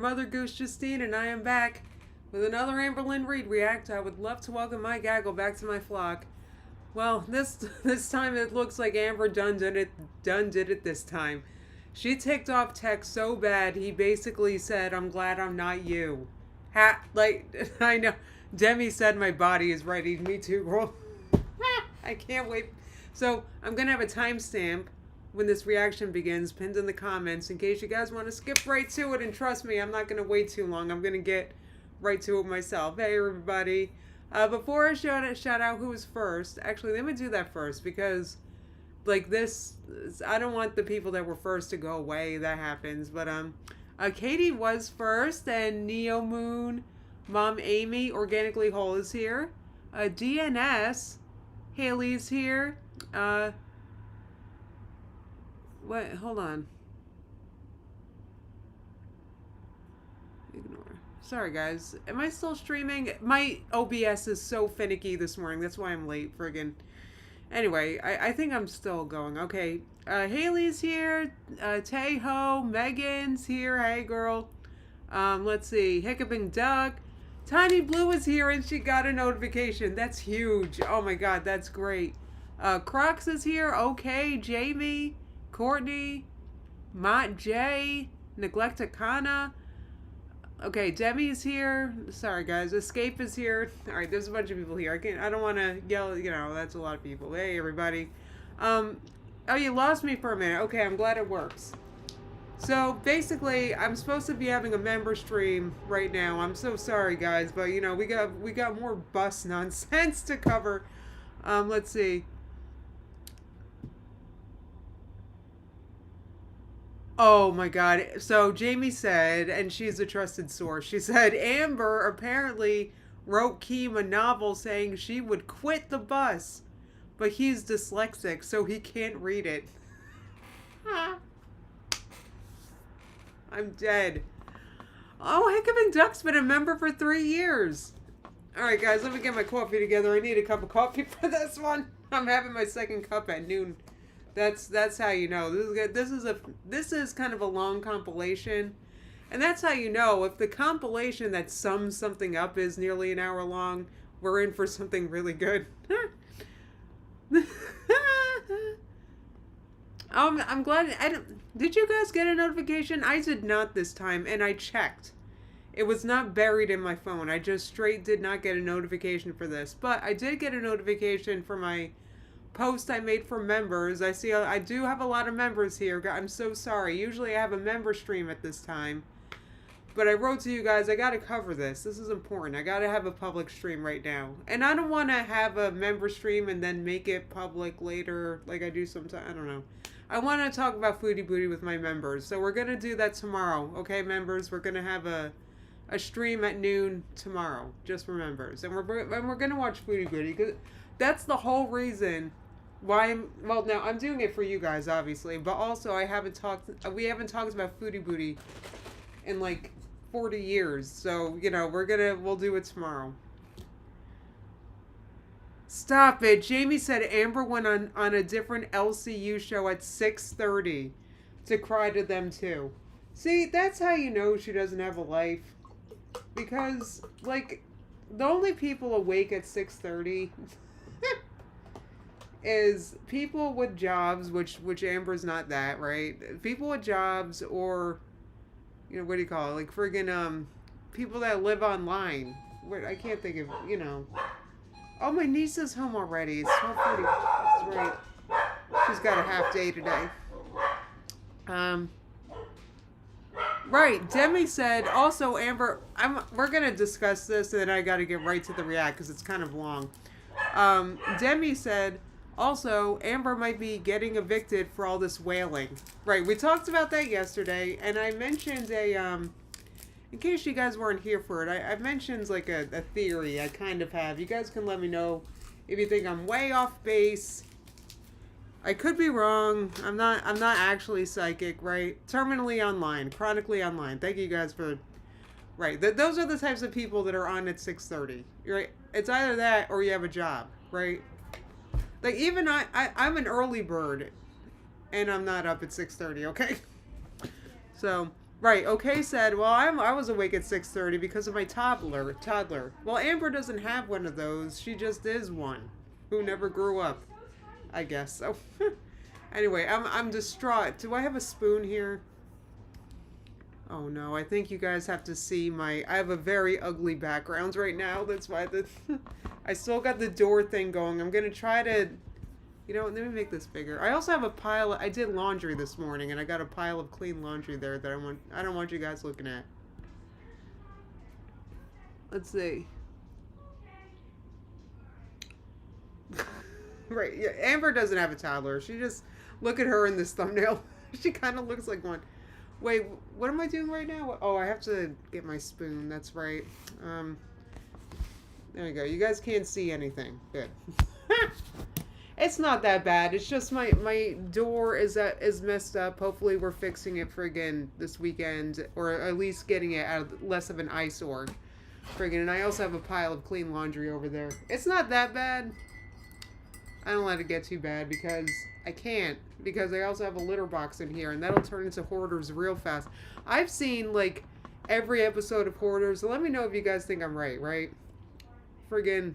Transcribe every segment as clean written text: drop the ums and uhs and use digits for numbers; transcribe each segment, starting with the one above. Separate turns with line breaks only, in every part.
Mother Goose Justine, and I am back with another Amberlynn Reed React. I would love to welcome my gaggle back to my flock. Well, this time it looks like Amber done did it this time. She ticked off Tech so bad he basically said, "I'm glad I'm not you." I know. Demi said my body is ready. Me too, girl. I can't wait. So I'm gonna have a timestamp when this reaction begins, pinned in the comments, in case you guys want to skip right to it. And trust me, I'm not going to wait too long. I'm going to get right to it myself. Hey, everybody. Before I shout out who was first, actually, let me do that first because, like, this, I don't want the people that were first to go away. That happens. But, Katie was first, and Neo Moon, Mom Amy, Organically Whole is here. DNS, Haley's here. What? Hold on. Ignore. Sorry, guys. Am I still streaming? My OBS is so finicky this morning. That's why I'm late, friggin'. Anyway, I think I'm still going. Okay. Haley's here. Tay-Ho. Megan's here. Hey, girl. Let's see. Hiccuping Duck. Tiny Blue is here, and she got a notification. That's huge. Oh, my God. That's great. Crocs is here. Okay. Jamie. Courtney, Mont J, Neglecticana. Okay, Demi's here. Sorry, guys. Escape is here. All right, there's a bunch of people here. I don't want to yell. You know, that's a lot of people. Hey, everybody. Oh, you lost me for a minute. Okay, I'm glad it works. So basically, I'm supposed to be having a member stream right now. I'm so sorry, guys, but you know, we got more bus nonsense to cover. Let's see. Oh my God. So Jamie said, and she's a trusted source, she said Amber apparently wrote Keem a novel saying she would quit the bus, but he's dyslexic, so he can't read it. I'm dead. Oh, Hiccuping Duck's been a member for 3 years. Alright, guys, let me get my coffee together. I need a cup of coffee for this one. I'm having my second cup at noon. That's how you know. This is kind of a long compilation. And that's how you know if the compilation that sums something up is nearly an hour long, we're in for something really good. I'm glad did you guys get a notification? I did not this time, and I checked. It was not buried in my phone. I just straight did not get a notification for this. But I did get a notification for my post I made for members. I see I do have a lot of members here. I'm so sorry. Usually I have a member stream at this time. But I wrote to you guys, I gotta cover this. This is important. I gotta have a public stream right now. And I don't want to have a member stream and then make it public later like I do sometimes. I don't know. I want to talk about Foodie Booty with my members. So we're going to do that tomorrow. Okay, members? We're going to have a stream at noon tomorrow. Just for members. And we're going to watch Foodie Booty. Cause that's the whole reason why well, now I'm doing it for you guys, obviously. But also, we haven't talked about Foodie Booty in like 40 years. So, you know, we'll do it tomorrow. Stop it. Jamie said Amber went on a different LCU show at 6:30 to cry to them too. See, that's how you know she doesn't have a life. Because, like, the only people awake at 6:30 is people with jobs, which Amber's not that, right? People with jobs or, you know, what do you call it? Like, friggin', people that live online. I can't think of, you know. Oh, my niece is home already. It's 12:30. That's right. She's got a half day today. Right. Demi said, also, Amber, we're going to discuss this, and then I got to get right to the react, because it's kind of long. Demi said, also, Amber might be getting evicted for all this wailing. Right. We talked about that yesterday, and I mentioned in case you guys weren't here for it, I mentioned like a theory I kind of have. You guys can let me know if you think I'm way off base. I could be wrong. I'm not actually psychic, right? Terminally online, chronically online. Thank you guys for right. Those are the types of people that are on at 6:30. Right? It's either that or you have a job, right? Like even I'm an early bird and I'm not up at 6:30, okay? So Right. Okay. Said. Well, I was awake at 6:30 because of my toddler. Well, Amber doesn't have one of those. She just is one, who never grew up. I guess so. Anyway, I'm distraught. Do I have a spoon here? Oh no, I think you guys have to see my... I have a very ugly background right now. That's why the... I still got the door thing going. I'm gonna try to... You know what, let me make this bigger. I also have a pile of... I did laundry this morning, and I got a pile of clean laundry there that I don't want you guys looking at. Let's see. Right, yeah, Amber doesn't have a toddler. She just... Look at her in this thumbnail. She kind of looks like one. Wait, what am I doing right now? Oh, I have to get my spoon. That's right. There we go. You guys can't see anything. Good. It's not that bad. It's just my door is messed up. Hopefully we're fixing it friggin' this weekend, or at least getting it out of less of an eyesore. Friggin', and I also have a pile of clean laundry over there. It's not that bad. I don't let it get too bad because I can't. Because I also have a litter box in here, and that'll turn into Hoarders real fast. I've seen, like, every episode of Hoarders. So let me know if you guys think I'm right? Friggin'.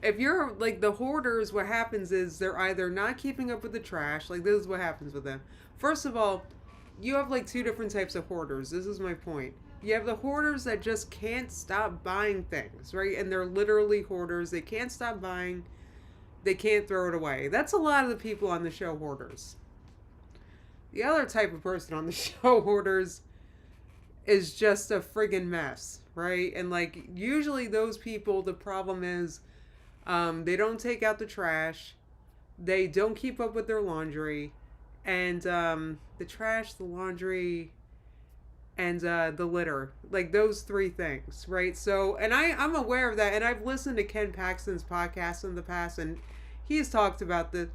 If you're, like, the Hoarders, what happens is they're either not keeping up with the trash. Like, this is what happens with them. First of all, you have, like, two different types of Hoarders. This is my point. You have the Hoarders that just can't stop buying things, right? And they're literally Hoarders. They can't stop buying. They can't throw it away. That's a lot of the people on the show Hoarders. The other type of person on the show Hoarders is just a friggin' mess, right? And, like, usually those people, the problem is they don't take out the trash, they don't keep up with their laundry, and the trash, the laundry, and the litter. Like, those three things, right? So, and I'm aware of that, and I've listened to Ken Paxton's podcast in the past, and he's talked about the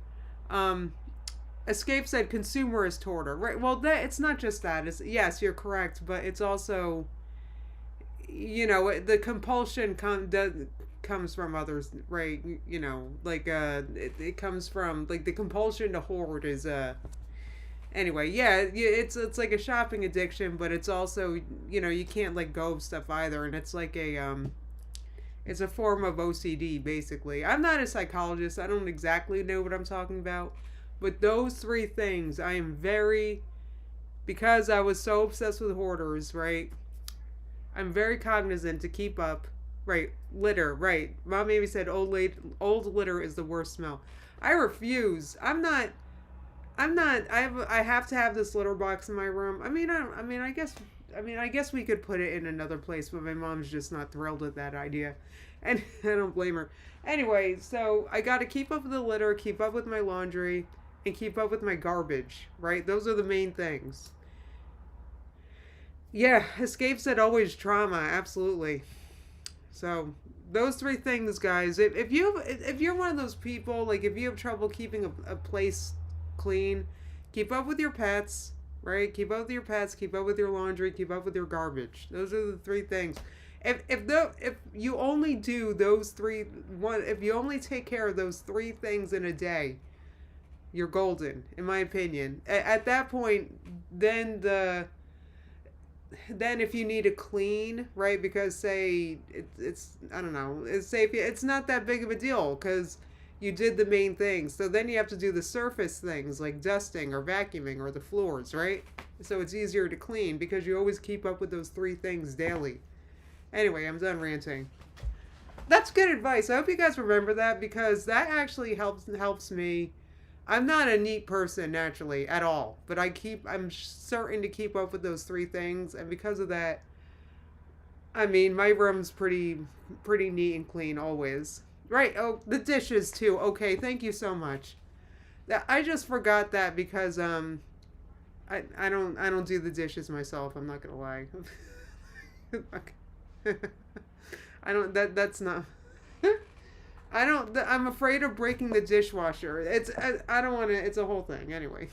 Escape said consumerist hoarder, right? Well, that it's not just that. It's, yes, you're correct, but it's also, you know, the compulsion comes from others, right? You know, like it comes from, like, the compulsion to hoard is anyway, yeah, it's like a shopping addiction, but it's also, you know, you can't let go of stuff either, and it's like a it's a form of OCD, basically. I'm not a psychologist. I don't exactly know what I'm talking about. But those three things, I am very... Because I was so obsessed with hoarders, right? I'm very cognizant to keep up. Right, litter, right. Mom maybe said old litter is the worst smell. I refuse. I have to have this litter box in my room. I guess we could put it in another place, but my mom's just not thrilled with that idea. And I don't blame her. Anyway, so I got to keep up with the litter, keep up with my laundry, and keep up with my garbage, right? Those are the main things. Yeah, Escape said always trauma, absolutely. So, those three things, guys. If you're one of those people, like, if you have trouble keeping a place clean, keep up with your pets, right? Keep up with your pets, keep up with your laundry, keep up with your garbage. Those are the three things. If you only do those three, if you only take care of those three things in a day, you're golden, in my opinion. At that point, then if you need to clean, right? Because say it's I don't know, it's not that big of a deal because you did the main things. So then you have to do the surface things like dusting or vacuuming or the floors, right? So it's easier to clean because you always keep up with those three things daily. Anyway, I'm done ranting. That's good advice. I hope you guys remember that because that actually helps me. I'm not a neat person naturally at all, but I'm certain to keep up with those three things, and because of that, I mean, my room's pretty neat and clean always. Right? Oh, the dishes too. Okay, thank you so much. I just forgot that because I don't do the dishes myself. I'm not gonna lie. I don't. That's not. I don't. I'm afraid of breaking the dishwasher. I don't want to. It's a whole thing. Anyway.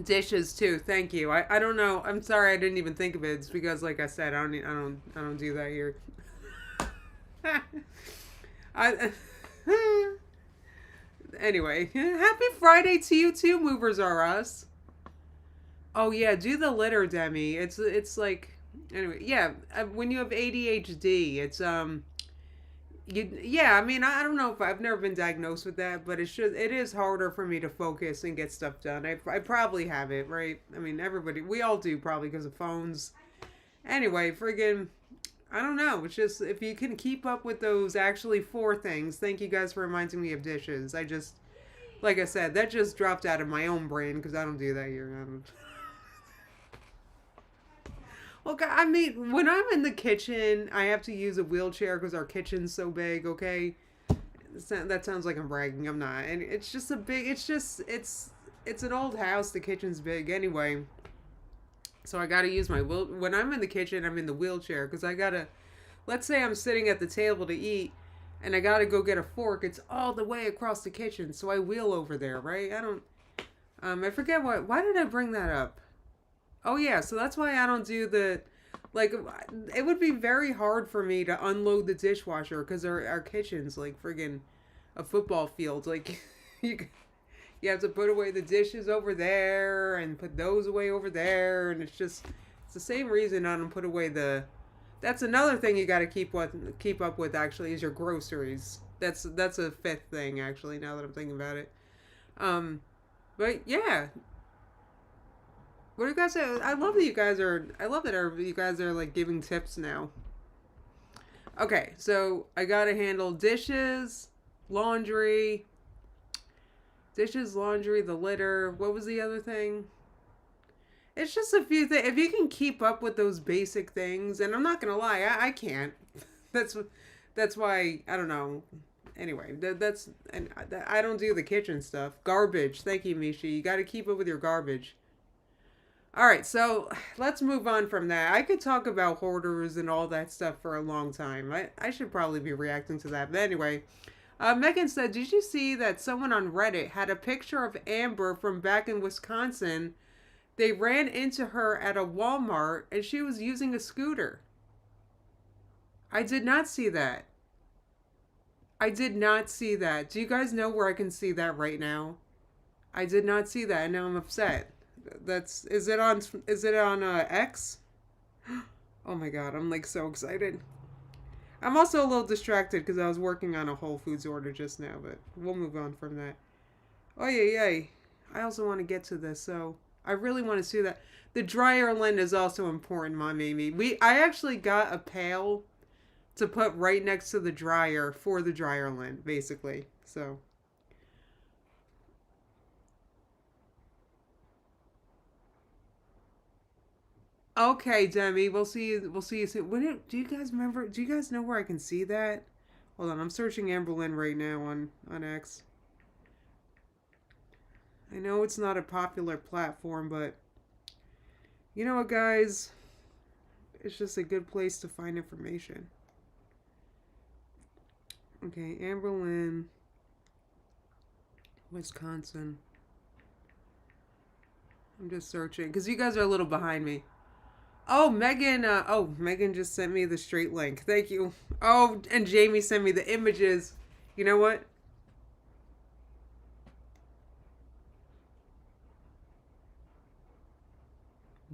Dishes too. Thank you. I don't know. I'm sorry. I didn't even think of it. It's because, like I said, I don't do that here. Anyway, happy Friday to you too, Movers R Us. Oh yeah, do the litter, Demi. It's like anyway, yeah. When you have ADHD, it's yeah. I mean, I don't know if I've never been diagnosed with that, but it is harder for me to focus and get stuff done. I probably have it, right? I mean, we all do probably because of phones. Anyway, friggin', I don't know. It's just if you can keep up with those actually four things. Thank you guys for reminding me of dishes. I just, like I said, that just dropped out of my own brain because I don't do that here. Well, I mean, when I'm in the kitchen, I have to use a wheelchair because our kitchen's so big. Okay, that sounds like I'm bragging. I'm not, and it's just a big. It's an old house. The kitchen's big anyway. So I gotta use my wheel. When I'm in the kitchen, I'm in the wheelchair because I gotta. Let's say I'm sitting at the table to eat, and I gotta go get a fork. It's all the way across the kitchen, so I wheel over there, right? I don't. I forget what. Why did I bring that up? Oh yeah, so that's why I don't do the. Like, it would be very hard for me to unload the dishwasher because our kitchen's like friggin' a football field. Like, you you have to put away the dishes over there and put those away over there, and it's the same reason I don't put away the. That's another thing you got to keep up with actually is your groceries. That's a fifth thing actually. Now that I'm thinking about it, but yeah. What do you guys say? I love that you guys are. I love that you guys are like giving tips now. Okay, so I gotta handle laundry, the litter. What was the other thing? It's just a few things. If you can keep up with those basic things, and I'm not gonna lie, I can't. That's that's why I don't know. Anyway, that's and I don't do the kitchen stuff. Garbage. Thank you, Mishi. You got to keep up with your garbage. All right, so let's move on from that. I could talk about hoarders and all that stuff for a long time. I should probably be reacting to that. But anyway, Megan said, did you see that someone on Reddit had a picture of Amber from back in Wisconsin? They ran into her at a Walmart and she was using a scooter. I did not see that. I did not see that. Do you guys know where I can see that right now? I did not see that and now I'm upset. Is it on X? Oh my god, I'm like so excited. I'm also a little distracted because I was working on a Whole Foods order just now, but we'll move on from that. Oh yeah. I also want to get to this, so I really want to see that. The dryer lint is also important, Mom Amy. I actually got a pail to put right next to the dryer for the dryer lint, basically. So okay, Demi, we'll see you. We'll see you soon. Do you guys remember? Do you guys know where I can see that? Hold on, I'm searching Amberlyn right now on X. I know it's not a popular platform, but you know what, guys? It's just a good place to find information. Okay, Amberlyn, Wisconsin. I'm just searching because you guys are a little behind me. Oh, Megan. Megan just sent me the straight link. Thank you. Oh, and Jamie sent me the images. You know what?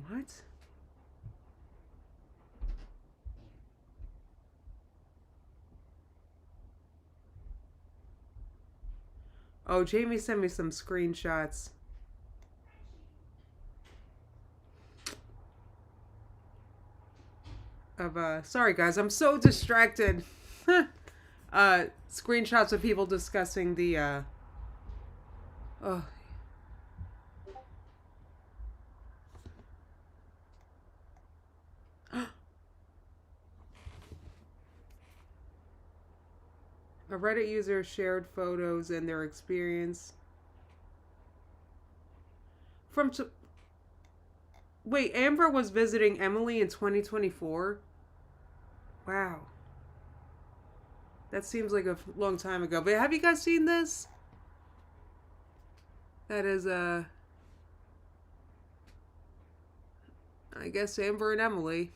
What? Oh, Jamie sent me some screenshots of sorry guys, I'm so distracted. Screenshots of people discussing the oh a Reddit user shared photos and their experience from wait, Amber was visiting Emily in 2024. Wow, that seems like a long time ago, but have you guys seen this? That is I guess Amber and Emily.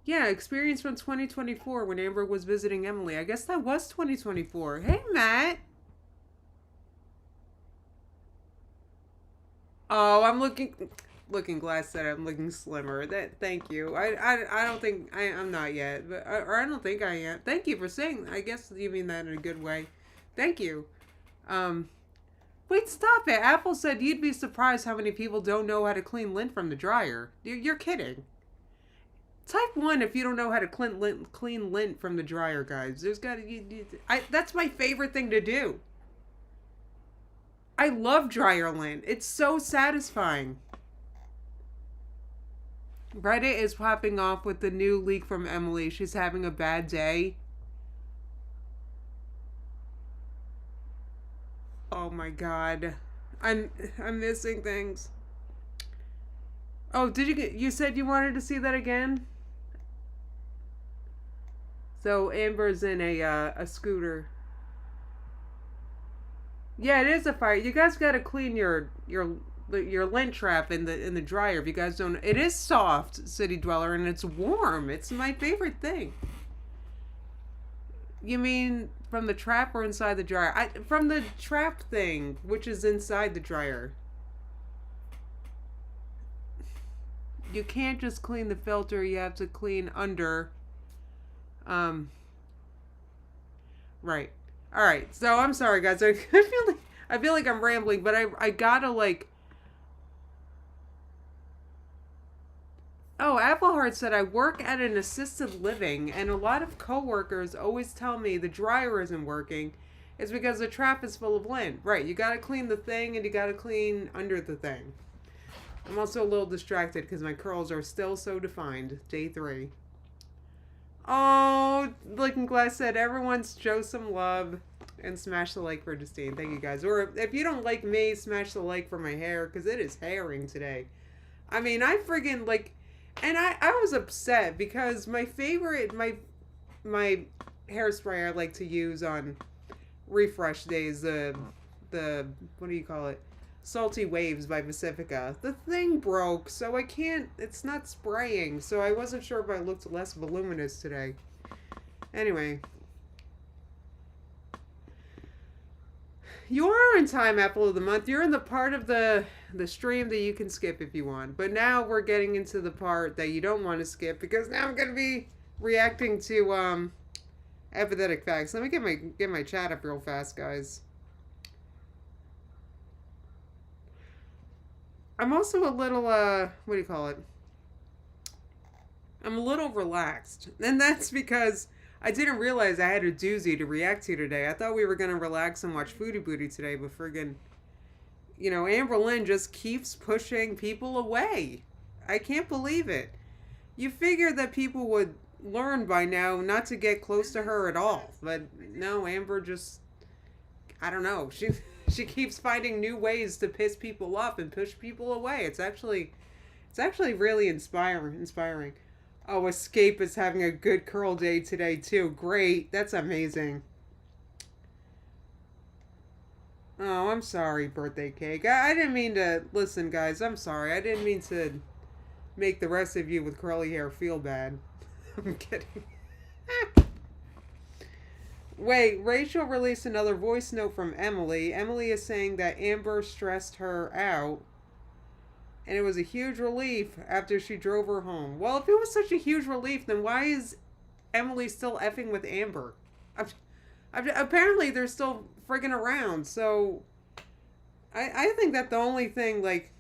Yeah, experience from 2024 when Amber was visiting Emily. I guess that was 2024. Hey, Matt. Oh, I'm looking glass said I'm looking slimmer. That thank you. I don't think I'm not yet, but or I don't think I am. Thank you for saying. I guess you mean that in a good way. Thank you. Um, wait, stop it. Apple said you'd be surprised how many people don't know how to clean lint from the dryer. You're kidding. Type one if you don't know how to clean lint from the dryer, guys. There's got to. That's my favorite thing to do. I love dryer lint. It's so satisfying. Reddit is popping off with the new leak from Emily. She's having a bad day. Oh my god. I'm missing things. Oh, did you said you wanted to see that again? So Amber's in a scooter. Yeah, it is a fire. You guys got to clean your lint trap in the dryer. If you guys don't, it is soft, City Dweller, and it's warm. It's my favorite thing. You mean from the trap or inside the dryer? From the trap thing, which is inside the dryer. You can't just clean the filter. You have to clean under. Um. Right. All right. So I'm sorry, guys. I feel like I'm rambling, but I gotta like. Oh, Appleheart said I work at an assisted living, and a lot of coworkers always tell me the dryer isn't working. It's because the trap is full of lint. Right. You gotta clean the thing, and you gotta clean under the thing. I'm also a little distracted because my curls are still so defined. Day 3. Oh, Looking Glass said everyone show some love and smash the like for Justine. Thank you guys. Or if you don't like me, smash the like for my hair because it is hairing today. I mean, I friggin' like, and I was upset because my favorite, my hairspray I like to use on refresh days, the what do you call it? Salty Waves by Pacifica. The thing broke, so I can't, it's not spraying, so I wasn't sure if I looked less voluminous today. Anyway. You are in time, Apple of the Month. You're in the part of the stream that you can skip if you want. But now we're getting into the part that you don't want to skip because now I'm going to be reacting to empathetic facts. Let me get my chat up real fast, guys. I'm also a little, what do you call it? I'm a little relaxed. And that's because I didn't realize I had a doozy to react to today. I thought we were going to relax and watch Foodie Booty today, but friggin', Amber Lynn just keeps pushing people away. I can't believe it. You figured that people would learn by now not to get close to her at all. But no, Amber just, I don't know. She keeps finding new ways to piss people off and push people away. It's actually really inspiring. Oh, Escape is having a good curl day today too. Great. That's amazing. Oh, I'm sorry, birthday cake. I didn't mean to, listen guys, I'm sorry. I didn't mean to make the rest of you with curly hair feel bad. I'm kidding. Wait, Rachel released another voice note from Emily. Emily is saying that Amber stressed her out, and it was a huge relief after she drove her home. Well, if it was such a huge relief, then why is Emily still effing with Amber? Apparently, they're still friggin' around, so I think that the only thing, like,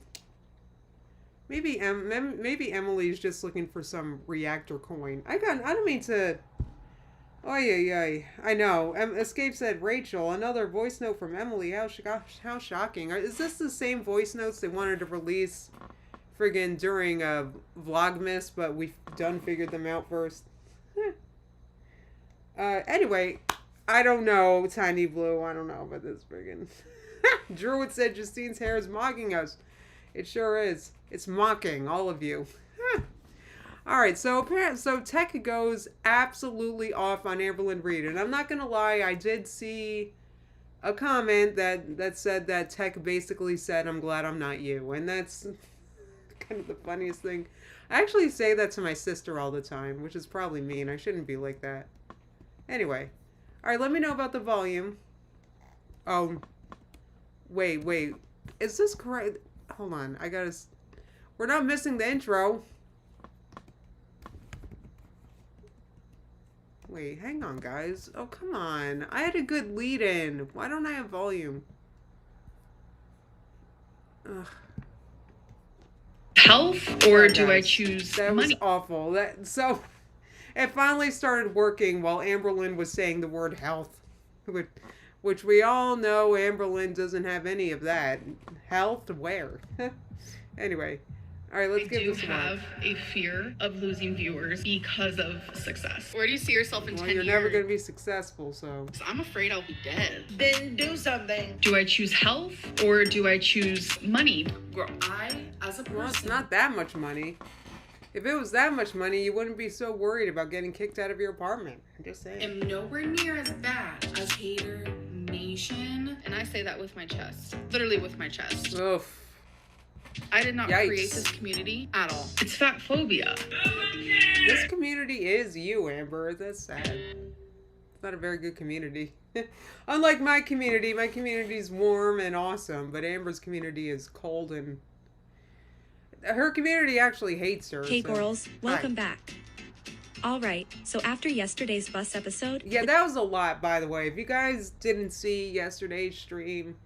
maybe Emily's just looking for some reactor coin. I don't mean to... Oh, yeah. I know. Escape said, Rachel, another voice note from Emily. How shocking. Is this the same voice notes they wanted to release friggin' during Vlogmas, but we done figured them out first? Anyway, I don't know, Tiny Blue. I don't know about this friggin'. Druid said Justine's hair is mocking us. It sure is. It's mocking all of you. All right, so Tech goes absolutely off on Amberlyn Reed, and I'm not gonna lie, I did see a comment that said that Tech basically said, "I'm glad I'm not you," and that's kind of the funniest thing. I actually say that to my sister all the time, which is probably mean. I shouldn't be like that. Anyway. Alright, let me know about the volume. Oh. Wait. Is this correct? Hold on. I gotta... We're not missing the intro. Wait, hang on, guys. Oh, come on. I had a good lead-in. Why don't I have volume? Ugh.
Health, or do I choose
that
money?
Was awful. So it finally started working while Amberlynn was saying the word health, which we all know Amberlynn doesn't have any of that. Health where? Anyway, all right, let's give this one.
I do have a fear of losing viewers because of success. Where do you see yourself in 10 years?
You're never going to be successful, so.
I'm afraid I'll be dead.
Then do something.
Do I choose health, or do I choose money?
Girl, as a person...
Well, it's not that much money. If it was that much money, you wouldn't be so worried about getting kicked out of your apartment. I'm just saying.
I'm nowhere near as bad as Hater Nation.
And I say that with my chest. Literally with my chest.
Oof.
I did not
Yikes.
create this community at all. It's fat phobia.
This community is you, Amber. That's sad. It's not a very good community. Unlike my community's warm and awesome, but Amber's community is cold and... Her community actually hates her.
Hey, girls, welcome back. All right, so after yesterday's bus episode...
Yeah, that was a lot, by the way. If you guys didn't see yesterday's stream,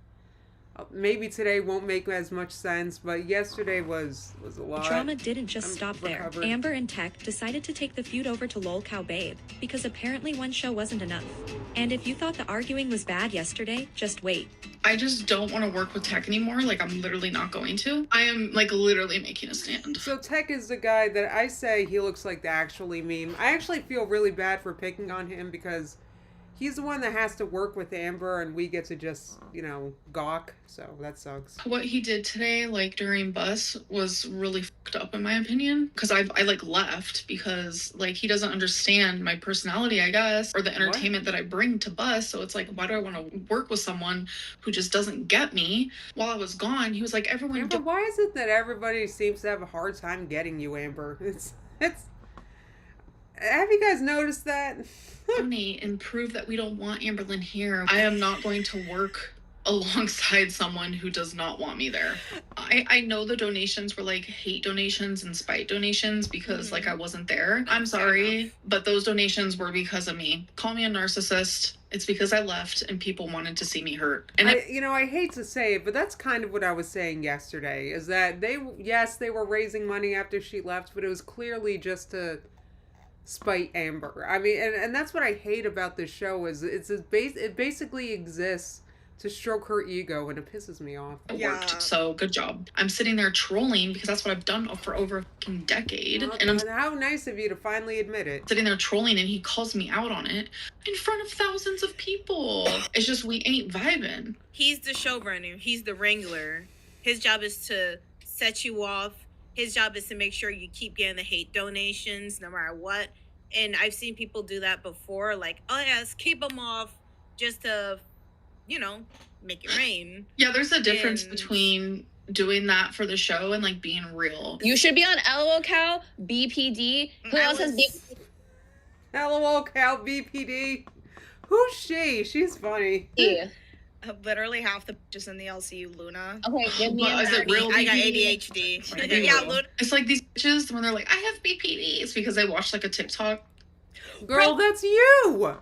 maybe today won't make as much sense, but yesterday was a lot.
Drama didn't just stop there. Amber and Tech decided to take the feud over to Lol Cow Babe, because apparently one show wasn't enough. And if you thought the arguing was bad yesterday, just wait.
I just don't want to work with Tech anymore. Like, I'm literally not going to. I am, like, literally making a stand.
So Tech is the guy that I say he looks like the actually meme. I actually feel really bad for picking on him because he's the one that has to work with Amber and we get to just, gawk. So that sucks.
What he did today, like, during bus was really fucked up in my opinion. Because I left because, like, he doesn't understand my personality, I guess, or the entertainment that I bring to bus. So it's like, why do I want to work with someone who just doesn't get me? While I was gone, he was like, everyone...
Amber, why is it that everybody seems to have a hard time getting you, Amber? It's... Have you guys noticed that?
And prove that we don't want Amberlynn here. I am not going to work alongside someone who does not want me there. I know the donations were like hate donations and spite donations because like I wasn't there. I'm sorry, but those donations were because of me. Call me a narcissist. It's because I left and people wanted to see me hurt. And
I hate to say it, but that's kind of what I was saying yesterday, is that they were raising money after she left, but it was clearly just to spite Amber. I mean, and that's what I hate about this show is it basically exists to stroke her ego, and it pisses me off.
It worked, so good job. I'm sitting there trolling because that's what I've done for over a fucking decade.
Well,
and
how nice of you to finally admit it.
Sitting there trolling and he calls me out on it in front of thousands of people. It's just, we ain't vibing.
He's the showrunner. He's the wrangler. His job is to set you off. His job is to make sure you keep getting the hate donations no matter what. And I've seen people do that before. Like, oh yes, keep them off just to... make it rain.
Yeah, there's a difference between doing that for the show and like being real.
You should be on LOL Cow, BPD. Who else has BPD?
LOL Cow, BPD. Who's she? She's funny.
Yeah.
Literally half the bitches in the LCU, Luna.
Okay, give me
Is it real BPD?
I got ADHD. Yeah, Luna.
It's like these bitches when they're like, I have BPD. It's because they watch like a TikTok.
Girl, that's you.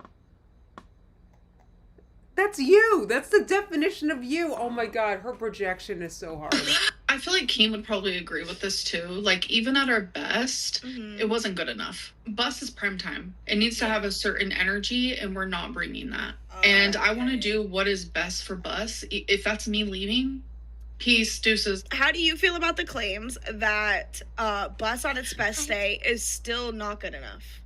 That's you. That's the definition of you. Oh my god, her projection is so hard.
I feel like Keem would probably agree with this too. Like, even at our best, it wasn't good enough. Bus is prime time. It needs to have a certain energy, and we're not bringing that. And I want to do what is best for Bus. If that's me leaving, peace, deuces.
How do you feel about the claims that Bus on its best day is still not good enough?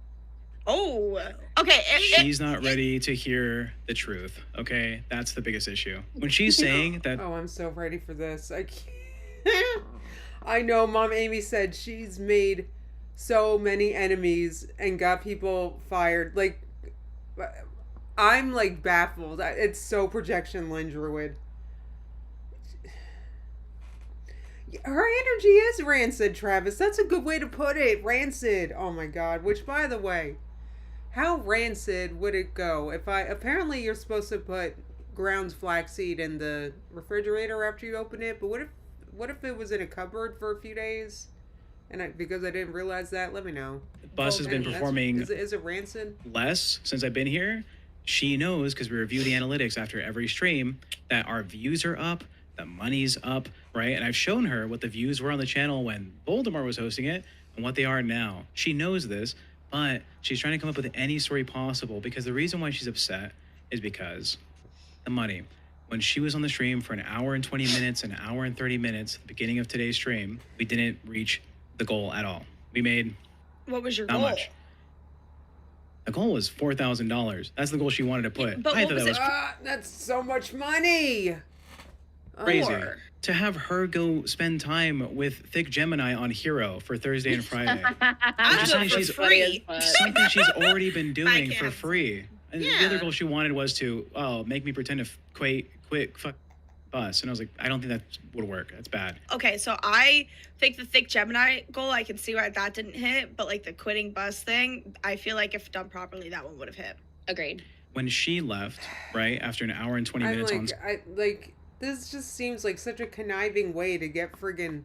Oh, okay.
She's not ready to hear the truth, okay? That's the biggest issue. When she's saying that...
Oh, I'm so ready for this. I can't. I know Mom Amy said she's made so many enemies and got people fired. Like, I'm, like, baffled. It's so projection, Lynn Druid. Her energy is rancid, Travis. That's a good way to put it. Rancid. Oh my god. Which, by the way, how rancid would it go if I... Apparently you're supposed to put ground flaxseed in the refrigerator after you open it, but what if it was in a cupboard for a few days? And because I didn't realize that, let me know.
Bus has been performing
is it rancid?
Less since I've been here. She knows, because we review the analytics after every stream, that our views are up, the money's up, right? And I've shown her what the views were on the channel when Voldemort was hosting it and what they are now. She knows this, but she's trying to come up with any story possible, because the reason why she's upset is because the money. When she was on the stream for an hour and 20 minutes, an hour and 30 minutes, at the beginning of today's stream, we didn't reach the goal at all. We made...
What was your
not
goal?
much. The goal was $4,000. That's the goal she wanted to put.
But
I
what
thought
was
that was
it?
That's so much money.
crazy.
Or-
To have her go spend time with Thick Gemini on Hero for Thursday and Friday.
I'm
Just
doing
something
for free.
something she's already been doing for
can't.
free. And the
Yeah.
other goal she wanted was to, make me pretend to quit fuck bus. And I was like, I don't think that would work. That's bad.
Okay, so I think the Thick Gemini goal, I can see why that didn't hit, but like the quitting bus thing, I feel like if done properly, that one would have hit.
Agreed.
When she left, right, after an hour and 20 minutes on...
This just seems like such a conniving way to get friggin'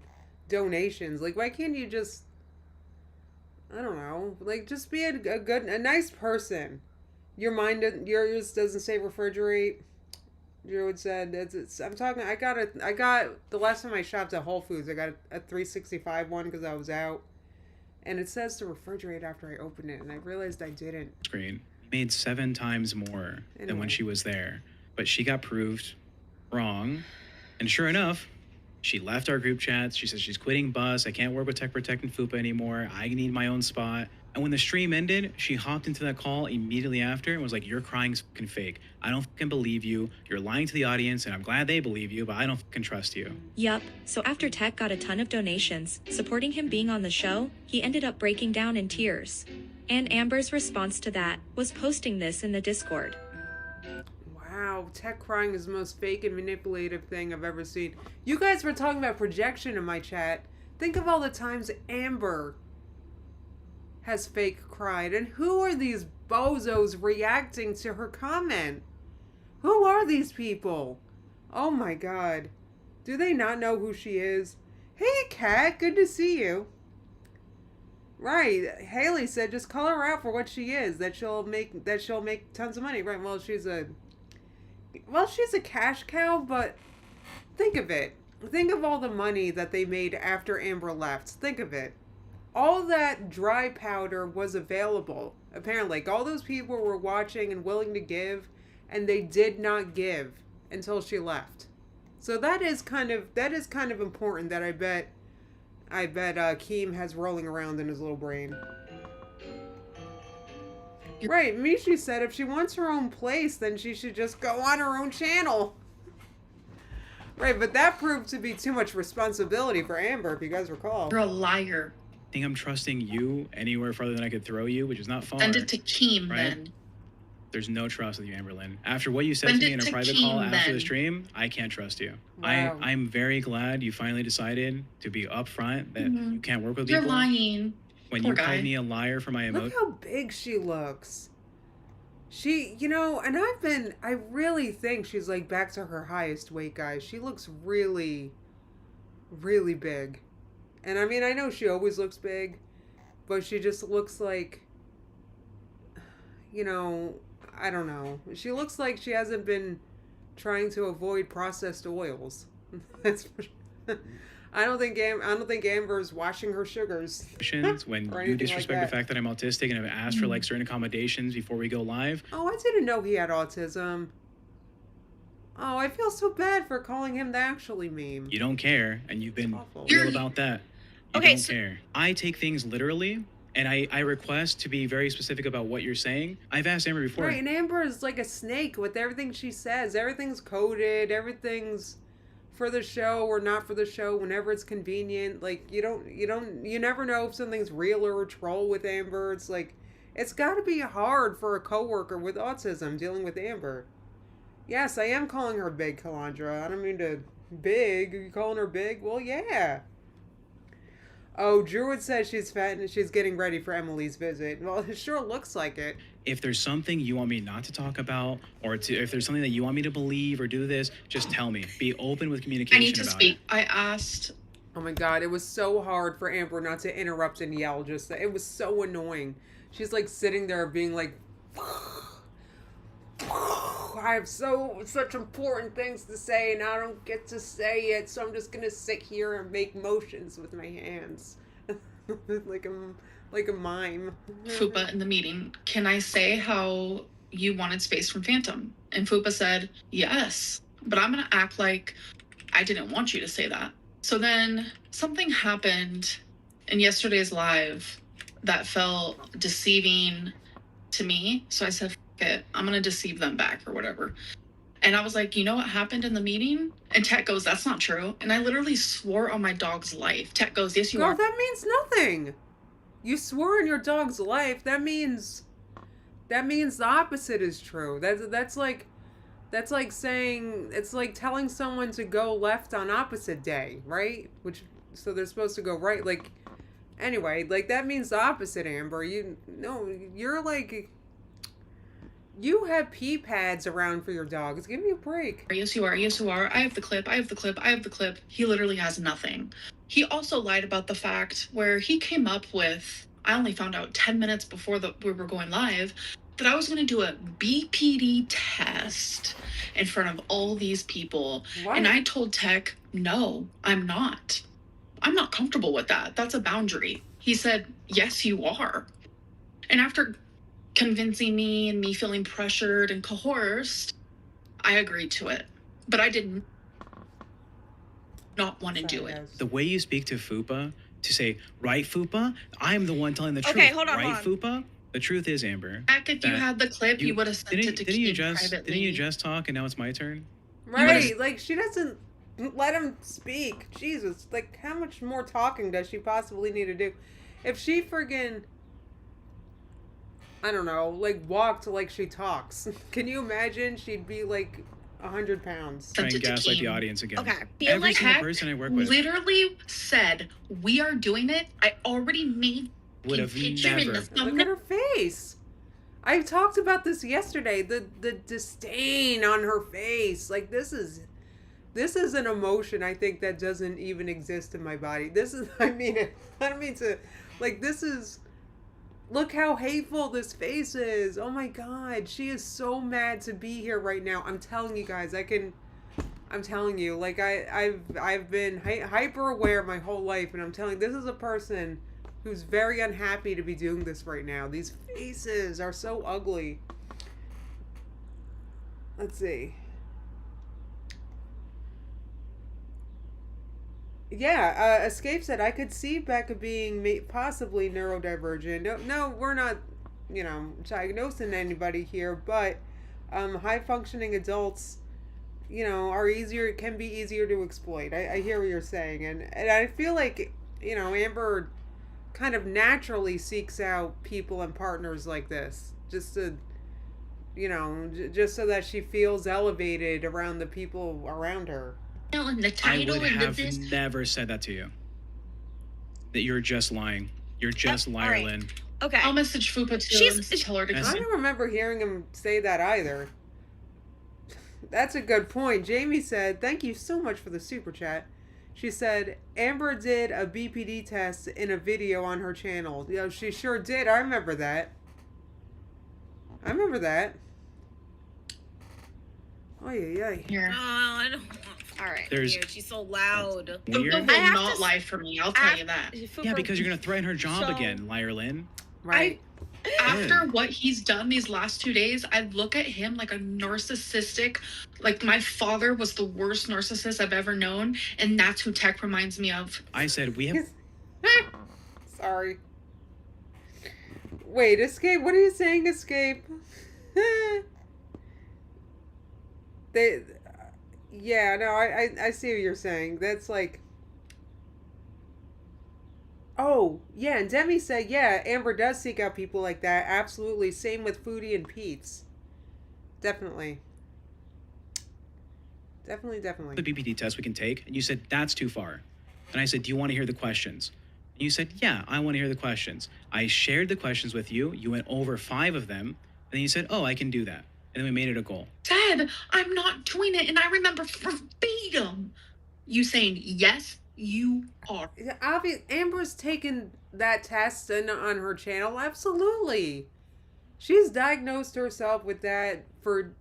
donations. Like, why can't you just... I don't know. Like, just be a nice person. Yours doesn't say refrigerate. Druid said, I got, the last time I shopped at Whole Foods, I got a 365 one because I was out. And it says to refrigerate after I opened it, and I realized I didn't.
Screen. Made 7 times more than when she was there. But she got proved wrong. And sure enough, she left our group chats. She says she's quitting bus. I can't work with Tech Protect and Fupa anymore. I need my own spot. And when the stream ended, she hopped into that call immediately after and was like, "Your crying's fucking fake. I don't fucking believe you. You're lying to the audience, and I'm glad they believe you, but I don't fucking trust you."
Yup, so after Tech got a ton of donations supporting him being on the show, he ended up breaking down in tears. And Amber's response to that was posting this in the Discord.
Wow, Tech crying is the most fake and manipulative thing I've ever seen. You guys were talking about projection in my chat. Think of all the times Amber has fake cried. And who are these bozos reacting to her comment? Who are these people? Oh my god. Do they not know who she is? Hey, Kat, good to see you. Right, Haley said just call her out for what she is. That she'll make tons of money. Right, well, she's a cash cow, but think of it. Think of all the money that they made after Amber left. Think of it. All that dry powder was available. Apparently, like, all those people were watching and willing to give, and they did not give until she left. So that is kind of important that I bet Keem has rolling around in his little brain. Right, Mishi said if she wants her own place, then she should just go on her own channel. Right, but that proved to be too much responsibility for Amber, if you guys recall.
You're a liar.
I think I'm trusting you anywhere farther than I could throw you, which is not far.
Send it to Keem,
right?
then.
There's no trust with you, Amberlyn. After what you said
Send
to me
it
in a
to
private
Keem,
call after the
then.
stream, I can't trust you.
Wow.
I'm very glad you finally decided to be upfront that you can't work with
You're
people.
lying.
When
Poor
you
guy.
called me a liar for my
Look
emotions.
how big she looks. She, and I really think she's like back to her highest weight, guys. She looks really, really big. And I mean, I know she always looks big, but she just looks like, I don't know. She looks like she hasn't been trying to avoid processed oils. That's I don't think Amber's washing her sugars.
When
Or
you
anything
disrespect
like
the fact that I'm autistic and have asked for like certain accommodations before we go live.
Oh, I didn't know he had autism. Oh, I feel so bad for calling him the actually meme.
You don't care, and you've been
awful.
real about that. You
Okay,
don't
so-
care. I take things literally, and I request to be very specific about what you're saying. I've asked Amber before.
Right, and Amber is like a snake with everything she says. Everything's coded. Everything's for the show or not for the show whenever it's convenient. Like, you never know if something's real or a troll with Amber. It's like, it's got to be hard for a coworker with autism dealing with Amber. Yes, I am calling her big, Kalandra. I don't mean to Big? Are you calling her big? Well, yeah. Oh, Druid says she's fat and she's getting ready for Emily's visit. Well, it sure looks like it.
If there's something you want me not to talk about, or if there's something that you want me to believe or do this, just tell me. Be open with communication.
I need to
about
speak.
it.
I asked.
Oh my god, it was so hard for Amber not to interrupt and yell. Just it was so annoying. She's like sitting there being like, I have such important things to say and I don't get to say it, so I'm just gonna sit here and make motions with my hands, like a mime.
Fupa in the meeting, can I say how you wanted space from Phantom? And Fupa said, yes, but I'm gonna act like I didn't want you to say that. So then something happened in yesterday's live that felt deceiving to me. So I said, F it, I'm gonna deceive them back or whatever. And I was like, you know what happened in the meeting? And Tech goes, that's not true. And I literally swore on my dog's life. Tech goes, yes, you
Girl,
are.
that means nothing. You swore on your dog's life. That means the opposite is true. That's like saying, it's like telling someone to go left on opposite day, right? So they're supposed to go right. Like, anyway, like that means the opposite, Amber. You're like, you have pee pads around for your dogs. Give me a break.
Yes, you are. Yes, you are. I have the clip. I have the clip. I have the clip. He literally has nothing. He also lied about the fact where he came up with, I only found out 10 minutes before we were going live, that I was going to do a BPD test in front of all these people.
What?
And I told Tech, no, I'm not. I'm not comfortable with that. That's a boundary. He said, yes, you are. And after convincing me and me feeling pressured and coerced, I agreed to it. But I did not want to do it.
The way you speak to Fupa, to say, right, Fupa? I'm the one telling the truth.
Okay, hold on,
right,
hold
Fupa? The truth is, Amber.
Back if you had the clip, you would have sent it to Keith privately.
Didn't you just talk and now it's my turn?
Right, like she doesn't let him speak. Jesus, like how much more talking does she possibly need to do? If she friggin', I don't know, like walked like she talks. Can you imagine? She'd be like 100 pounds.
Try and gaslight the audience again.
Okay.
Every single person I work with
literally said, we are doing it. I already made
would have
picture in
never.
the
Look at her face. I talked about this yesterday. The disdain on her face. Like this is an emotion I think that doesn't even exist in my body. This is, I don't mean to, like this is, look how hateful this face is. Oh my God. She is so mad to be here right now. I'm telling you guys, I'm telling you, like I've been hyper aware my whole life, and I'm telling you, this is a person who's very unhappy to be doing this right now. These faces are so ugly. Let's see. Yeah, Escape said, I could see Becca being possibly neurodivergent. No, we're not, diagnosing anybody here, but high-functioning adults, can be easier to exploit. I hear what you're saying, and I feel like, Amber kind of naturally seeks out people and partners like this, just to, just so that she feels elevated around the people around her.
The
I would have never said that to you. That you're just lying. You're just liar,
right.
Lynn.
Okay.
I'll message Fupa too and tell her to
I don't remember hearing him say that either. That's a good point. Jamie said, thank you so much for the super chat. She said, Amber did a BPD test in a video on her channel. She sure did. I remember that. Oh, yeah.
Here.
Oh, I don't.
All right.
She's so loud.
Fupa will not lie for me. I'll tell you that.
Yeah, because you're gonna threaten her job again, liar, Lynn.
Right.
After what he's done these last 2 days, I look at him like a narcissistic, like my father was the worst narcissist I've ever known, and that's who Tech reminds me of.
I said we have.
Sorry. Wait, Escape? What are you saying, Escape? Yeah, no, I see what you're saying. That's like, oh, yeah, and Demi said, yeah, Amber does seek out people like that. Absolutely. Same with Foodie and Pete's. Definitely. Definitely.
The BPD test we can take. And you said, that's too far. And I said, do you want to hear the questions? And you said, yeah, I want to hear the questions. I shared the questions with you. You went over 5 of them. And then you said, oh, I can do that. And then we made it a goal.
Said, I'm not doing it. And I remember verbatim you saying, yes, you are.
Amber's taken that test on her channel. Absolutely. She's diagnosed herself with that for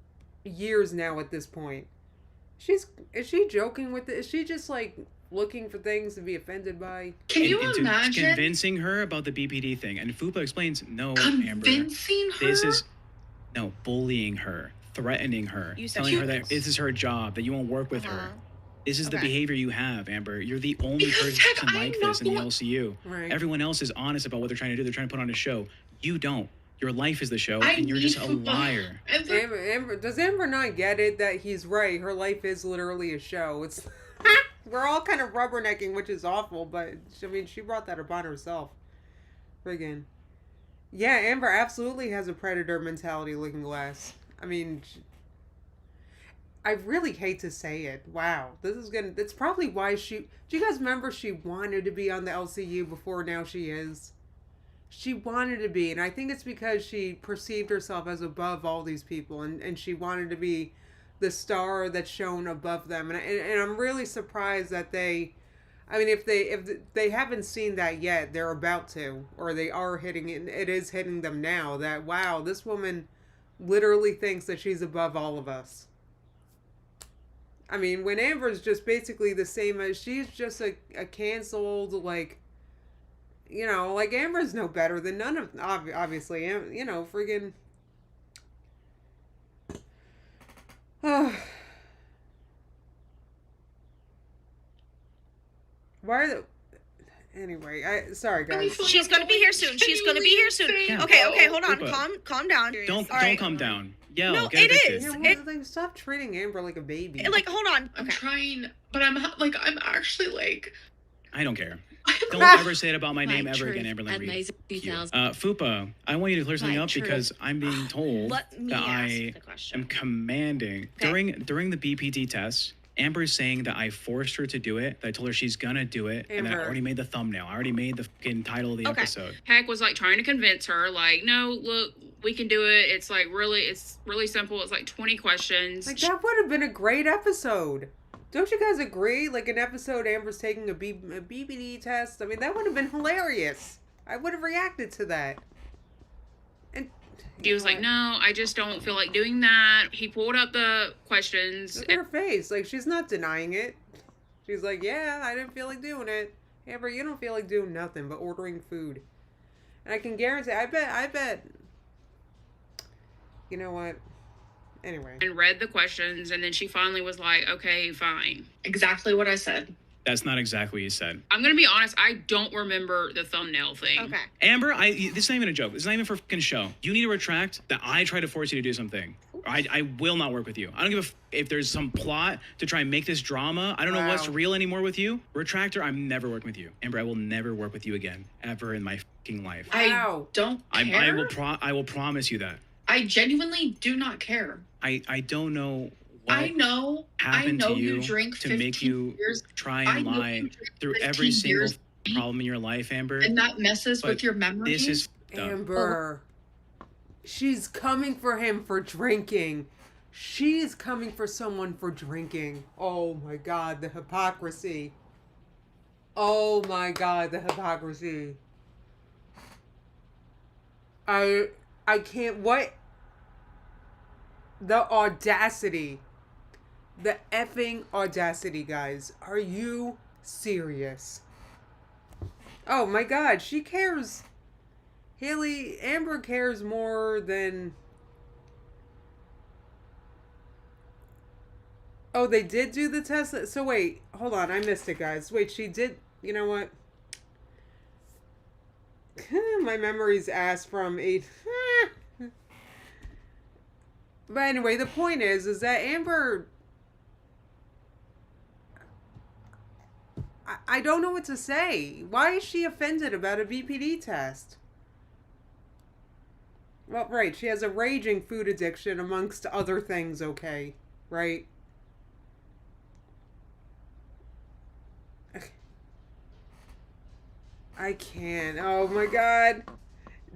years now at this point. Is she joking with it? Is she just like looking for things to be offended by?
Can you imagine?
Convincing her about the BPD thing. And Fupa explains, no, Amber.
Convincing her?
This is, no, bullying her, threatening her, telling her that this is her job, that you won't work with her. This is the behavior you have, Amber. You're the only person like this in the LCU.
Right.
Everyone else is honest about what they're trying to do. They're trying to put on a show. You don't. Your life is the show, and you're just a liar.
Amber, does Amber not get it that he's right? Her life is literally a show. It's we're all kind of rubbernecking, which is awful, but I mean, she brought that upon herself. Friggin'. Yeah, Amber absolutely has a predator mentality looking glass. I mean, I really hate to say it. Wow. That's probably why do you guys remember she wanted to be on the LCU before now she is? She wanted to be, and I think it's because she perceived herself as above all these people, and she wanted to be the star that's shown above them. And I'm really surprised that if they haven't seen that yet, they're about to, or they are hitting it. It is hitting them now that, wow, this woman literally thinks that she's above all of us. I mean, when Amber's just basically the same as, she's just a canceled, like, you know, like Amber's no better than none of, obviously, you know, friggin'. Why are the, anyway, sorry guys.
She's gonna be here soon. She's gonna be here soon.
Yeah.
Okay, hold on. Calm down.
Don't calm down. Yeah,
no, it is.
Like, stop treating Amber like a baby.
Like, hold on.
I'm trying, but I'm actually like,
I don't care. Don't ever say it about my name ever again, Amberlyn Reed. Fupa, I want you to clear something up because I'm being told that I am commanding during the BPD test. Amber's saying that I forced her to do it, that I told her she's gonna do it, and that I already made the thumbnail. I already made the fucking title of the episode.
Heck was like trying to convince her, like, no, look, we can do it. It's like it's really simple. It's like 20 questions.
Like, that would have been a great episode. Don't you guys agree? Like, an episode Amber's taking a BPD test. I mean, that would have been hilarious. I would have reacted to that. And
she was like, no, I just don't feel like doing that. He pulled up the questions.
Look at her face. Like, she's not denying it. She's like, yeah, I didn't feel like doing it. Amber, you don't feel like doing nothing but ordering food. And I can guarantee, I bet. You know what? Anyway.
And read the questions, and then she finally was like, okay, fine.
Exactly what I said.
That's not exactly what you said.
I'm going to be honest, I don't remember the thumbnail thing.
Okay.
Amber, this is not even a joke. This is not even for fucking show. You need to retract that I try to force you to do something. I will not work with you. I don't give if there's some plot to try and make this drama. I don't know what's real anymore with you. Retractor, I'm never working with you. Amber, I will never work with you again, ever in my fucking life.
I don't care.
I will promise you that.
I genuinely do not care.
I don't know what
happened
to you
drink
to make you try and lie through every single problem in your life, Amber.
And that messes with your memory.
This is
Amber. She's coming for him for drinking. She's coming for someone for drinking. Oh my God, the hypocrisy. Oh my God, the hypocrisy. I can't, what? The audacity. The effing audacity, guys. Are you serious? Oh my God, she cares. Amber cares more than... Oh, they did do the test? So wait, hold on, I missed it, guys. Wait, she did, you know what? My memory's ass from 8... But anyway, the point is that Amber... I don't know what to say. Why is she offended about a BPD test? Well, right, she has a raging food addiction amongst other things, okay? Right? I can't. Oh my god.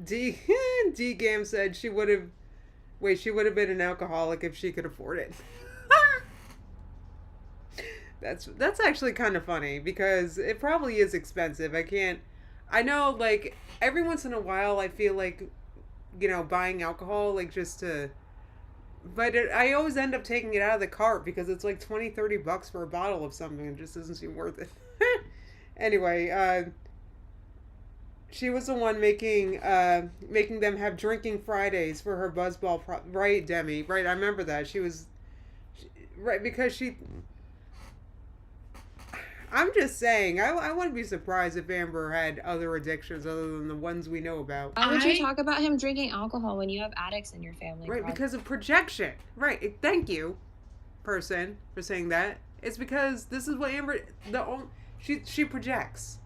D Gam said she would have. Wait, she would have been an alcoholic if she could afford it. That's actually kind of funny because it probably is expensive. I know, like, every once in a while I feel like, buying alcohol, like, just to, but I always end up taking it out of the cart because it's like $20-$30 for a bottle of something. It just doesn't seem worth it. Anyway, she was the one making them have drinking Fridays for her buzzball right, Demi, right? I remember that. Right, because I'm just saying, I wouldn't be surprised if Amber had other addictions other than the ones we know about.
Why would you talk about him drinking alcohol when you have addicts in your family?
Right, because of projection. Right, thank you, person, for saying that. It's because this is what Amber, she projects.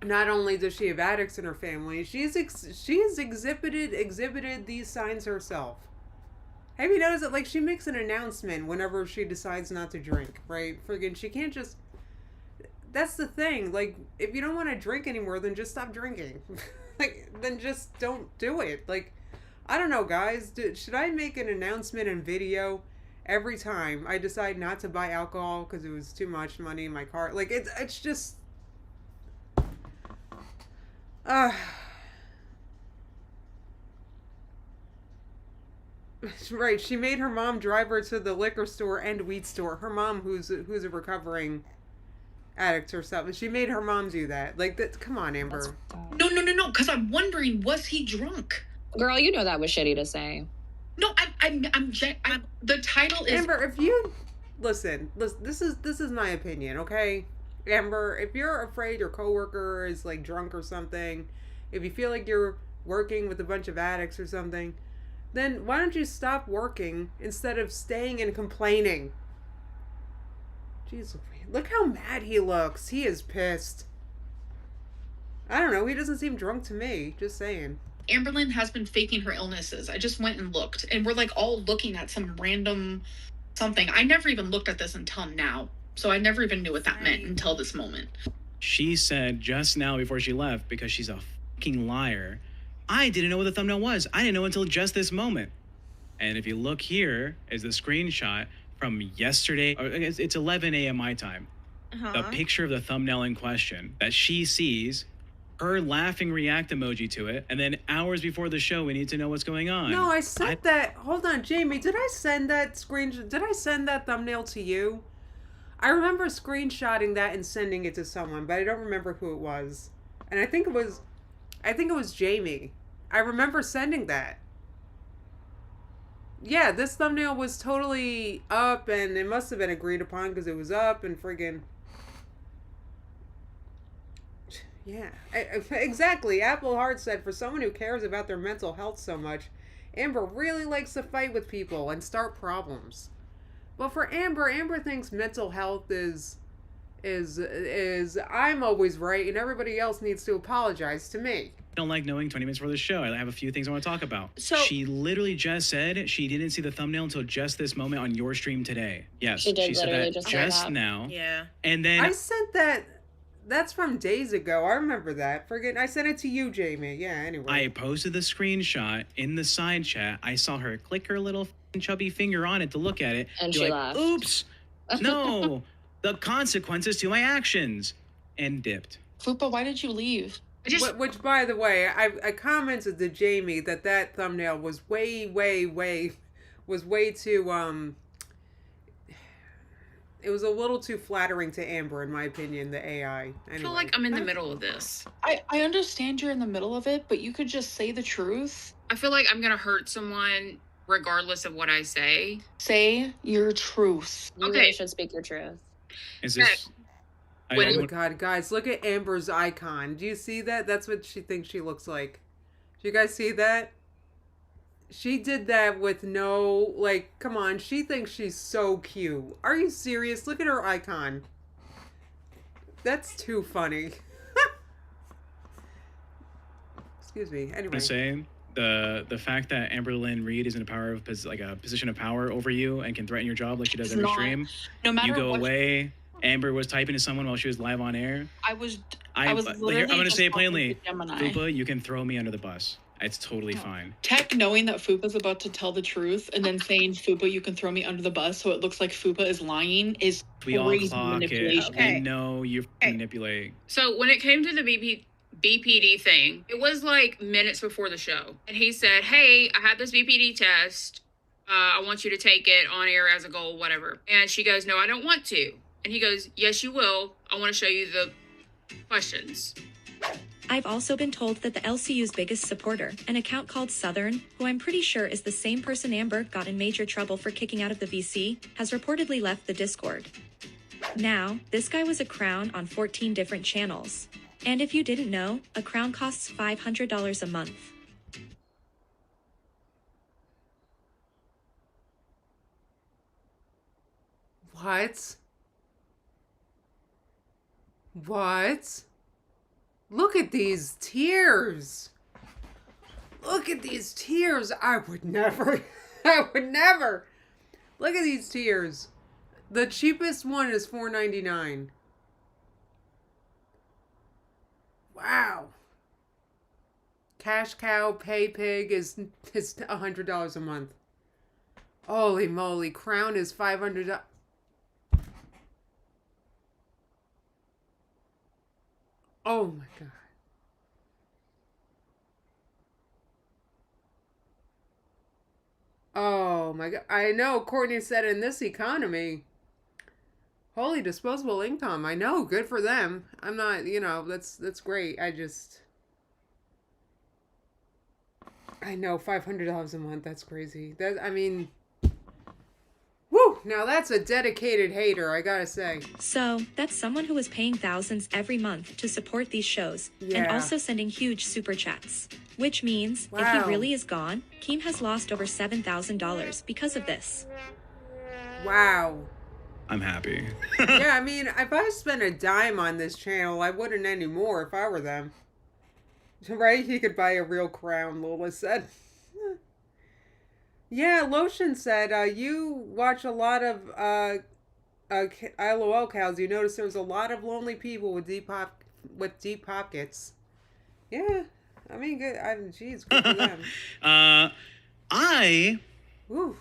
Not only does she have addicts in her family, she has exhibited these signs herself. Have you noticed that, like, she makes an announcement whenever she decides not to drink, right? Friggin', she can't just... That's the thing. Like, if you don't want to drink anymore, then just stop drinking. Like, then just don't do it. Like, I don't know, guys. Should I make an announcement in video every time I decide not to buy alcohol because it was too much money in my car? Like, it's just... Right, she made her mom drive her to the liquor store and weed store. Her mom, who's a recovering addict herself, she made her mom do that. Like, that. Come on, Amber.
No. Because I'm wondering, was he drunk?
Girl, you know that was shitty to say.
No, I'm the title is
Amber. If you listen, this is my opinion, okay? Amber, if you're afraid your coworker is like drunk or something, if you feel like you're working with a bunch of addicts or something, then why don't you stop working instead of staying and complaining? Jeez, look how mad he looks. He is pissed. I don't know. He doesn't seem drunk to me. Just saying.
Amberlynn has been faking her illnesses. I just went and looked, and we're like all looking at some random something. I never even looked at this until now, so I never even knew what that meant until this moment.
She said just now before she left, because she's a fucking liar, I didn't know what the thumbnail was. I didn't know until just this moment. And if you look here, is the screenshot from yesterday. It's 11 a.m. my time. The picture of the thumbnail in question that she sees, her laughing react emoji to it, and then hours before the show, we need to know what's going on.
No, I sent that. Hold on, Jamie. Did I send that screenshot? Did I send that thumbnail to you? I remember screenshotting that and sending it to someone, but I don't remember who it was. And I think it was Jamie. I remember sending that. Yeah, this thumbnail was totally up, and it must have been agreed upon because it was up and friggin'. Yeah, exactly. Apple Heart said, for someone who cares about their mental health so much, Amber really likes to fight with people and start problems. Well, for Amber thinks mental health is I'm always right and everybody else needs to apologize to me.
I don't like knowing 20 minutes before the show. I have a few things I want to talk about.
So
she literally just said she didn't see the thumbnail until just this moment on your stream today. Yes,
she did
said that
just
now.
Yeah.
And then
I sent that. That's from days ago. I remember that. I sent it to you, Jamie. Yeah, anyway.
I posted the screenshot in the side chat. I saw her click her little chubby finger on it to look at it.
And she laughed.
Oops. No. The consequences to my actions. And dipped.
Fupa, why did you leave?
Which, by the way, I commented to Jamie that thumbnail was way too, it was a little too flattering to Amber, in my opinion, the AI. Anyway.
I feel like I'm in the middle of this.
I understand you're in the middle of it, but you could just say the truth.
I feel like I'm going to hurt someone regardless of what I say.
Say your truth.
You really should speak your truth.
Is this...
Oh my god, guys, look at Amber's icon. Do you see that? That's what she thinks she looks like. Do you guys see that? She did that with no, like, come on. She thinks she's so cute. Are you serious? Look at her icon. That's too funny. Excuse me. Anyway.
I'm saying the fact that Amberlynn Reed is in a position of power over you and can threaten your job like she does every stream.
No matter
you go
what
away. Amber was typing to someone while she was live on air.
I was
I'm
literally
going to
just
say it
talking
plainly.
to Gemini.
Fupa, you can throw me under the bus. It's totally fine.
Tech knowing that Fupa's about to tell the truth and then saying, Fupa, you can throw me under the bus so it looks like Fupa is lying is
We all
crazy
clock it.
manipulation.
Okay.
We know you manipulate.
So when it came to the BPD thing, it was like minutes before the show. And he said, hey, I had this BPD test. I want you to take it on air as a goal, whatever. And she goes, no, I don't want to. And he goes, yes, you will. I want to show you the questions.
I've also been told that the LCU's biggest supporter, an account called Southern, who I'm pretty sure is the same person Amber got in major trouble for kicking out of the VC, has reportedly left the Discord. Now, this guy was a crown on 14 different channels. And if you didn't know, a crown costs $500 a month.
What? What? Look at these tears. Look at these tears. I would never. I would never. Look at these tears. The cheapest one is $4.99. Wow. Cash Cow Pay Pig is $100 a month. Holy moly. Crown is $500. Oh my God. Oh my God. I know Courtney said in this economy, holy disposable income. I know, good for them. I'm not, that's great. I know $500 a month. That's crazy. Woo! Now that's a dedicated hater, I gotta say.
So, that's someone who is paying thousands every month to support these shows, and also sending huge super chats. Which means, if he really is gone, Keem has lost over $7,000 because of this.
Wow.
I'm happy.
Yeah, I mean, if I spent a dime on this channel, I wouldn't anymore if I were them. Right? He could buy a real crown, Lola said. Yeah, Lotion said, you watch a lot of LOL cows. You notice there's a lot of lonely people with deep pockets. Yeah, I mean, good. Geez, good for them. Woo.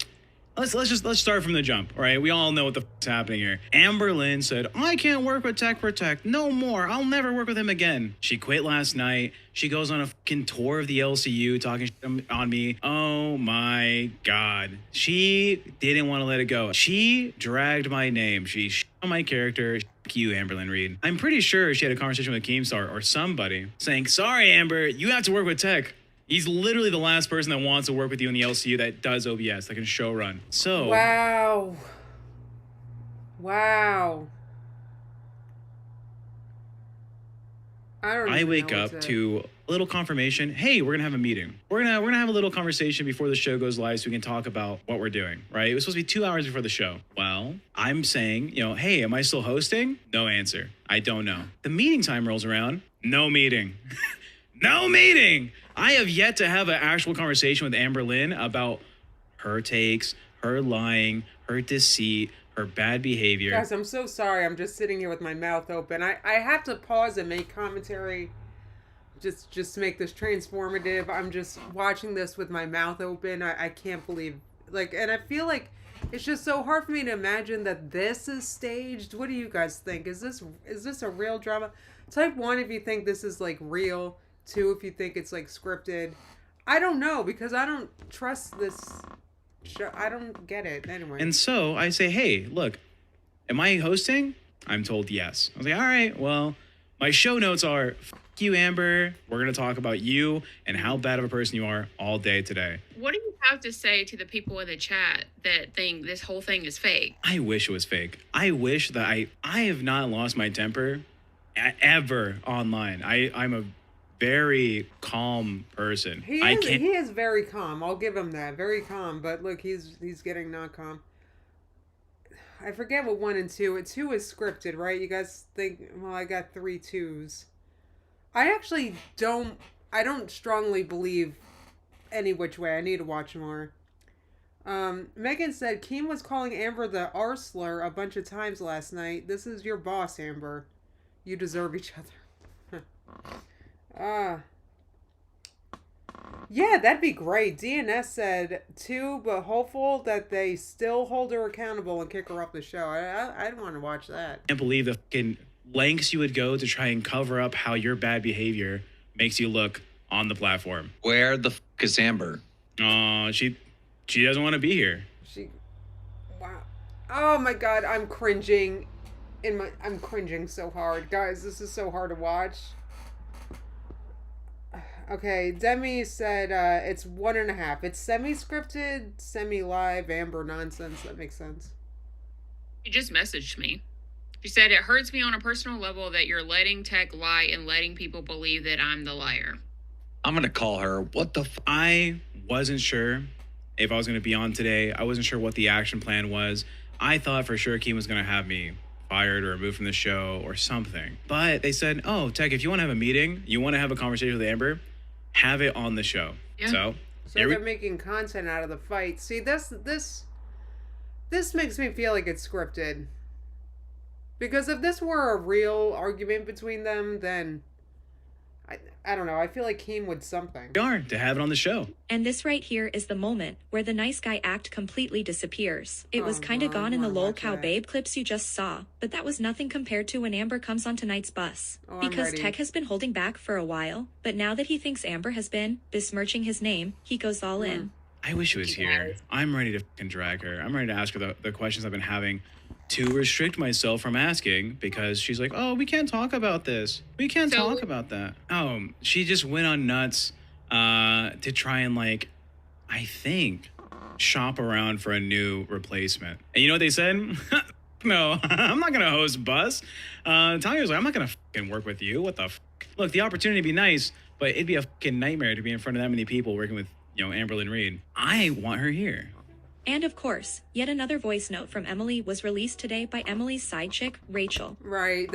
Let's start from the jump, all right? We all know what the f***'s happening here. Amber Lynn said, I can't work with Tech Protect. No more. I'll never work with him again. She quit last night. She goes on a fucking tour of the LCU talking shit on me. Oh my God. She didn't want to let it go. She dragged my name. She shit on my character. F*** you, Amberlyn Reed. I'm pretty sure she had a conversation with Keemstar or somebody saying, sorry, Amber, you have to work with Tech. He's literally the last person that wants to work with you in the LCU that does OBS, that can show run. So.
Wow.
I wake up to a little confirmation. Hey, we're gonna have a meeting. We're gonna have a little conversation before the show goes live so we can talk about what we're doing, right? It was supposed to be 2 hours before the show. Well, I'm saying, hey, am I still hosting? No answer. I don't know. The meeting time rolls around. No meeting. No meeting. I have yet to have an actual conversation with Amber Lynn about her takes, her lying, her deceit, her bad behavior.
Guys, I'm so sorry. I'm just sitting here with my mouth open. I have to pause and make commentary just to make this transformative. I'm just watching this with my mouth open. I can't believe, and I feel like it's just so hard for me to imagine that this is staged. What do you guys think? Is this a real drama? Type 1 if you think this is real. 2 if you think it's scripted. I don't know, because I don't trust this show. I don't get it anyway.
And so I say, hey, look, am I hosting? I'm told yes. I was like, all right, well, my show notes are, F you, Amber. We're going to talk about you and how bad of a person you are all day today.
What do you have to say to the people in the chat that think this whole thing is fake?
I wish it was fake. I wish that I have not lost my temper ever online. I'm a very calm person.
He is very calm. I'll give him that. Very calm. But look, he's getting not calm. I forget what 1 and 2. 2 is scripted, right? You guys think? Well, I got 3 2s. I actually don't strongly believe any which way. I need to watch more. Megan said Keem was calling Amber the R slur a bunch of times last night. This is your boss, Amber. You deserve each other. Yeah, that'd be great. DNS said too, but hopeful that they still hold her accountable and kick her off the show. I'd want to watch that.
I can't believe the fucking lengths you would go to try and cover up how your bad behavior makes you look on the platform.
Where the fuck is Amber?
She doesn't want to be here.
Wow. Oh my god, I'm cringing. I'm cringing so hard. Guys, this is so hard to watch. Okay, Demi said it's 1.5. It's semi-scripted, semi-live, Amber nonsense. That makes sense.
She just messaged me. She said, it hurts me on a personal level that you're letting tech lie and letting people believe that I'm the liar.
I'm going to call her. What the
I wasn't sure if I was going to be on today. I wasn't sure what the action plan was. I thought for sure Keem was going to have me fired or removed from the show or something. But they said, oh, Tech, if you want to have a meeting, you want to have a conversation with Amber, have it on the show.
Yeah.
So
they're making content out of the fight. See, this makes me feel like it's scripted. Because if this were a real argument between them, then I don't know. I feel like Keem would something.
Darn, to have it on the show.
And this right here is the moment where the nice guy act completely disappears. It was kind of gone in the lol cow babe clips you just saw, but that was nothing compared to when Amber comes on tonight's bus. Because Tech has been holding back for a while, but now that he thinks Amber has been besmirching his name, he goes all in.
I wish he was here. I'm ready to fucking drag her. I'm ready to ask her the questions I've been having to restrict myself from asking because she's like, oh, we can't talk about this. We can't talk about that. Oh, she just went on nuts to try and, like, I think, shop around for a new replacement. And you know what they said? No, I'm not going to host Bus. Tanya was like, I'm not going to fucking work with you. What the fuck? Look, the opportunity would be nice, but it'd be a fucking nightmare to be in front of that many people working with, Amberlyn Reed. I want her here.
And of course, yet another voice note from Emily was released today by Emily's side chick, Rachel.
Right,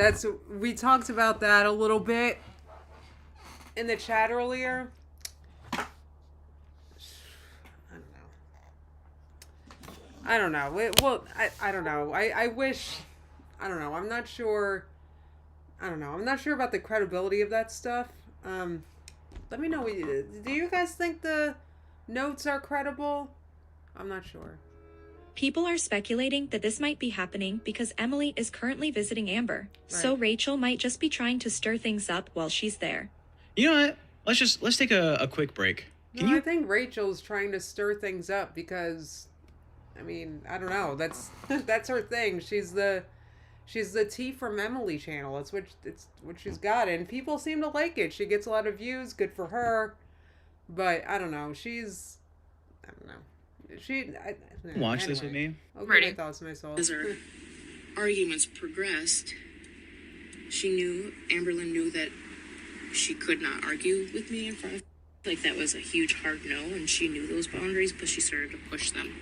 we talked about that a little bit in the chat earlier. I don't know. I don't know. I wish, I don't know. I'm not sure. I don't know. I'm not sure about the credibility of that stuff. Let me know. Do you guys think the notes are credible? I'm not sure.
People are speculating that this might be happening because Emily is currently visiting Amber. Right. So Rachel might just be trying to stir things up while she's there.
You know what? Let's take a quick break.
I think Rachel's trying to stir things up because, I mean, I don't know. That's her thing. She's the Tea from Emily channel. It's what she's got, and people seem to like it. She gets a lot of views. Good for her. But I don't know. I don't know.
Watch this with me.
Okay, my thoughts, my soul.
As our arguments progressed, Amberlyn knew that she could not argue with me in front of, like, that was a huge hard no, and she knew those boundaries, but she started to push them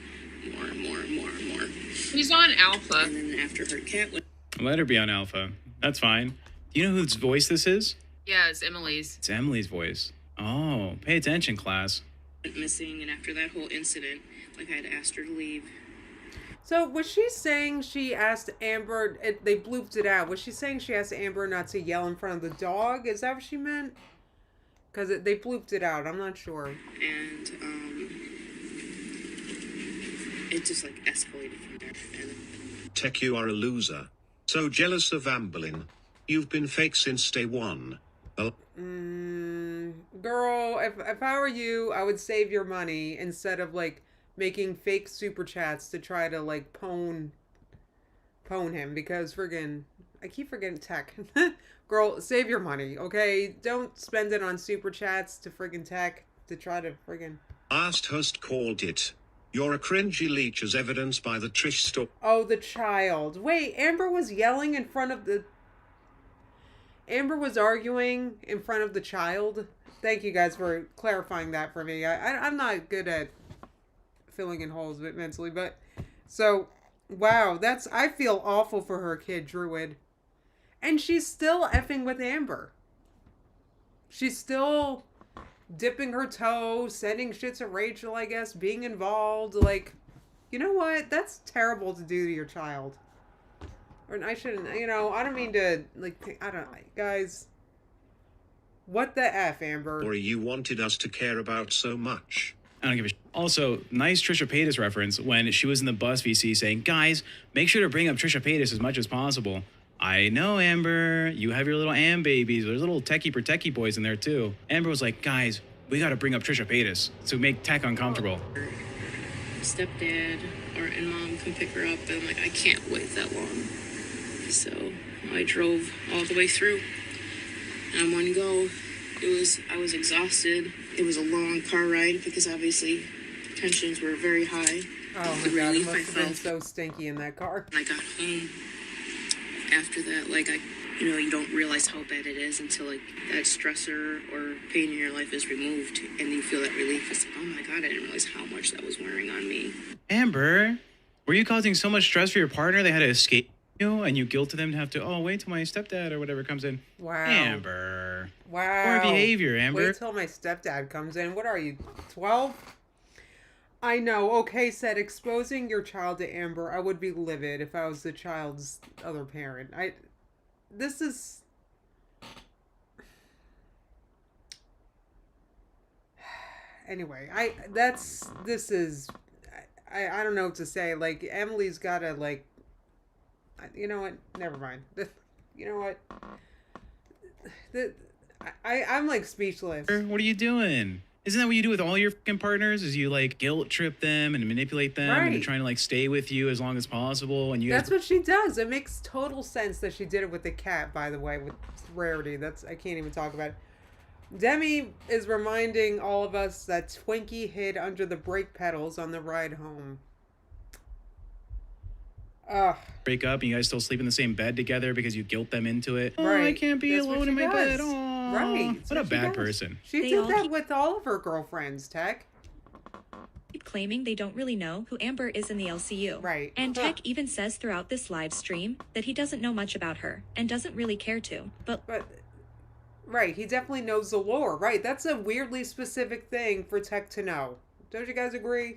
more and more and more and more.
He's on Alpha.
And then after her cat went...
Let her be on Alpha. That's fine. Do you know whose voice this is?
Yeah, it's Emily's.
It's Emily's voice. Oh, pay attention, class.
Missing, and after that whole incident, like, I had asked her to leave.
So was she saying she asked Amber, they blooped it out, was she saying she asked Amber not to yell in front of the dog? Is that what she meant? Because they blooped it out, I'm not sure.
And it just, like, escalated from there. And
Tech, you are a loser. So jealous of Amberlyn. You've been fake since day one.
Girl, if I were you, I would save your money instead of, like, making fake super chats to try to, like, pwn him, because I keep forgetting Tech. Girl, save your money, okay? Don't spend it on super chats to friggin' Tech to try to friggin'...
Last host called it. You're a cringy leech as evidenced by the Trish story.
Oh, the child. Wait, Amber was yelling in front of the... Amber was arguing in front of the child? Thank you guys for clarifying that for me. I'm not good at filling in holes mentally, but... So, wow, I feel awful for her kid, Druid. And she's still effing with Amber. She's still dipping her toe, sending shit to Rachel, I guess, being involved, like... You know what? That's terrible to do to your child. Or I shouldn't, I don't mean to, guys. What the F, Amber?
Or you wanted us to care about so much.
I don't give a shit. Also, nice Trisha Paytas reference when she was in the bus VC saying, guys, make sure to bring up Trisha Paytas as much as possible. I know, Amber, you have your little Am babies. There's little techie boys in there too. Amber was like, guys, we got to bring up Trisha Paytas to make tech uncomfortable.
Stepdad and mom can pick her up, and I can't wait that long. So I drove all the way through. And one go, I was exhausted. It was a long car ride because obviously tensions were very high.
Oh my God, it must have been so stinky in that car.
When I got home after that, you don't realize how bad it is until that stressor or pain in your life is removed and you feel that relief. It's oh my God, I didn't realize how much that was wearing on me.
Amber, were you causing so much stress for your partner they had to escape you and you guilted them to have to, wait till my stepdad or whatever comes in?
Wow.
Amber.
Wow.
Poor behavior, Amber.
Wait till my stepdad comes in. What are you, 12? I know. Okay, said exposing your child to Amber. I would be livid if I was the child's other parent. This is... Anyway, I don't know what to say. Emily's gotta, you know what? Never mind. You know what? I'm speechless.
What are you doing? Isn't that what you do with all your fucking partners? Is you guilt trip them and manipulate them
right.
and they're trying to stay with you as long as possible? And you
That's what she does. It makes total sense that she did it with the cat, by the way, with Rarity. I can't even talk about it. Demi is reminding all of us that Twinkie hid under the brake pedals on the ride home.
Break up and you guys still sleep in the same bed together because you guilt them into it.
Right.
Oh, I can't be alone in my bed. Oh,
right.
What a bad person.
She did that with all of her girlfriends, Tech.
Claiming they don't really know who Amber is in the LCU.
Right.
And Tech even says throughout this live stream that he doesn't know much about her and doesn't really care to. But
right, he definitely knows the lore. Right, that's a weirdly specific thing for Tech to know. Don't you guys agree?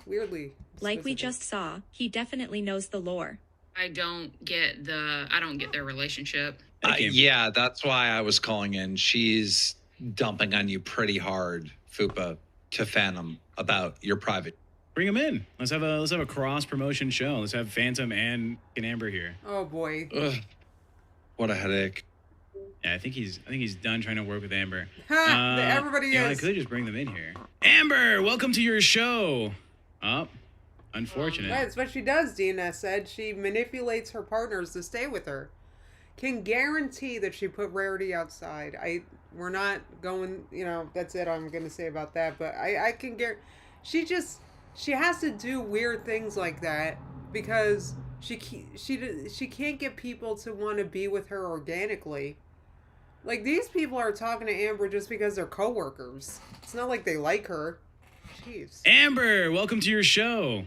Weirdly
like we just saw, he definitely knows the lore.
I don't get their relationship.
Yeah, that's why I was calling in. She's dumping on you pretty hard, Fupa, to Phantom about your private.
Bring him in. Let's have a cross promotion show. Let's have Phantom and Amber here.
Oh boy.
Ugh, what a headache.
Yeah, I think he's done trying to work with Amber.
Everybody is.
I could just bring them in here. Amber, welcome to your show. Unfortunate.
That's what she does, DNS said. She manipulates her partners to stay with her. Can guarantee that she put Rarity outside. We're not going, that's it I'm going to say about that. But I can guarantee. She has to do weird things like that because she can't get people to want to be with her organically. These people are talking to Amber just because they're coworkers. It's not like they like her. Jeez.
Amber, welcome to your show.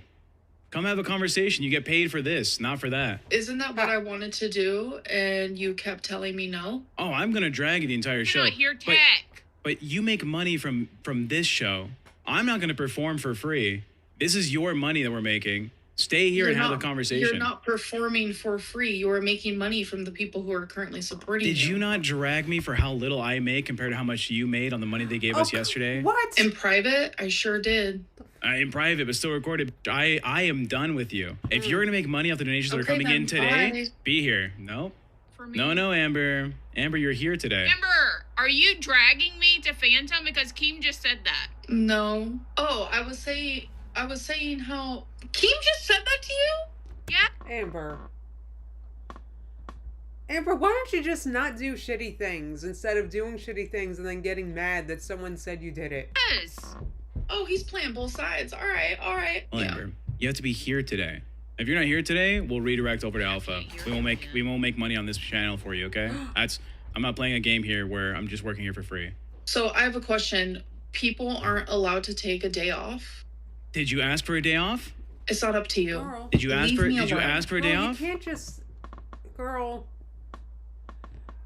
Come have a conversation. You get paid for this, not for that.
Isn't that what I wanted to do? And you kept telling me no?
Oh, I'm going to drag you the entire show.
Not here, Tech.
But you make money from this show. I'm not going to perform for free. This is your money that we're making. Stay here and have the conversation.
You're not performing for free. You are making money from the people who are currently supporting you.
Did you not drag me for how little I make compared to how much you made on the money they gave us yesterday?
What?
In private? I sure did.
In private, but still recorded. I am done with you. If you're going to make money off the donations that are coming in today, be here. No.
For me?
No, Amber. Amber, you're here today.
Amber, are you dragging me to Phantom? Because Keem just said that.
No. Oh, I was saying how... Keem just said that to you?
Yeah.
Amber, why don't you just not do shitty things instead of doing shitty things and then getting mad that someone said you did it?
Yes.
Oh, he's playing both sides. All right.
Well, Amber, you have to be here today. If you're not here today, we'll redirect over to Alpha. We won't make money on this channel for you, okay? I'm not playing a game here where I'm just working here for free.
So I have a question. People aren't allowed to take a day off?
Did you ask for a day off?
It's not up to you.
Girl.
Did you ask for a day off?
You can't just... Girl.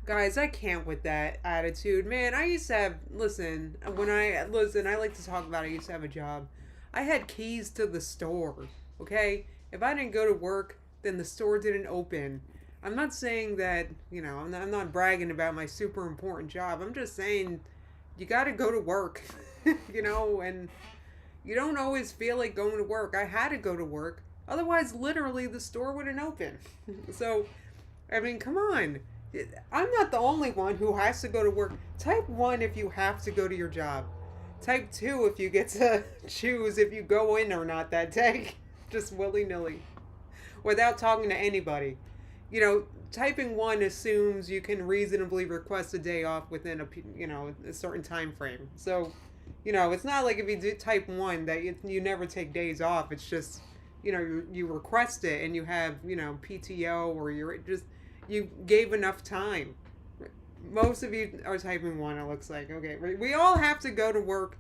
Guys, I can't with that attitude. Man, I used to have... Listen, I like to talk about it. I used to have a job. I had keys to the store, okay? If I didn't go to work, then the store didn't open. I'm not saying that, I'm not bragging about my super important job. I'm just saying you got to go to work, and you don't always feel like going to work. I had to go to work. Otherwise, literally, the store wouldn't open. So, I mean, come on. I'm not the only one who has to go to work. Type 1 if you have to go to your job. Type 2 if you get to choose if you go in or not that day. Just willy-nilly. Without talking to anybody. Typing 1 assumes you can reasonably request a day off within a certain time frame. So, it's not like if you do type 1 that you never take days off. It's just, you request it and you have, PTO or you gave enough time. Most of you are typing 1, it looks like. Okay, we all have to go to work.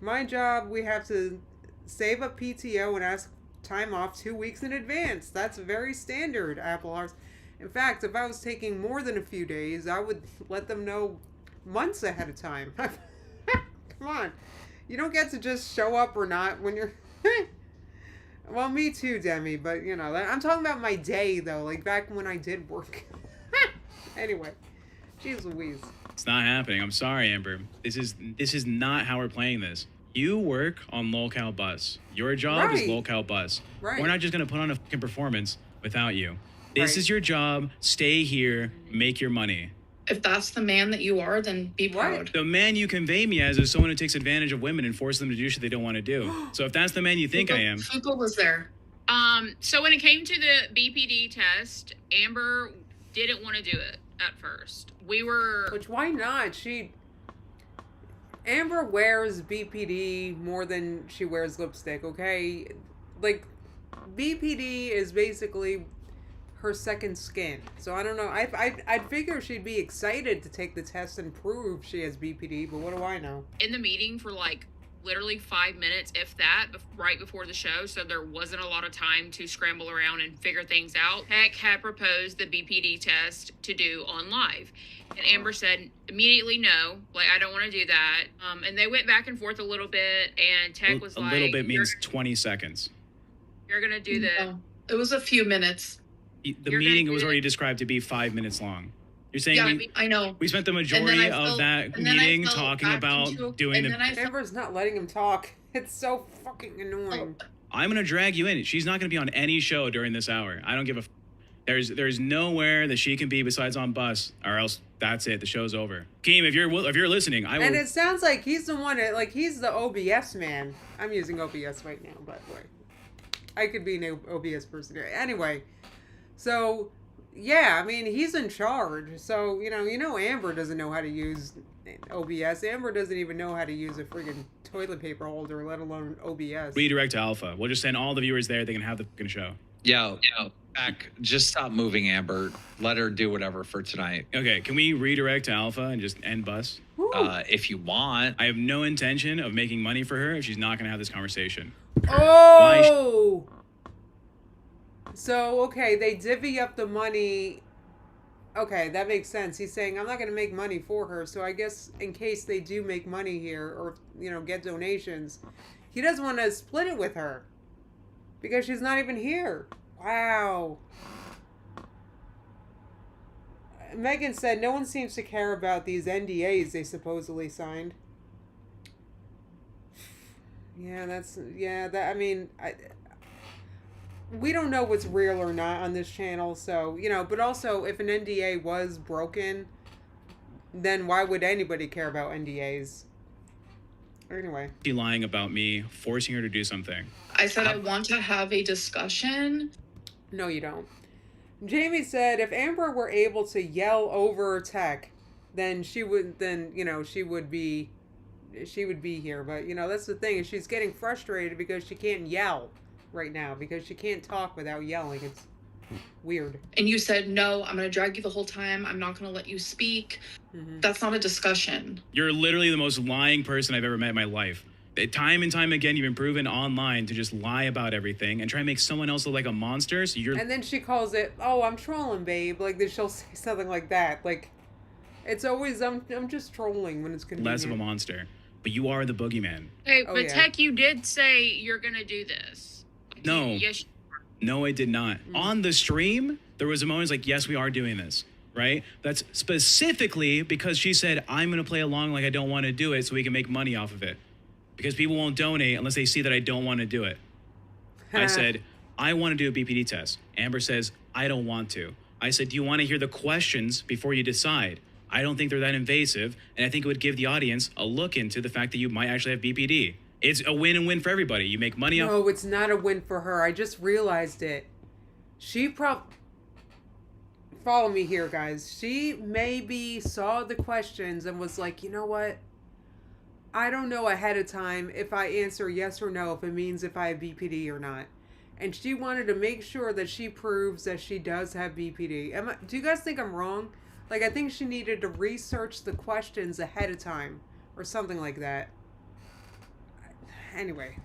My job, we have to save up PTO and ask time off 2 weeks in advance. That's very standard, Apple Hearts. In fact, if I was taking more than a few days, I would let them know months ahead of time. Come on. You don't get to just show up or not when you're... Well, me too, Demi, but, I'm talking about my day, though, like back when I did work. Anyway, jeez Louise.
It's not happening. I'm sorry, Amber. This is not how we're playing this. You work on Lolcow Bus. Your job is Lolcow Bus.
Right.
We're not just going to put on a fucking performance without you. This is your job. Stay here. Make your money.
If that's the man that you are, then be proud.
The man you convey me as is someone who takes advantage of women and forces them to do shit they don't want to do. So if that's the man you think I am.
Fupa was there.
So when it came to the BPD test, Amber didn't want to do it at first.
Which, why not? Amber wears BPD more than she wears lipstick, okay? Like, BPD is basically her second skin. So I don't know. I'd figure she'd be excited to take the test and prove she has BPD, but what do I know?
In the meeting for like literally 5 minutes, if that, right before the show, so there wasn't a lot of time to scramble around and figure things out. Tech had proposed the BPD test to do on live. And Amber said immediately no, like, I don't want to do that. And they went back and forth a little bit, and Tech was like...
A little bit means 20 seconds.
You're going to do the...
No, it was a few minutes.
The meeting was already described to be 5 minutes long. You're saying
I know.
We spent the majority of that meeting talking about doing the...
Amber's not letting him talk. It's so fucking annoying.
I'm going to drag you in. She's not going to be on any show during this hour. I don't give a... There's nowhere that she can be besides on bus, or else that's it. The show's over. Keem, if you're listening, I will...
And it sounds like he's the one that, like, he's the OBS man. I'm using OBS right now, by the way. I could be an OBS person. Anyway, so... Yeah, I mean, he's in charge. So, Amber doesn't know how to use OBS. Amber doesn't even know how to use a friggin' toilet paper holder, let alone OBS.
Redirect to Alpha. We'll just send all the viewers there. They can have the fucking show.
Yo, back. Just stop moving, Amber. Let her do whatever for tonight.
Okay, can we redirect to Alpha and just end bus?
If you want.
I have no intention of making money for her if she's not going to have this conversation.
Oh! So, okay, they divvy up the money. Okay, that makes sense. He's saying, I'm not going to make money for her. So I guess in case they do make money here or, get donations, he doesn't want to split it with her because she's not even here. Wow. Megan said, no one seems to care about these NDAs they supposedly signed. We don't know what's real or not on this channel, so, but also, if an NDA was broken, then why would anybody care about NDAs? Anyway.
She's lying about me, forcing her to do something.
I said I want to have a discussion.
No, you don't. Jamie said, if Amber were able to yell over Tech, then she would be here. But, that's the thing, is she's getting frustrated because she can't yell right now because she can't talk without yelling. It's weird. And
you said, no, I'm going to drag you the whole time. I'm not going to let you speak. Mm-hmm. That's not a discussion.
You're literally the most lying person I've ever met in my life. Time and time again, you've been proven online to just lie about everything and try and make someone else look like a monster. So
And then she calls it, oh, I'm trolling, babe. Like, then she'll say something like that. Like, it's always, I'm just trolling when it's convenient.
Less of a monster. but you are the boogeyman.
Hey,
Oh,
but
yeah.
Tech, you did say you're gonna do this.
No.
Yes.
No, I did not. On the stream, there was a moment like, yes, we are doing this, right? That's specifically because she said, I'm going to play along like I don't want to do it so we can make money off of it. Because people won't donate unless they see that I don't want to do it. I said, I want to do a BPD test. Amber says, I don't want to. I said, do you want to hear the questions before you decide? I don't think they're that invasive, and I think it would give the audience a look into the fact that you might actually have BPD. It's a win-win for everybody. You make money off.
No, it's not a win for her. I just realized it. She follow me here, guys. She maybe saw the questions and was like, you know what? I don't know ahead of time if I answer yes or no, if it means if I have BPD or not. And she wanted to make sure that she proves that she does have BPD. Do you guys think I'm wrong? Like, I think she needed to research the questions ahead of time or something like that. Anyway.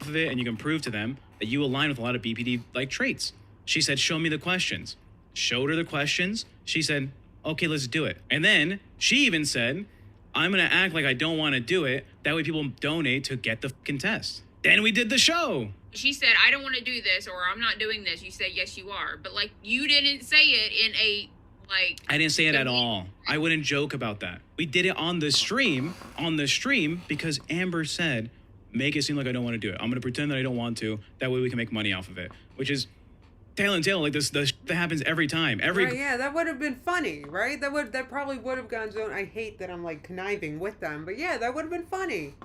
Of it, and you can prove to them that you align with a lot of BPD like traits. She said, show me the questions. Showed her the questions. She said, okay, let's do it. And then she even said, I'm going to act like I don't want to do it. That way people donate to get the fucking test. Then we did the show.
She said, I don't want to do this, or I'm not doing this. You said, yes, you are. But, like, you didn't say it in a, like...
I didn't say it at all. I wouldn't joke about that. We did it on the stream, because Amber said, make it seem like I don't want to do it. I'm going to pretend that I don't want to. That way we can make money off of it. Which is tail and tail. Like this that happens every time.
Right, yeah, that would have been funny, right? That probably would have gone to... I hate that I'm like conniving with them. But yeah, that would have been funny.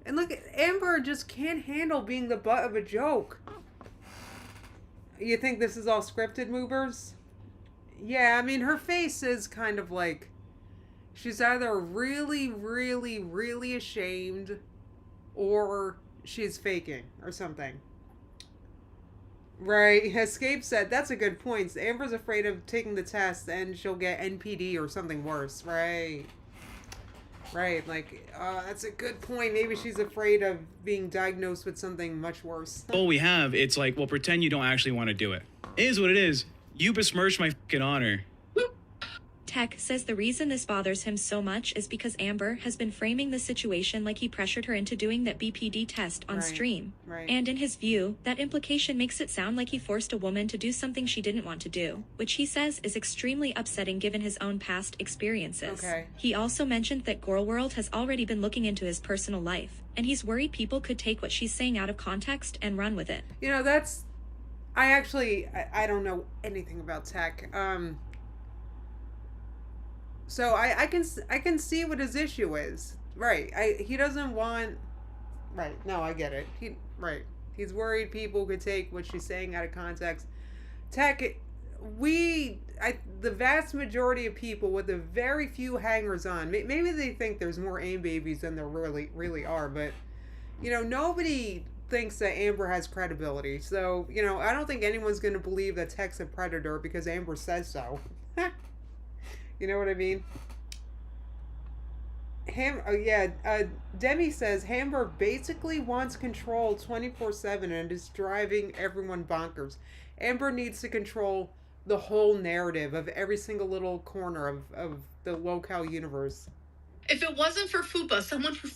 And look, Amber just can't handle being the butt of a joke. You think this is all scripted, movers? Yeah, I mean, her face is kind of like... She's either really, really, really ashamed... or she's faking or something. Right. Escape said, that's a good point. Amber's afraid of taking the test and she'll get NPD or something worse. Right. Right. Like, that's a good point. Maybe she's afraid of being diagnosed with something much worse.
All we have, it's like, well, pretend you don't actually want to do it. It is what it is. You besmirched my fucking honor.
Tech says the reason this bothers him so much is because Amber has been framing the situation like he pressured her into doing that BPD test on stream.
Right.
And in his view, that implication makes it sound like he forced a woman to do something she didn't want to do, which he says is extremely upsetting given his own past experiences.
Okay.
He also mentioned that Girl World has already been looking into his personal life, and he's worried people could take what she's saying out of context and run with it.
You know, that's... I don't know anything about Tech. So I can see what his issue is. Right. He doesn't want... Right. No, I get it. He's worried people could take what she's saying out of context. Tech, the vast majority of people, with the very few hangers on, maybe they think there's more AIM babies than there really are, but, you know, nobody thinks that Amber has credibility. So, you know, I don't think anyone's going to believe that Tech's a predator because Amber says so. You know what I mean? Demi says Amber basically wants control 24/7 and is driving everyone bonkers. Amber needs to control the whole narrative of every single little corner of the locale universe.
If it wasn't for Fupa, someone who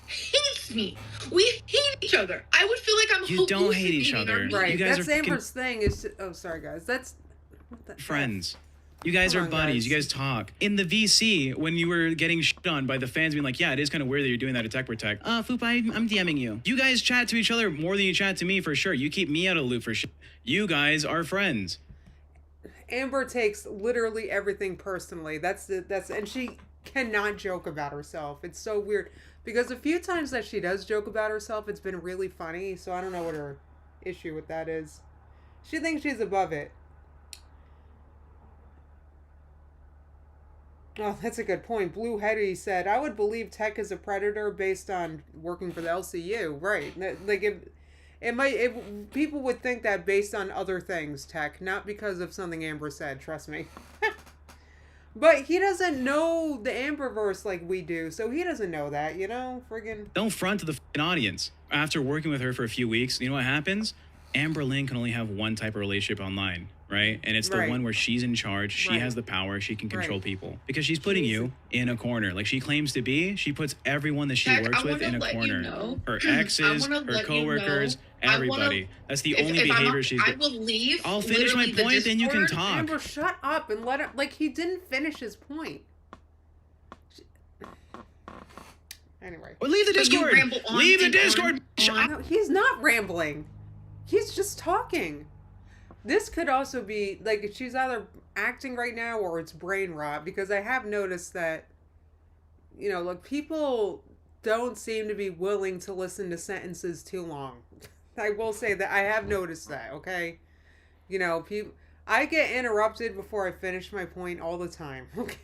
hates me. We hate each other. I would feel like I'm
You don't hate each other.
Right.
You guys
That's
are
Amber's thing. Is sorry guys. That's
friends. You guys
Come
are
on,
buddies.
guys.
You guys talk. In the VC, when you were getting shit on by the fans being like, yeah, it is kind of weird that you're doing that at Tech Protect. Foop, I'm DMing you. You guys chat to each other more than you chat to me for sure. You keep me out of the loop for shit. You guys are friends.
Amber takes literally everything personally. And she cannot joke about herself. It's so weird. Because the few times that she does joke about herself, it's been really funny. So I don't know what her issue with that is. She thinks she's above it. Oh, that's a good point. Blue Hetty said, I would believe Tech is a predator based on working for the LCU. Right. Like, people would think that based on other things, Tech, not because of something Amber said, trust me. But he doesn't know the Amberverse like we do, so he doesn't know that, you know? Friggin'...
Don't front to the f***ing audience. After working with her for a few weeks, you know what happens? Amber Lynn can only have one type of relationship online, right? And it's the
Right.
one where she's in charge. She
Right.
has the power. She can control
Right.
people because she's putting
She's-
you in a corner. Like she claims to be. She puts everyone that she
Jack,
works
I
with
wanna
in a
let you
corner.
know-
Her
I
exes,
wanna
her
let you know-
coworkers,
I wanna-
everybody. That's the
If-
only
if I'm
behavior
not-
she's.
I will leave.
I'll finish my
literally the
point, then you can
Discord.
talk.
Amber, shut up and let him. Like, he didn't finish his point. Anyway.
Or leave the
But you
Discord.
ramble on
Leave the
and on
Discord.
and on.
No, he's not rambling. He's just talking. This could also be, like, she's either acting right now or it's brain rot, because I have noticed that, you know, like, people don't seem to be willing to listen to sentences too long. I will say that I have noticed that, okay? You know, I get interrupted before I finish my point all the time, okay?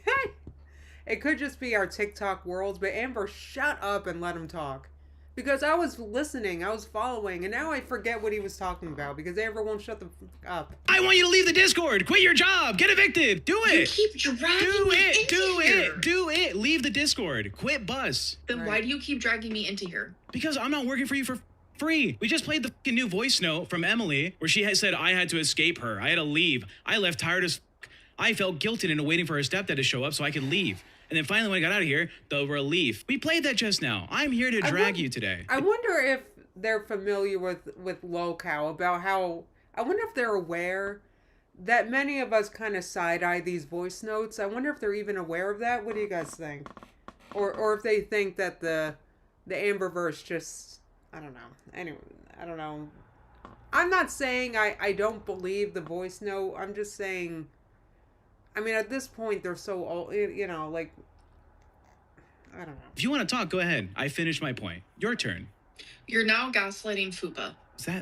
It could just be our TikTok world, but Amber, shut up and let him talk. Because I was listening, I was following, and now I forget what he was talking about because Amber won't shut the f up.
I want you to leave the Discord. Quit your job. Get evicted. Do
You
it.
keep dragging
Do
me
it.
into
Do
here.
it. Do it. Leave the Discord. Quit bus.
Then
Right.
why do you keep dragging me into here?
Because I'm not working for you for free. We just played the fucking new voice note from Emily where she had said I had to escape her. I had to leave. I left tired as fuck. I felt guilty into waiting for her stepdad to show up so I could leave. And then finally when I got out of here, the relief. We played that just now. I'm here to drag you today.
I wonder if they're familiar with Lowcow, about how, I wonder if they're aware that many of us kind of side-eye these voice notes. I wonder if they're even aware of that. What do you guys think? Or if they think that the Amberverse just, I don't know. Anyway, I don't know. I'm not saying I don't believe the voice note. I'm just saying, I mean, at this point, they're so old, you know, like, I don't know.
If you want to talk, go ahead. I finished my point. Your turn.
You're now gaslighting Fupa.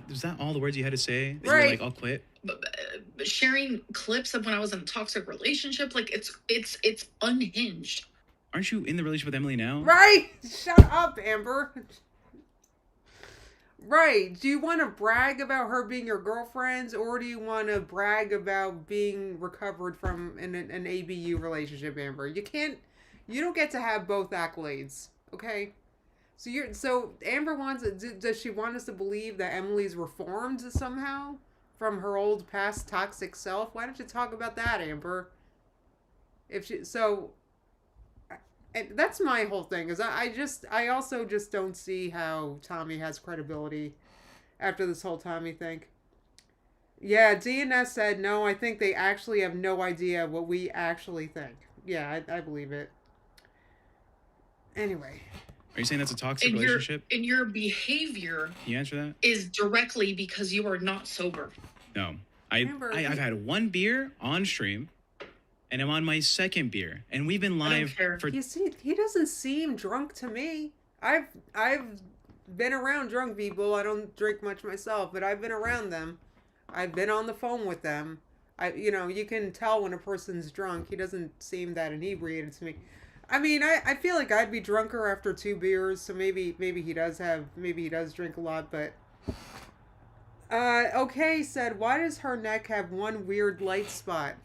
Was that all the words you had to say? That you
Right.
were like, I'll quit?
But sharing clips of when I was in a toxic relationship, like it's unhinged.
Aren't you in the relationship with Emily now?
Right! Shut up, Amber. Right. Do you want to brag about her being your girlfriend, or do you want to brag about being recovered from an ABU relationship, Amber? You don't get to have both accolades, okay? So Amber does she want us to believe that Emily's reformed somehow from her old past toxic self? Why don't you talk about that, Amber? And that's my whole thing, is I also just don't see how Tommy has credibility after this whole Tommy thing. Yeah, DNS said, no, I think they actually have no idea what we actually think. Yeah, I believe it. Anyway.
Are you saying that's a toxic
And
relationship?
your behavior
Can you answer that?
is directly because you are not sober.
No.
Amber,
I've had one beer on stream, and I'm on my second beer, and we've been live
care.
for.
You see, he doesn't seem drunk to me. I've been around drunk people. I don't drink much myself, but I've been around them. I've been on the phone with them. You can tell when a person's drunk. He doesn't seem that inebriated to me. I mean, I feel like I'd be drunker after 2 beers, so maybe he does drink a lot, but okay, said, why does her neck have one weird light spot?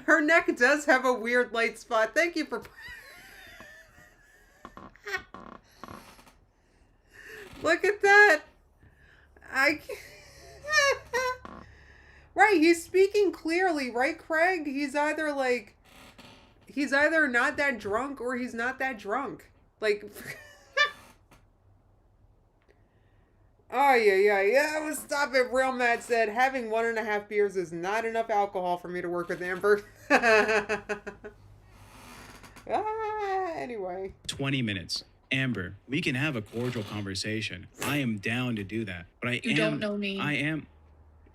Her neck does have a weird light spot. Thank you for look at that. Right, he's speaking clearly, right, Craig? He's either not that drunk or he's not that drunk. Like, oh, yeah. Well, stop it. Real Matt said, having 1.5 beers is not enough alcohol for me to work with Amber. Anyway.
20 minutes. Amber, we can have a cordial conversation. I am down to do that. But
You don't know me.
I am.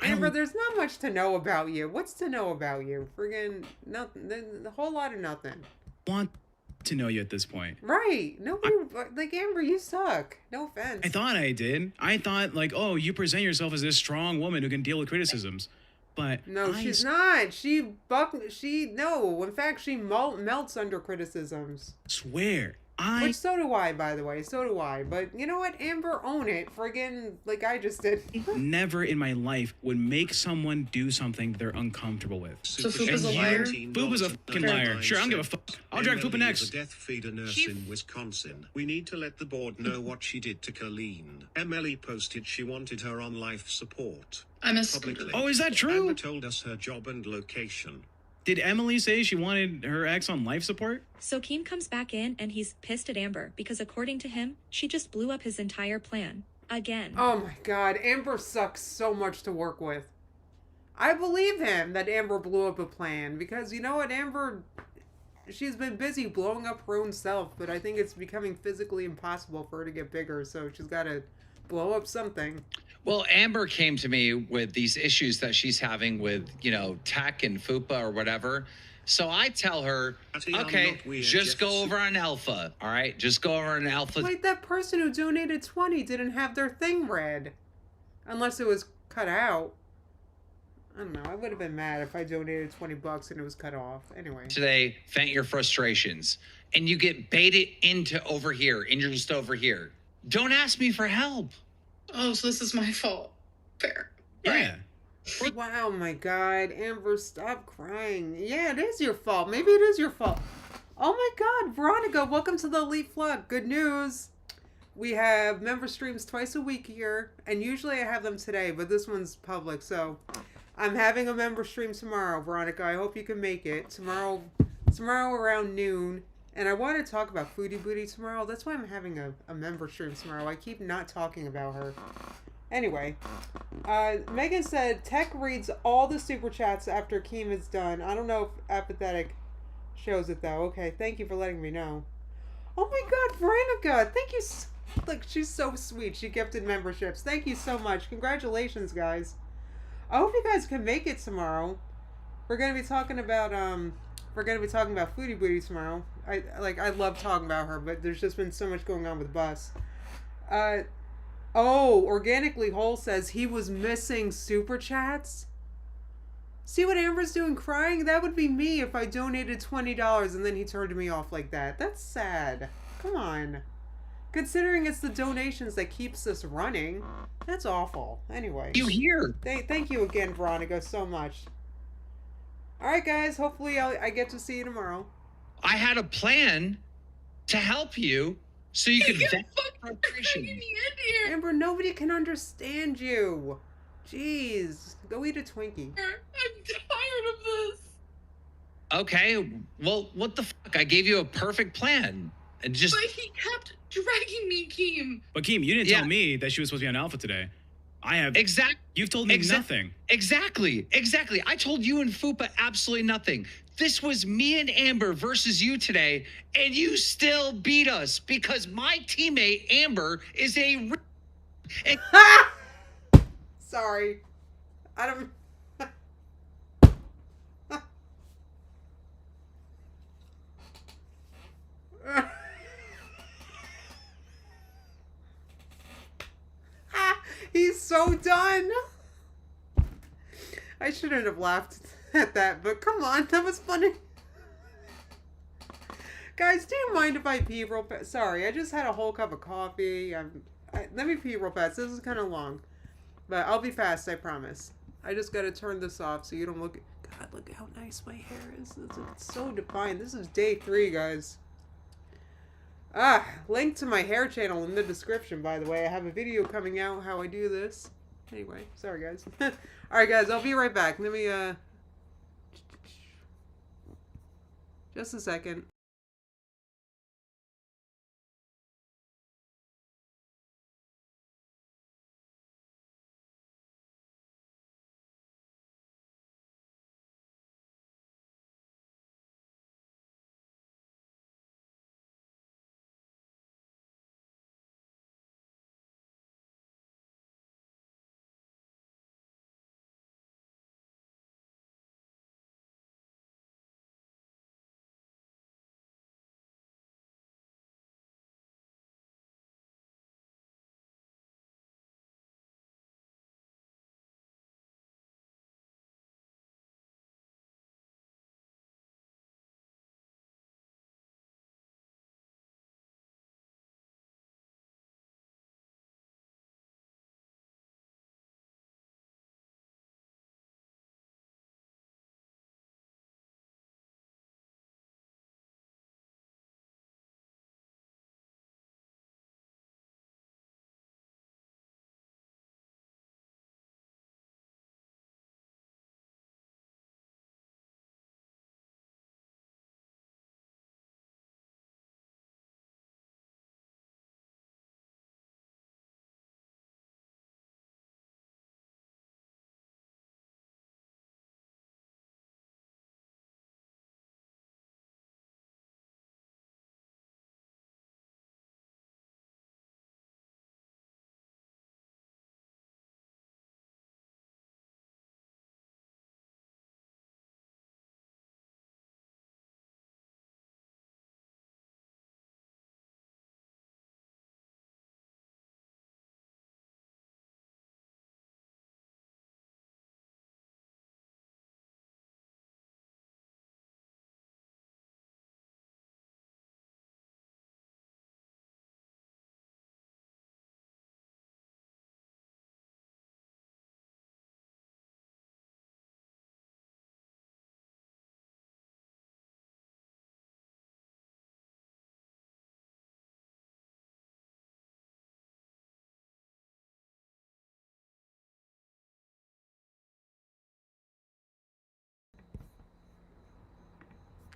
Amber, there's not much to know about you. What's to know about you? Friggin' nothing. A whole lot of nothing.
Want to know you at this point.
Right. Nobody, like, Amber, you suck. No offense.
I thought I did. I thought, like, oh, you present yourself as this strong woman who can deal with criticisms. But
No, she's not. No. In fact, she melts under criticisms.
Swear.
Which so do I, by the way. So do I. But you know what? Amber, own it. Friggin' like I just did.
never in my life would make someone do something they're uncomfortable with.
So Fupa's a liar?
Fupa's a fucking liar. Sure, I don't give a fuck. I'll drag Fupa next.
A death feeder nurse in Wisconsin. We need to let the board know what she did to Colleen. Emily posted she wanted her on life support.
I missed
publicly.
Oh, is that true?
Amber told us her job and location.
Did Emily say she wanted her ex on life support?
So Keem comes back in and he's pissed at Amber because according to him, she just blew up his entire plan. Again.
Oh my god, Amber sucks so much to work with. I believe him that Amber blew up a plan because you know what, Amber, she's been busy blowing up her own self, but I think it's becoming physically impossible for her to get bigger, so she's got to blow up something.
Well, Amber came to me with these issues that she's having with, you know, tech and FUPA or whatever. So I tell her, okay, just go over on Alpha, all right? Just go over on Alpha.
Wait, that person who donated 20 didn't have their thing read. Unless it was cut out. I don't know. I would have been mad if I donated $20 and it was cut off. Anyway.
Today, vent your frustrations. And you get baited into over here, and you're just over here. Don't ask me for help.
Oh, so this is my fault. Fair.
Yeah.
Wow, my God. Amber, stop crying. Yeah, it is your fault. Maybe it is your fault. Oh my God, Veronica, welcome to the Elite Flock. Good news. We have member streams twice a week here, and usually I have them today, but this one's public, so I'm having a member stream tomorrow, Veronica. I hope you can make it. Tomorrow around noon. And I want to talk about Foodie Booty tomorrow. That's why I'm having a member stream tomorrow. I keep not talking about her. Anyway, Megan said, Tech reads all the super chats after Keem is done. I don't know if Apathetic shows it, though. Okay, thank you for letting me know. Oh my God, Veronica, thank you. Like, she's so sweet. She gifted memberships. Thank you so much. Congratulations, guys. I hope you guys can make it tomorrow. We're going to be talking about, Foodie Booty tomorrow. I love talking about her, but there's just been so much going on with Bus. Organically Whole says he was missing super chats. See what Amber's doing crying? That would be me if I donated $20 and then he turned me off like that. That's sad. Come on. Considering it's the donations that keeps us running, that's awful. Anyway.
You here?
Thank you again, Veronica, so much. Alright guys, hopefully I get to see you tomorrow.
I had a plan to help you so you could vent frustration.
Amber, nobody can understand you. Jeez, go eat a Twinkie.
I'm tired of this.
Okay, well, what the fuck? I gave you a perfect plan. And just.
But he kept dragging me, Keem.
But Keem, you didn't tell me that she was supposed to be on Alpha today. I have. You've told me nothing.
Exactly. I told you and Fupa absolutely nothing. This was me and Amber versus you today, and you still beat us because my teammate Amber is a.
Sorry, I don't. He's so done. I shouldn't have laughed at that, but come on, that was funny. Guys, do you mind if I pee real fast? Sorry, I just had a whole cup of coffee. Let me pee real fast. This is kind of long, but I'll be fast, I promise. I just got to turn this off so you don't look. God, look how nice my hair is. It's so defined. This is day 3, guys. Link to my hair channel in the description, by the way. I have a video coming out how I do this. Anyway, sorry guys. Alright guys, I'll be right back. Let me, just a second.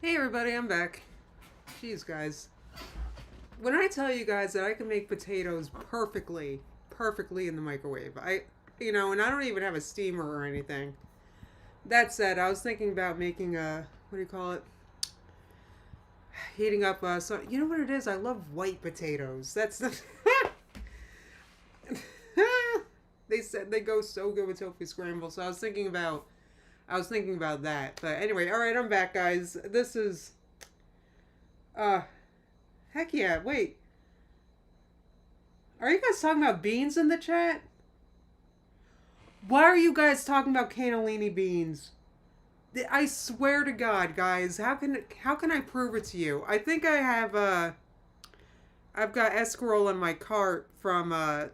Hey everybody, I'm back. Jeez, guys. When I tell you guys that I can make potatoes perfectly in the microwave, and I don't even have a steamer or anything. That said, I was thinking about making what do you call it? Heating up, so, you know what it is? I love white potatoes. That's the... They said they go so good with tofu scramble, so I was thinking about that. But anyway, alright, I'm back, guys. This is... Heck yeah, wait. Are you guys talking about beans in the chat? Why are you guys talking about cannellini beans? I swear to God, guys, how can I prove it to you? I think I have, I've got escarole in my cart from,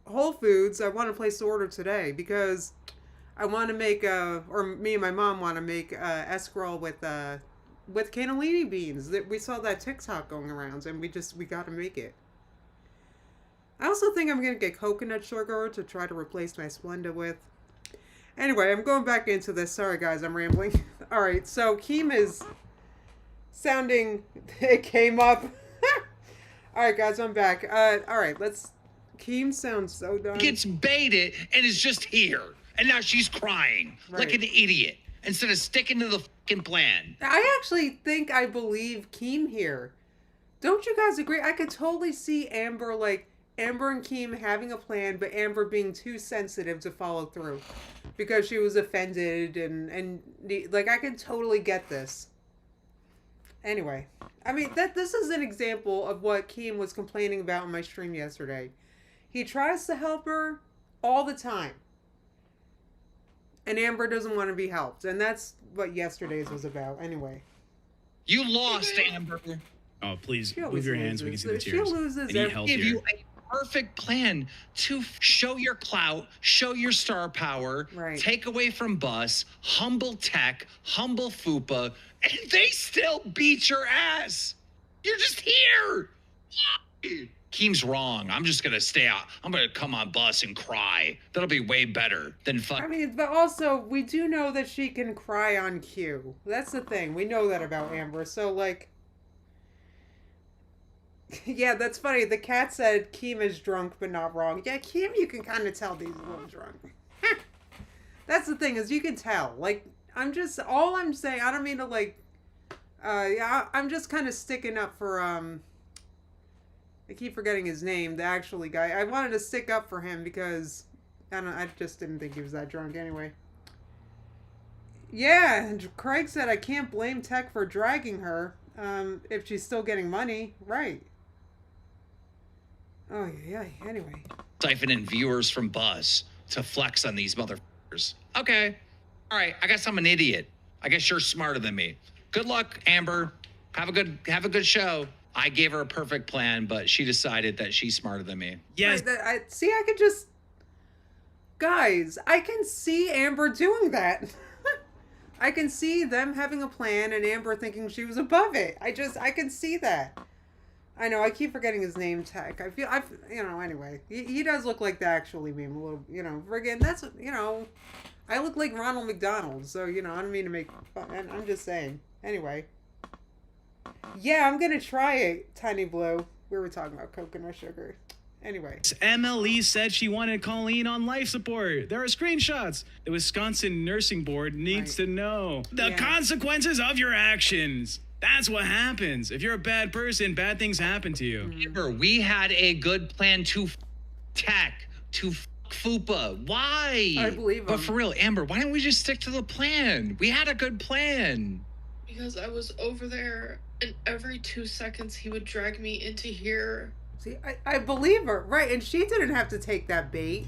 Whole Foods. I want to place the order today because I want to make, or me and my mom want to make, escarole with cannellini beans. We saw that TikTok going around, and we got to make it. I also think I'm going to get coconut sugar to try to replace my Splenda with. Anyway, I'm going back into this. Sorry, guys, I'm rambling. All right, so Keem is sounding... It came up. All right, guys, I'm back. All right, Keem sounds so dumb.
Gets baited and is just here. And now she's crying like an idiot instead of sticking to the fucking plan.
I actually think I believe Keem here. Don't you guys agree? I could totally see Amber and Keem having a plan, but Amber being too sensitive to follow through because she was offended and I could totally get this. Anyway, I mean, this is an example of what Keem was complaining about in my stream yesterday. He tries to help her all the time, and Amber doesn't want to be helped, and that's what yesterday's was about. Anyway,
you lost, Amber.
Oh, please move your hands. We can see the tears.
She loses.
Give you a perfect plan to show your clout, show your star power, take away from Bus, humble Tech, humble Fupa, and they still beat your ass. You're just here. Keem's wrong. I'm just gonna stay out. I'm gonna come on Bus and cry. That'll be way better than fuck.
I mean, but also we do know that she can cry on cue. That's the thing. We know that about Amber. So yeah, that's funny. The cat said Keem is drunk but not wrong. Yeah, Keem, you can kind of tell he's a little drunk. That's the thing, is you can tell. All I'm saying, I don't mean to yeah, I'm just kind of sticking up for, I keep forgetting his name, the actually guy. I wanted to stick up for him because, I just didn't think he was that drunk anyway. Yeah, and Craig said I can't blame Tech for dragging her, if she's still getting money. Right. Oh, yeah, anyway.
Siphoning viewers from Buzz to flex on these motherfuckers. Okay. All right, I guess I'm an idiot. I guess you're smarter than me. Good luck, Amber. Have a good show. I gave her a perfect plan, but she decided that she's smarter than me.
Yes.
I could just... Guys, I can see Amber doing that. I can see them having a plan and Amber thinking she was above it. I can see that. I know, I keep forgetting his name, Tech. Anyway. He does look like the actually meme a little, friggin', that's, I look like Ronald McDonald, so, I don't mean to make fun. I'm just saying. Anyway. Yeah, I'm gonna try it, Tiny Blue. We were talking about coconut sugar. Anyway.
MLE said she wanted Colleen on life support. There are screenshots. The Wisconsin Nursing Board needs to know the consequences of your actions. That's what happens. If you're a bad person, bad things happen to you.
Amber, we had a good plan to Tech, to Fupa. Why?
I believe him.
But for real, Amber, why don't we just stick to the plan? We had a good plan.
Because I was over there, and every 2 seconds he would drag me into here.
See, I believe her, right? And she didn't have to take that bait.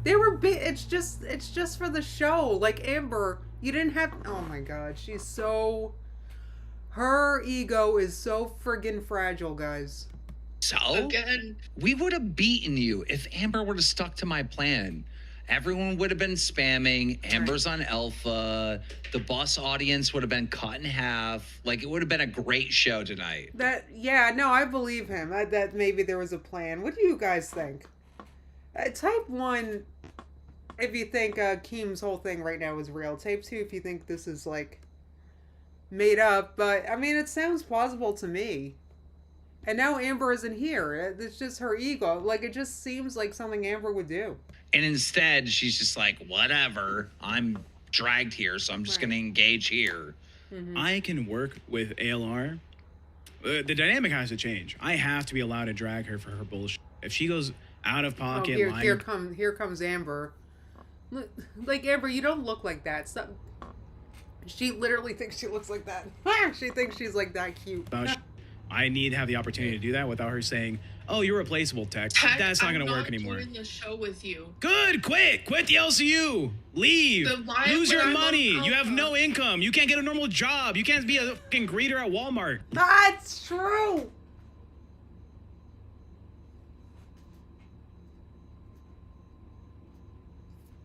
They were it's just for the show. Like Amber, you didn't have. Oh my God, she's so. Her ego is so friggin' fragile, guys.
So
again,
we would have beaten you if Amber would have stuck to my plan. Everyone would have been spamming. Amber's on Alpha. The Bus audience would have been cut in half. It would have been a great show tonight.
I believe him. That maybe there was a plan. What do you guys think? Type 1, if you think Keem's whole thing right now is real. Type 2, if you think this is made up, but I mean, it sounds plausible to me. And now Amber isn't here. It's just her ego. Like, it just seems like something Amber would do.
And instead, she's just like, whatever. I'm dragged here, so I'm just
Right.
going to engage here.
Mm-hmm.
I can work with ALR. The dynamic has to change. I have to be allowed to drag her for her bullshit. If she goes out of pocket,
Oh,
lying,
here comes Amber. Like, Amber, you don't look like that. Stop. She literally thinks she looks like that. She thinks she's like that cute.
I need to have the opportunity to do that without her saying, "Oh, you're replaceable, Tech. That's not going to work anymore."
I'm not doing the show with you.
Good, quit the LCU. Leave.
Then why
Lose
would
your
I
money.
want
You have
Alpha?
no income. You can't get a normal job. You can't be a fucking greeter at Walmart.
That's true.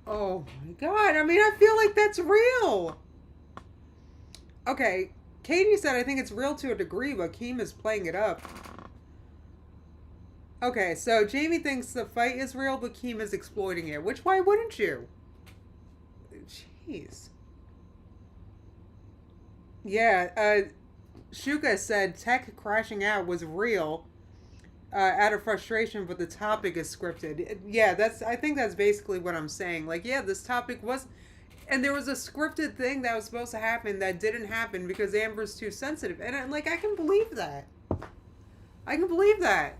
Oh my god. I mean, I feel like that's real. Okay. Katie said I think it's real to a degree, but Keem is playing it up. Okay, so Jamie thinks the fight is real, but Keem is exploiting it. Which, why wouldn't you? Jeez. Yeah, Shuka said Tech crashing out was real out of frustration, but the topic is scripted. Yeah, I think that's basically what I'm saying. Like, yeah, this topic was... And there was a scripted thing that was supposed to happen that didn't happen because Amber's too sensitive. And, I can believe that. I can believe that.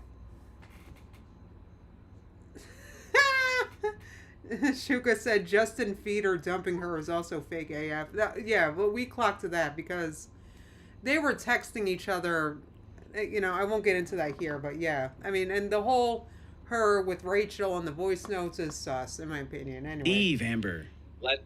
Shuka said Justin Feeder dumping her is also fake AF. Yeah, but we clocked to that because they were texting each other. You know, I won't get into that here, but yeah. I mean, and the whole her with Rachel and the voice notes is sus, in my opinion. Anyway.
Leave, Amber.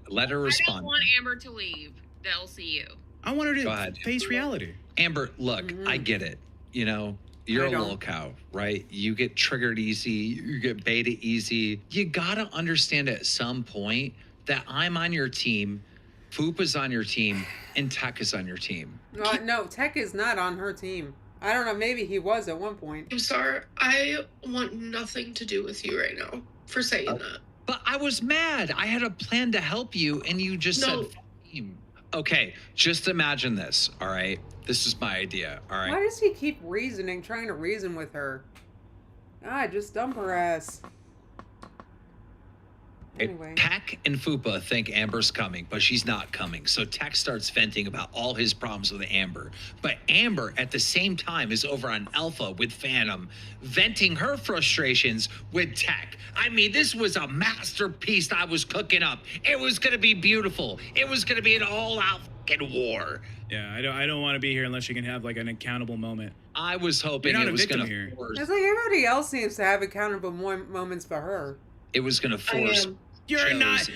Let her respond.
I don't want Amber to leave the LCU.
I want her to face reality.
Amber, look, I get it. You know, you're a little cow, right? You get triggered easy. You get baited easy. You got to understand at some point that I'm on your team, Foop is on your team, and Tech is on your team.
No, Tech is not on her team. I don't know. Maybe he was at one point.
I'm sorry. I want nothing to do with you right now for saying that.
But I was mad. I had a plan to help you, and you just said, okay, just imagine this, all right? This is my idea, all right?
Why does he keep trying to reason with her? Just dump her ass. Anyway.
Tech and Fupa think Amber's coming, but she's not coming. So Tech starts venting about all his problems with Amber. But Amber, at the same time, is over on Alpha with Phantom, venting her frustrations with Tech. I mean, this was a masterpiece I was cooking up. It was going to be beautiful. It was going to be an all-out fucking war.
Yeah, I don't want to be here unless you can have like an accountable moment.
I was hoping it was going to force.
It's like everybody else seems to have accountable moments for her.
It was going to force.
You're not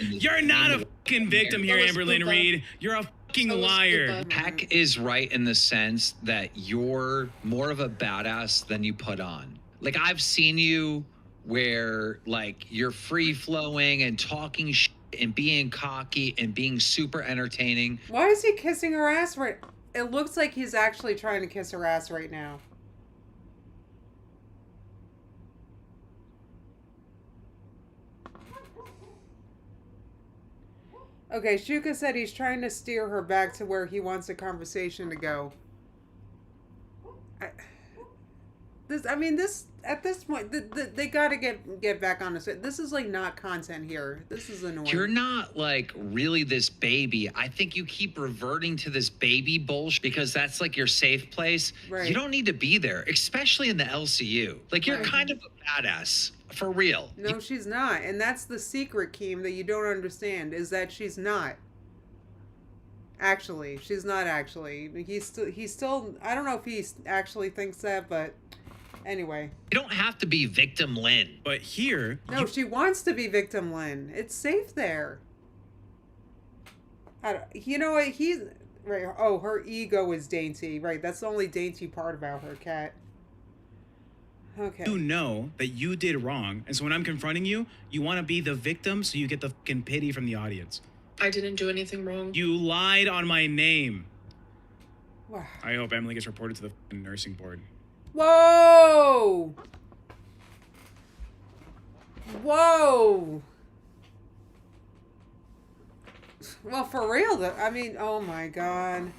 a fucking victim here, Amberlynn Reed. You're a fucking liar.
Tech is right in the sense that you're more of a badass than you put on. Like, I've seen you where, like, you're free-flowing and talking shit and being cocky and being super entertaining.
Why is he kissing her ass right? It looks like he's actually trying to kiss her ass right now. Okay, Shuka said he's trying to steer her back to where he wants the conversation to go. At this point, they gotta get back on this. This is like not content here. This is annoying.
You're not like really this baby. I think you keep reverting to this baby bullshit because that's like your safe place.
Right.
You don't need to be there, especially in the LCU. Like, you're kind of a badass. For real.
No, she's not. And that's the secret, Keem, that you don't understand, is that she's not. Actually. She's not actually. He's still, I don't know if he actually thinks that, but anyway.
You don't have to be victim Lynn.
But here...
No, she wants to be victim Lynn. It's safe there. You know what? Right. Oh, her ego is dainty. Right, that's the only dainty part about her, Cat. Okay.
You know that you did wrong, and so when I'm confronting you, you want to be the victim so you get the fucking pity from the audience.
I didn't do anything wrong.
You lied on my name.
Wow.
I hope Emily gets reported to the fucking nursing board.
Whoa! Whoa! Well, for real, though. I mean, oh my god.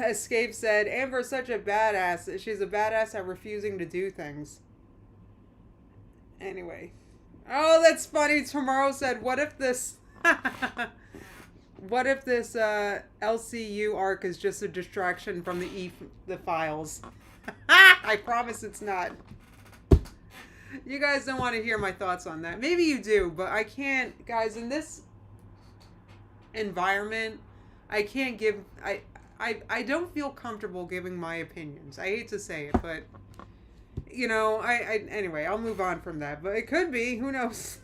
Escape said, Amber's such a badass. She's a badass at refusing to do things. Anyway. Oh, that's funny. Tomorrow said, what if this... what if this LCU arc is just a distraction from the files? I promise it's not. You guys don't want to hear my thoughts on that. Maybe you do, but I can't... Guys, in this environment, I can't give... I don't feel comfortable giving my opinions. I hate to say it, but... You know, anyway, I'll move on from that. But it could be. Who knows?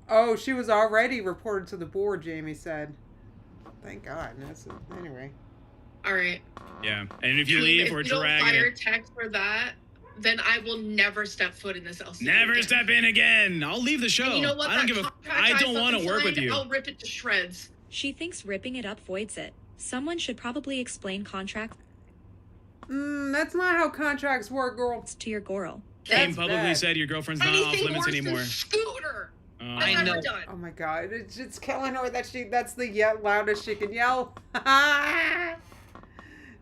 Oh, she was already reported to the board, Jamie said. Thank God. Anyway.
All right.
Yeah. And if you leave, we're dragging
If you don't fire
it.
Tex for that, then I will never step foot in this LC.
Never
again.
step in again. I'll leave the show.
And you know what?
I don't give a... I don't want to work with you.
I'll rip it to shreds.
She thinks ripping it up voids it. Someone should probably explain contracts.
That's not how contracts work, girl.
To your girl.
Kim publicly said your girlfriend's not off limits anymore.
Scooter.
I know.
Oh my God, it's killing her that that's the loudest she can yell.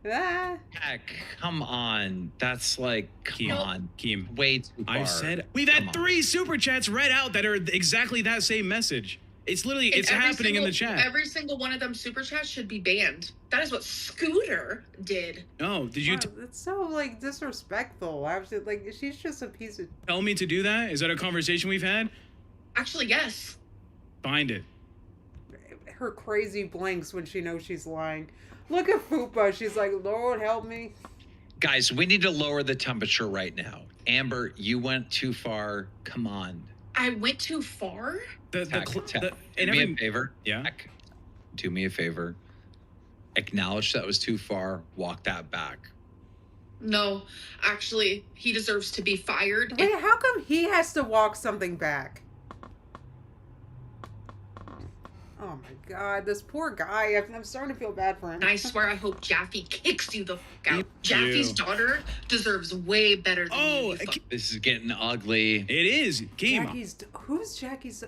Heck, come on. That's like, come on.
Keem.
Way too far.
I said, we've had 3 super chats read out that are exactly that same message. It's literally, it's happening in the chat.
Every single one of them super chats should be banned. That is what Scooter did.
Oh, did you...
It's so, like, disrespectful. Actually, like, she's just a piece of...
Tell me to do that? Is that a conversation we've had?
Actually, yes.
Find it.
Her crazy blinks when she knows she's lying. Look at Fupa. She's like, Lord, help me.
Guys, we need to lower the temperature right now. Amber, you went too far. Come on.
I went too far?
Do me a favor.
Yeah.
Do me a favor. Acknowledge that was too far. Walk that back.
No, actually, he deserves to be fired.
Wait, how come he has to walk something back? Oh my God, this poor guy. I'm starting to feel bad for him.
And I swear I hope Jaffe kicks you the fuck out. Jaffe's daughter deserves way better than you.
This is getting ugly.
It is.
Jackie's... Who's Jackie's...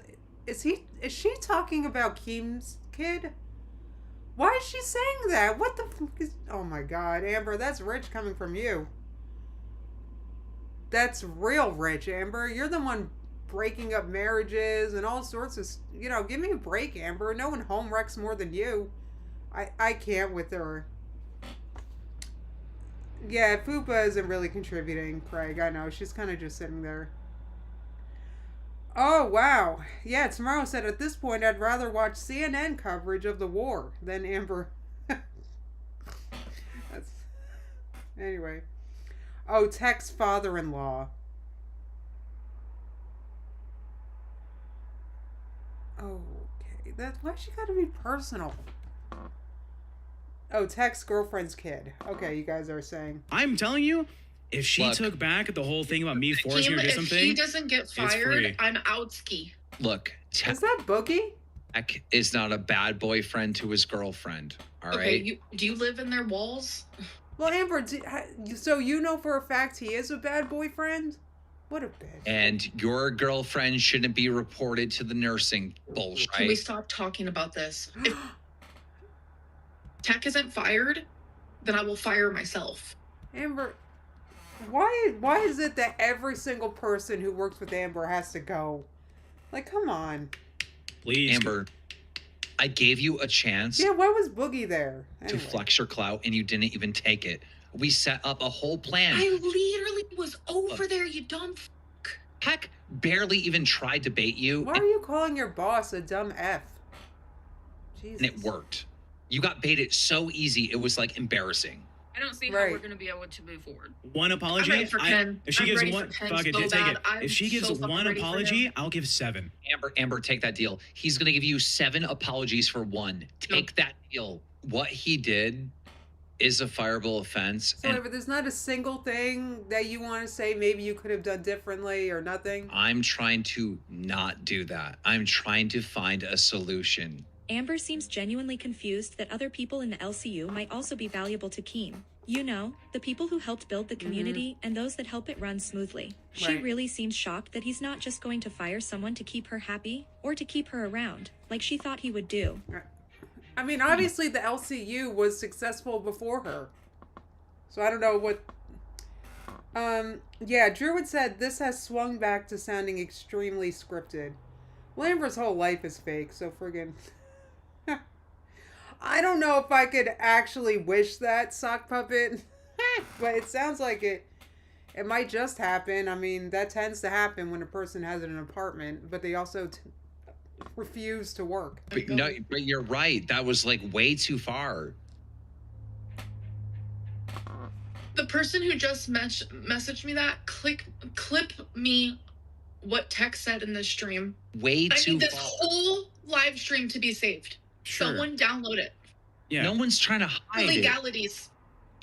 Is she talking about Keem's kid? Why is she saying that? What the fuck is... Oh my God, Amber, that's rich coming from you. That's real rich, Amber. You're the one breaking up marriages and all sorts of... You know, give me a break, Amber. No one home wrecks more than you. I can't with her. Yeah, Fupa isn't really contributing, Craig. I know. She's kind of just sitting there. Oh, wow. Yeah, Tomorrow said, at this point, I'd rather watch CNN coverage of the war than Amber. Anyway. Oh, Tech's father-in-law. Okay. Why she gotta be personal? Oh, Tech's girlfriend's kid. Okay, you guys are saying.
I'm telling you, if she took back the whole thing about me forcing her to do something,
if he doesn't get fired, I'm outski.
Look,
is that Boogie?
Tech is not a bad boyfriend to his girlfriend. All right.
Okay, do you live in their walls?
Well, Amber, so you know for a fact he is a bad boyfriend? What a bitch.
And your girlfriend shouldn't be reported to the nursing bullshit.
Can we stop talking about this? If Tech isn't fired, then I will fire myself.
Amber, why is it that every single person who works with Amber has to go? Like, come on.
Please.
Amber, I gave you a chance.
Yeah, why was Boogie there?
To flex your clout, and you didn't even take it. We set up a whole plan.
I literally was over there, you dumb fuck.
Heck, barely even tried to bait you.
Why are you calling your boss a dumb F? Jesus.
And it worked. You got baited so easy, it was like embarrassing.
I don't see how we're going to be able to move forward.
One apology.
I'm ready for Ken.
If she
I'm
gives
ready
one,
for Ken
fuck it,
so
take
bad.
it.
I'm
If she gives
so fucking
one
ready for
apology,
him.
I'll give 7.
Amber, take that deal. He's gonna give you 7 apologies for 1. Take that deal. What he did is a fireable offense.
So, but there's not a single thing that you want to say maybe you could have done differently or nothing?
I'm trying to not do that. I'm trying to find a solution.
Amber seems genuinely confused that other people in the LCU might also be valuable to Keem. You know, the people who helped build the community and those that help it run smoothly. She really seems shocked that he's not just going to fire someone to keep her happy or to keep her around, like she thought he would do.
I mean, obviously the LCU was successful before her. So I don't know what... yeah, Druid said this has swung back to sounding extremely scripted. Well, Amber's whole life is fake, so friggin'... I don't know if I could actually wish that, sock puppet. But it sounds like it might just happen. I mean, that tends to happen when a person has an apartment, but they also refuse to work.
But no, but you're right. That was like way too far.
The person who just messaged me that, clip me what text said in this stream.
Way too
I need this
far.
whole live stream to be saved.
Sure.
Someone download it.
Yeah.
No one's trying to hide it.
Legalities.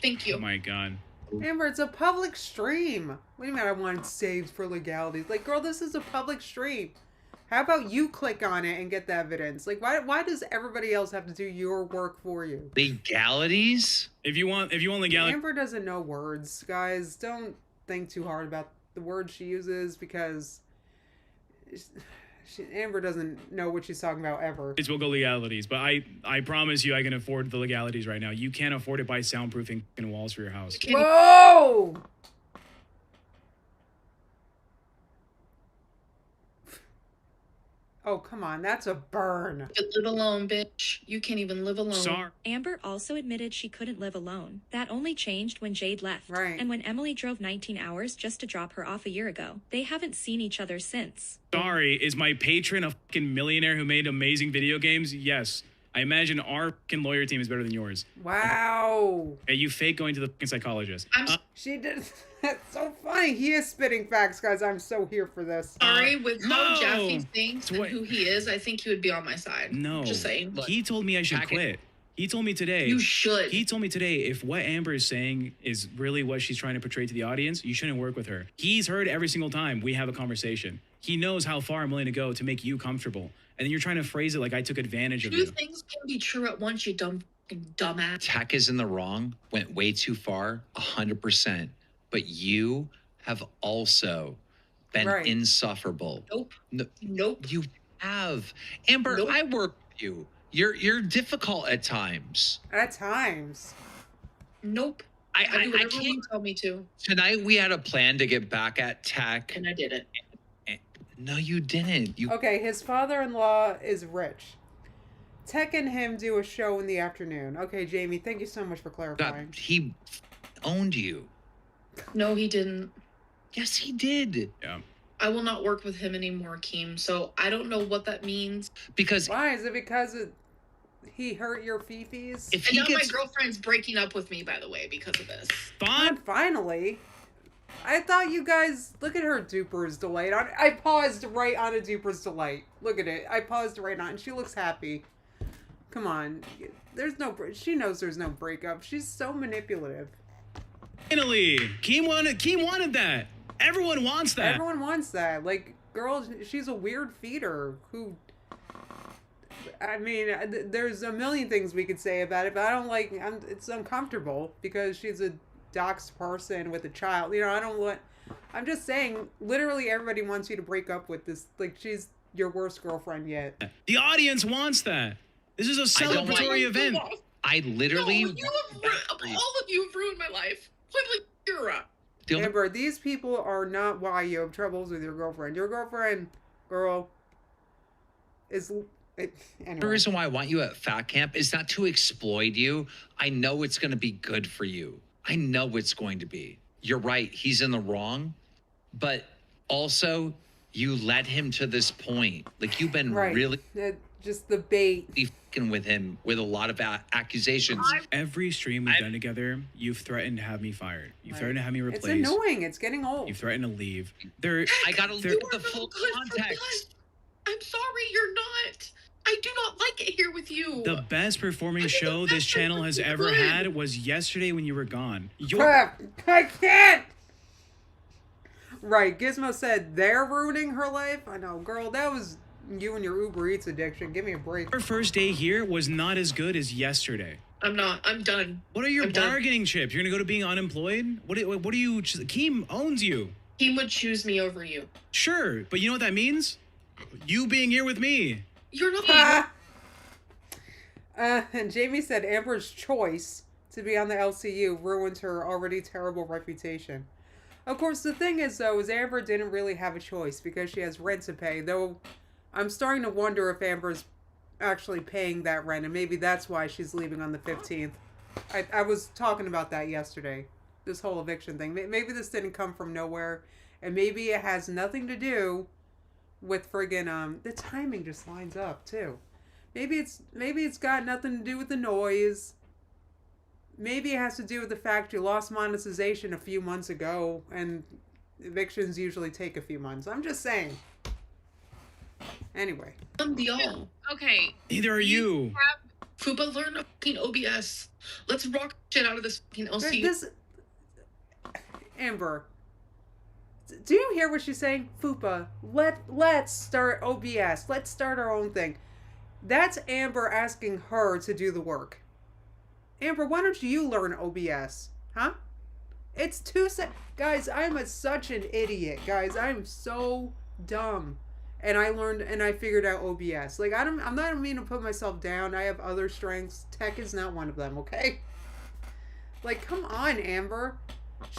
Thank you.
Oh my god.
Amber, it's a public stream. What do you mean I want it saved for legalities? Like, girl, this is a public stream. How about you click on it and get the evidence? Like, why does everybody else have to do your work for you?
Legalities?
If you want legality,
Amber doesn't know words, guys. Don't think too hard about the words she uses because Amber doesn't know what she's talking about ever.
we'll go legalities, but I promise you I can afford the legalities right now. You can't afford to buy soundproofing walls for your house.
Whoa! Oh, come on. That's a burn.
You live alone, bitch. You can't even live alone.
Sorry.
Amber also admitted she couldn't live alone. That only changed when Jade left.
Right.
And when Emily drove 19 hours just to drop her off a year ago. They haven't seen each other since.
Sorry, is my patron a fucking millionaire who made amazing video games? Yes. I imagine our fucking lawyer team is better than yours.
Wow.
Hey, you fake going to the fucking psychologist.
She did. That's so funny. He is spitting facts, guys. I'm so here for this.
Sorry, with how
No.
Jaffe thinks and who he is, I think he would be on my side.
No.
Just saying.
He told me I should quit. He told me today.
You should.
He told me today if what Amber is saying is really what she's trying to portray to the audience, you shouldn't work with her. He's heard every single time we have a conversation. He knows how far I'm willing to go to make you comfortable. And then you're trying to phrase it like I took advantage of
Two
you.
things can be true at once, you dumbass.
Tech is in the wrong, went way too far, 100%. But you have also been
Right.
insufferable.
Nope.
No,
Nope.
you have. Amber,
Nope.
I work with you. You're difficult at times.
At times.
Nope.
I
do whatever
can't.
you tell me to.
Tonight we had a plan to get back at Tech.
And I did it.
No, you didn't. You
Okay, his father-in-law is rich. Tech and him do a show in the afternoon. Okay, Jamie, thank you so much for clarifying.
he owned you.
No, he didn't.
Yes, he did.
Yeah.
I will not work with him anymore, Keem. So I don't know what that means.
Because
Why? Is it because he hurt your fifis?
if
And
he
now
gets
my girlfriend's breaking up with me, by the way, because of this.
Fine.
Finally. I thought you guys... Look at her Duper's Delight. I paused right on a Duper's Delight. Look at it. I paused right on, and she looks happy. Come on. There's no... She knows there's no breakup. She's so manipulative.
Finally, Keem wanted that. Everyone wants that.
Everyone wants that. Like, girl, she's a weird feeder who... I mean, there's a million things we could say about it, but I don't like... it's uncomfortable because she's a doxed person with a child. You know, I don't want... I'm just saying, literally everybody wants you to break up with this. Like, she's your worst girlfriend yet.
The audience wants that. This is a
I don't like-
celebratory event.
I literally
No, all of you have ruined my life. Point blank, you're
the only
Amber, these people are not why you have troubles with your girlfriend. Your girlfriend, girl, is... Anyway.
The reason why I want you at Fat Camp is not to exploit you. I know it's going to be good for you. I know it's going to be. You're right. He's in the wrong. But also, you led him to this point. Like, you've been
Right.
really
Just the bait.
fucking with him with a lot of accusations.
Every stream we've done together, you've threatened to have me fired. You've
Right.
threatened to have me
It's
replaced.
annoying. It's getting old.
You've threatened to leave.
I got to
there-
look at the full context.
I'm sorry, you're not. I do not like it here with you.
The best performing show this channel has ever had was yesterday when you were gone.
Crap! I can't! Right, Gizmo said they're ruining her life. I know, girl, that was you and your Uber Eats addiction. Give me a break.
Your first day here was not as good as yesterday.
I'm not. I'm done.
What are your
I'm done.
bargaining chips? You're gonna go to being unemployed? What are you? Keem owns you.
He would choose me over you.
Sure, but you know what that means? You being here with me.
You're not.
And Jamie said Amber's choice to be on the LCU ruined her already terrible reputation. Of course, the thing is, though, is Amber didn't really have a choice because she has rent to pay, though I'm starting to wonder if Amber's actually paying that rent, and maybe that's why she's leaving on the 15th. I was talking about that yesterday, this whole eviction thing. Maybe this didn't come from nowhere, and maybe it has nothing to do with friggin', the timing just lines up, too. Maybe it's got nothing to do with the noise. Maybe it has to do with the fact you lost monetization a few months ago, and evictions usually take a few months. I'm just saying. Anyway.
Okay.
Neither are you.
Fupa, learn a fucking OBS. Let's rock shit out of this fucking LCU.
Amber, do you hear what she's saying? Fupa, let's start OBS. Let's start our own thing. That's Amber asking her to do the work. Amber, why don't you learn OBS? Huh? It's 2 seconds. Guys, I'm such an idiot. Guys, I'm so dumb. And I figured out OBS. Like, I'm not mean to put myself down. I have other strengths. Tech is not one of them, okay? Like, come on, Amber.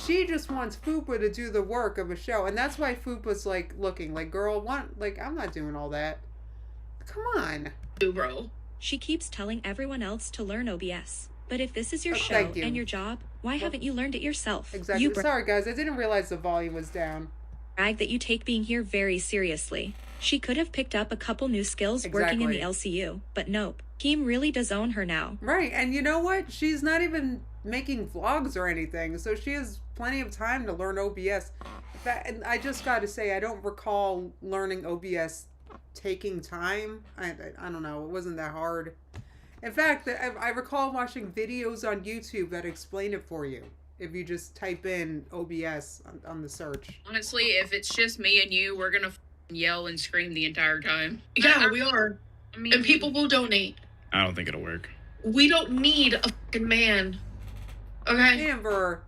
She just wants Fupa to do the work of a show. And that's why Fupa's, like, looking like, girl, I'm not doing all that. Come on.
Bro.
She keeps telling everyone else to learn OBS. But if this is your show and your job, why haven't you learned it yourself?
Exactly. Sorry, guys. I didn't realize the volume was down.
Brag that you take being here very seriously. She could have picked up a couple new skills working in the LCU, but nope. Keem really does own her now.
Right, and you know what? She's not even making vlogs or anything, so she has plenty of time to learn OBS. And I just got to say, I don't recall learning OBS taking time. I don't know. It wasn't that hard. In fact, I recall watching videos on YouTube that explain it for you. If you just type in OBS on the search.
Honestly, if it's just me and you, we're gonna yell and scream the entire time.
Yeah, we are. I mean, and people will donate.
I don't think it'll work.
We don't need a fucking man. Okay?
Amber.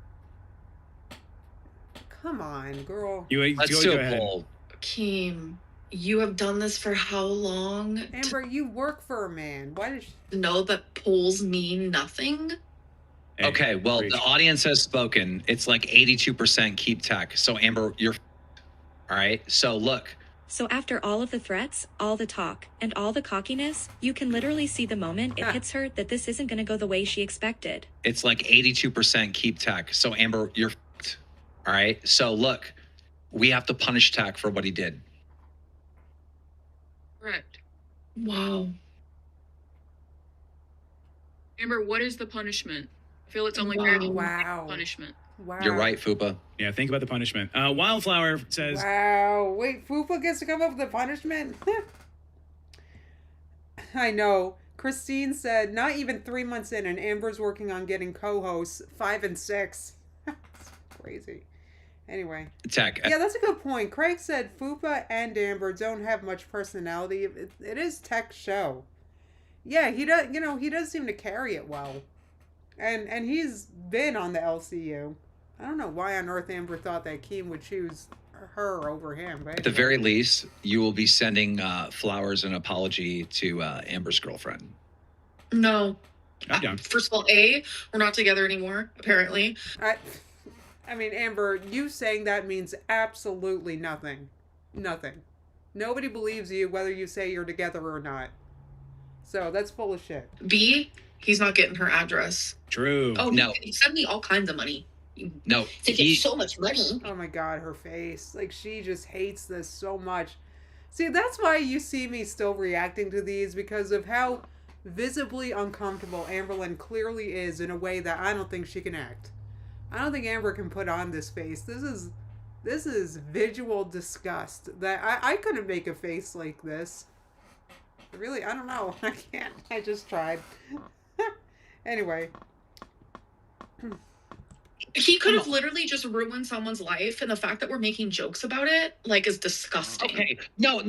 Come on, girl.
Let's do a poll.
Keem, you have done this for how long?
Amber, you work for a man. Why does
she know that polls mean nothing?
Okay, well, the audience has spoken. It's like 82% keep tech. So, Amber, you're... All right? So, look.
So after all of the threats, all the talk, and all the cockiness, you can literally see the moment it hits her that this isn't going to go the way she expected.
It's like 82% keep tech. So, Amber, you're... All right? So, look. We have to punish Tech for what he did.
Correct.
Wow.
Amber, what is the punishment? I feel it's only fair to punishment.
Wow.
You're right, Fupa.
Yeah, think about the punishment. Wildflower says...
Wow. Wait, Fupa gets to come up with the punishment? I know. Christine said, not even 3 months in, and Amber's working on getting co-hosts 5 and 6. That's crazy. Anyway.
Tech.
Yeah, that's a good point. Craig said Fupa and Amber don't have much personality. It is Tech's show. Yeah, he does, he does seem to carry it well. And he's been on the LCU. I don't know why on earth Amber thought that Keem would choose her over him. But
at the very least, you will be sending flowers and apology to Amber's girlfriend.
No.
I'm down.
First of all, we're not together anymore, apparently.
I mean, Amber, you saying that means absolutely nothing. Nothing. Nobody believes you whether you say you're together or not. So that's full of shit.
B, he's not getting her address.
True.
Oh, no. He sent me all kinds of money.
No.
To get so much money.
Oh my God, her face. Like, she just hates this so much. See, that's why you see me still reacting to these, because of how visibly uncomfortable Amberlynn clearly is in a way that I don't think she can act. I don't think Amber can put on this face. This is visual disgust. That I couldn't make a face like this. Really, I don't know. I can't. I just tried. Anyway.
He could have literally just ruined someone's life, and the fact that we're making jokes about it, like, is disgusting.
Okay, no,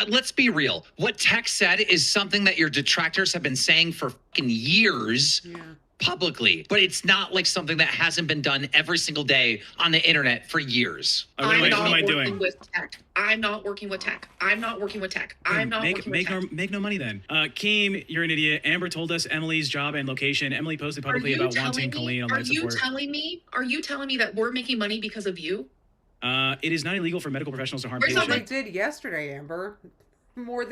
let's be real. What Tech said is something that your detractors have been saying for fucking years.
Yeah.
publicly, but it's not like something that hasn't been done every single day on the internet for years.
What am I doing?
I'm not working with tech. I'm not working with tech. I'm not working with tech.
Make no money then. Keem, you're an idiot. Amber told us Emily's job and location. Emily posted publicly about wanting Colleen on life support.
Are you telling me that we're making money because of you?
It is not illegal for medical professionals to harm
They
patients.
did yesterday, Amber. More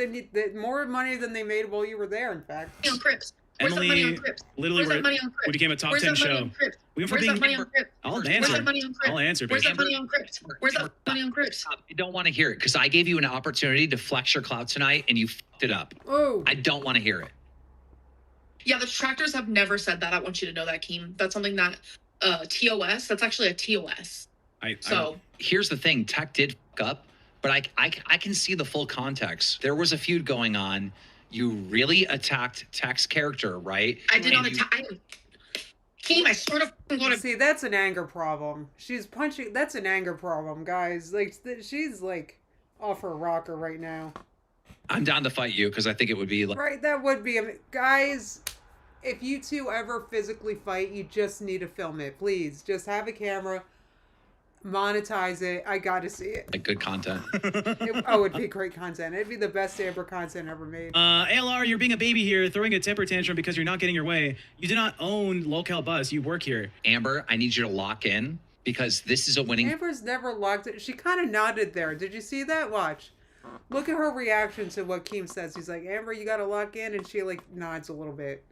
money than they made while you were there, in fact.
On Crips.
Emily, literally, we became a top 10 show. We went from being. I'll answer.
Where's that money on Crips? Where's that money on Crips?
I don't want to hear it because I gave you an opportunity to flex your clout tonight and you f***ed it up.
Oh.
I don't want to hear it.
Yeah, the detractors have never said that. I want you to know that, Keem. That's something that TOS. That's actually a TOS.
Here's the thing: Tech did f*** up, but I can see the full context. There was a feud going on. You really attacked Tech's character, right?
I did not attack. Keem, I sort of want to
see. That's an anger problem. She's punching. That's an anger problem, guys. Like she's like off her rocker right now.
I'm down to fight you because I think it would be like.
Right, that would be guys. If you two ever physically fight, you just need to film it, please. Just have a camera. Monetize it. I gotta see it.
Like good content.
It'd be great content. It'd be the best Amber content ever made.
ALR, you're being a baby here, throwing a temper tantrum because you're not getting your way. You do not own Locale Bus. You work here.
Amber, I need you to lock in because this is a winning.
Amber's never locked it. She kind of nodded there. Did you see that? Watch. Look at her reaction to what Keem says. He's like, Amber, you gotta lock in, and she like nods a little bit.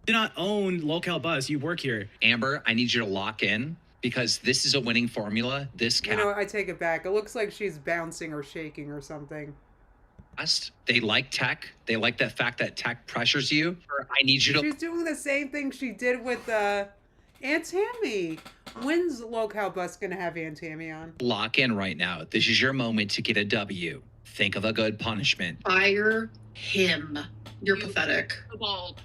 You do not own Locale Bus. You work here.
Amber, I need you to lock in. Because this is a winning formula.
You know, I take it back. It looks like she's bouncing or shaking or something.
They like Tech. They like the fact that Tech pressures you. I need you to.
She's doing the same thing she did with Aunt Tammy. When's Locale Bus gonna have Aunt Tammy on?
Lock in right now. This is your moment to get a W. Think of a good punishment.
Fire him. You're pathetic.
Go bald.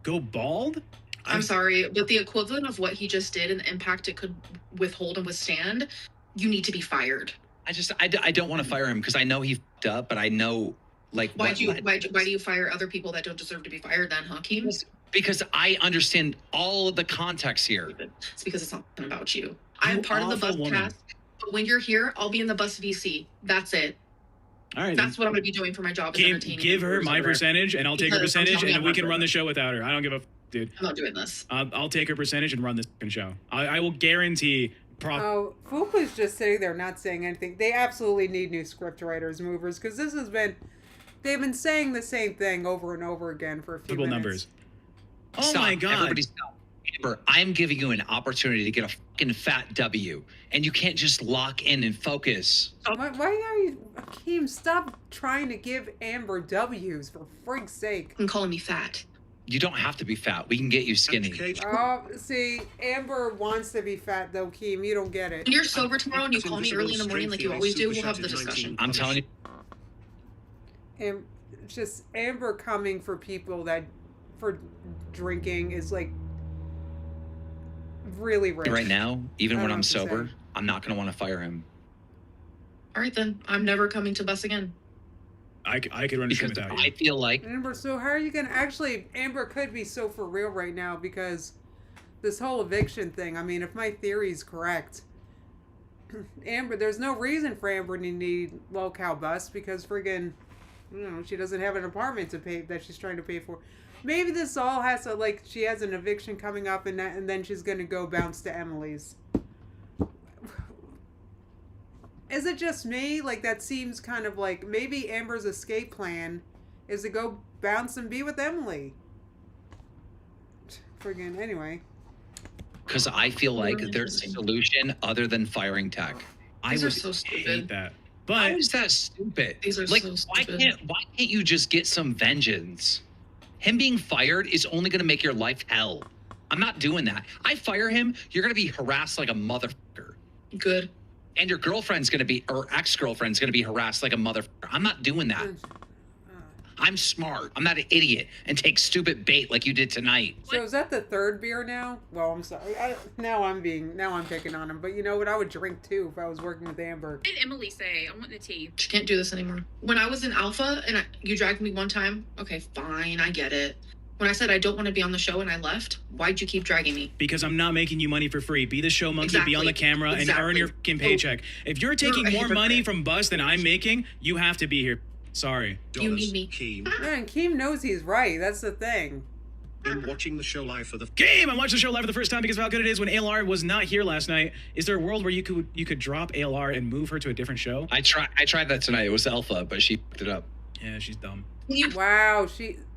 Go bald?
I'm sorry, but the equivalent of what he just did and the impact it could withhold and withstand, you need to be fired.
I don't want to fire him because I know he f***ed up, but I know like
why do you fire other people that don't deserve to be fired then, huh, Keem?
Because I understand all of the context here.
It's because it's not about you. I'm part of the bus cast, but when you're here, I'll be in the bus VC. That's it.
All right.
That's what I'm going to be doing for my job.
Give her my percentage, and I'll take her percentage, and we can run the show without her. I don't give a dude.
I'm not doing this.
I'll take her percentage and run this show. I will guarantee.
Fupa's just sitting there not saying anything. They absolutely need new script writers, movers, because they've been saying the same thing over and over again for a few minutes.
Numbers. Oh
stop.
My God.
Everybody stop. Amber, I'm giving you an opportunity to get a fucking fat W, and you can't just lock in and focus.
Why are you, Keem? Stop trying to give Amber W's for freak's sake.
And calling me fat.
You don't have to be fat. We can get you skinny.
Oh, see, Amber wants to be fat, though, Keem. You don't get it.
When you're sober tomorrow and you call me early in the morning like you always do, we'll have the discussion.
I'm telling you.
And just Amber coming for people for drinking is, like, really rich.
Right now, even when I'm sober, I'm not going to want to fire him.
All right, then. I'm never coming to bus again.
I could run a show without you.
I feel like
Amber. So how are you gonna actually? Amber could be so for real right now because this whole eviction thing. I mean, if my theory's correct, Amber, there's no reason for Amber to need Locale Bus because friggin', she doesn't have an apartment to pay that she's trying to pay for. Maybe this all has to she has an eviction coming up and then she's gonna go bounce to Emily's. Is it just me? Like, that seems kind of like maybe Amber's escape plan is to go bounce and be with Emily. Friggin' anyway.
Because I feel like there's a solution other than firing Tech.
These are so stupid.
Hate that. But
how is that stupid?
These are so stupid.
Why can't you just get some vengeance? Him being fired is only going to make your life hell. I'm not doing that. I fire him, you're going to be harassed like a motherfucker.
Good.
And your girlfriend's going to be, or ex-girlfriend's going to be harassed like a motherfucker. I'm not doing that. I'm smart. I'm not an idiot and take stupid bait like you did tonight.
So is that the third beer now? Well, I'm sorry. Now I'm picking on him. But you know what? I would drink too if I was working with Amber.
What did Emily say? I want the tea.
She can't do this anymore. When I was in Alpha and you dragged me one time, okay, fine, I get it. When I said I don't want to be on the show and I left, why'd you keep dragging me?
Because I'm not making you money for free. Be the show monkey, be on the camera, and earn your fucking paycheck. If you're taking more money from Bus than I'm making, you have to be here. Sorry.
You need me.
Keem.
Man, Keem knows he's right. That's the thing.
I'm watching the show live for the
Game! I'm watching the show live for the first time because of how good it is when ALR was not here last night. Is there a world where you could drop ALR and move her to a different show?
I tried that tonight. It was Alpha, but she picked it up.
Yeah, she's dumb.
Wow,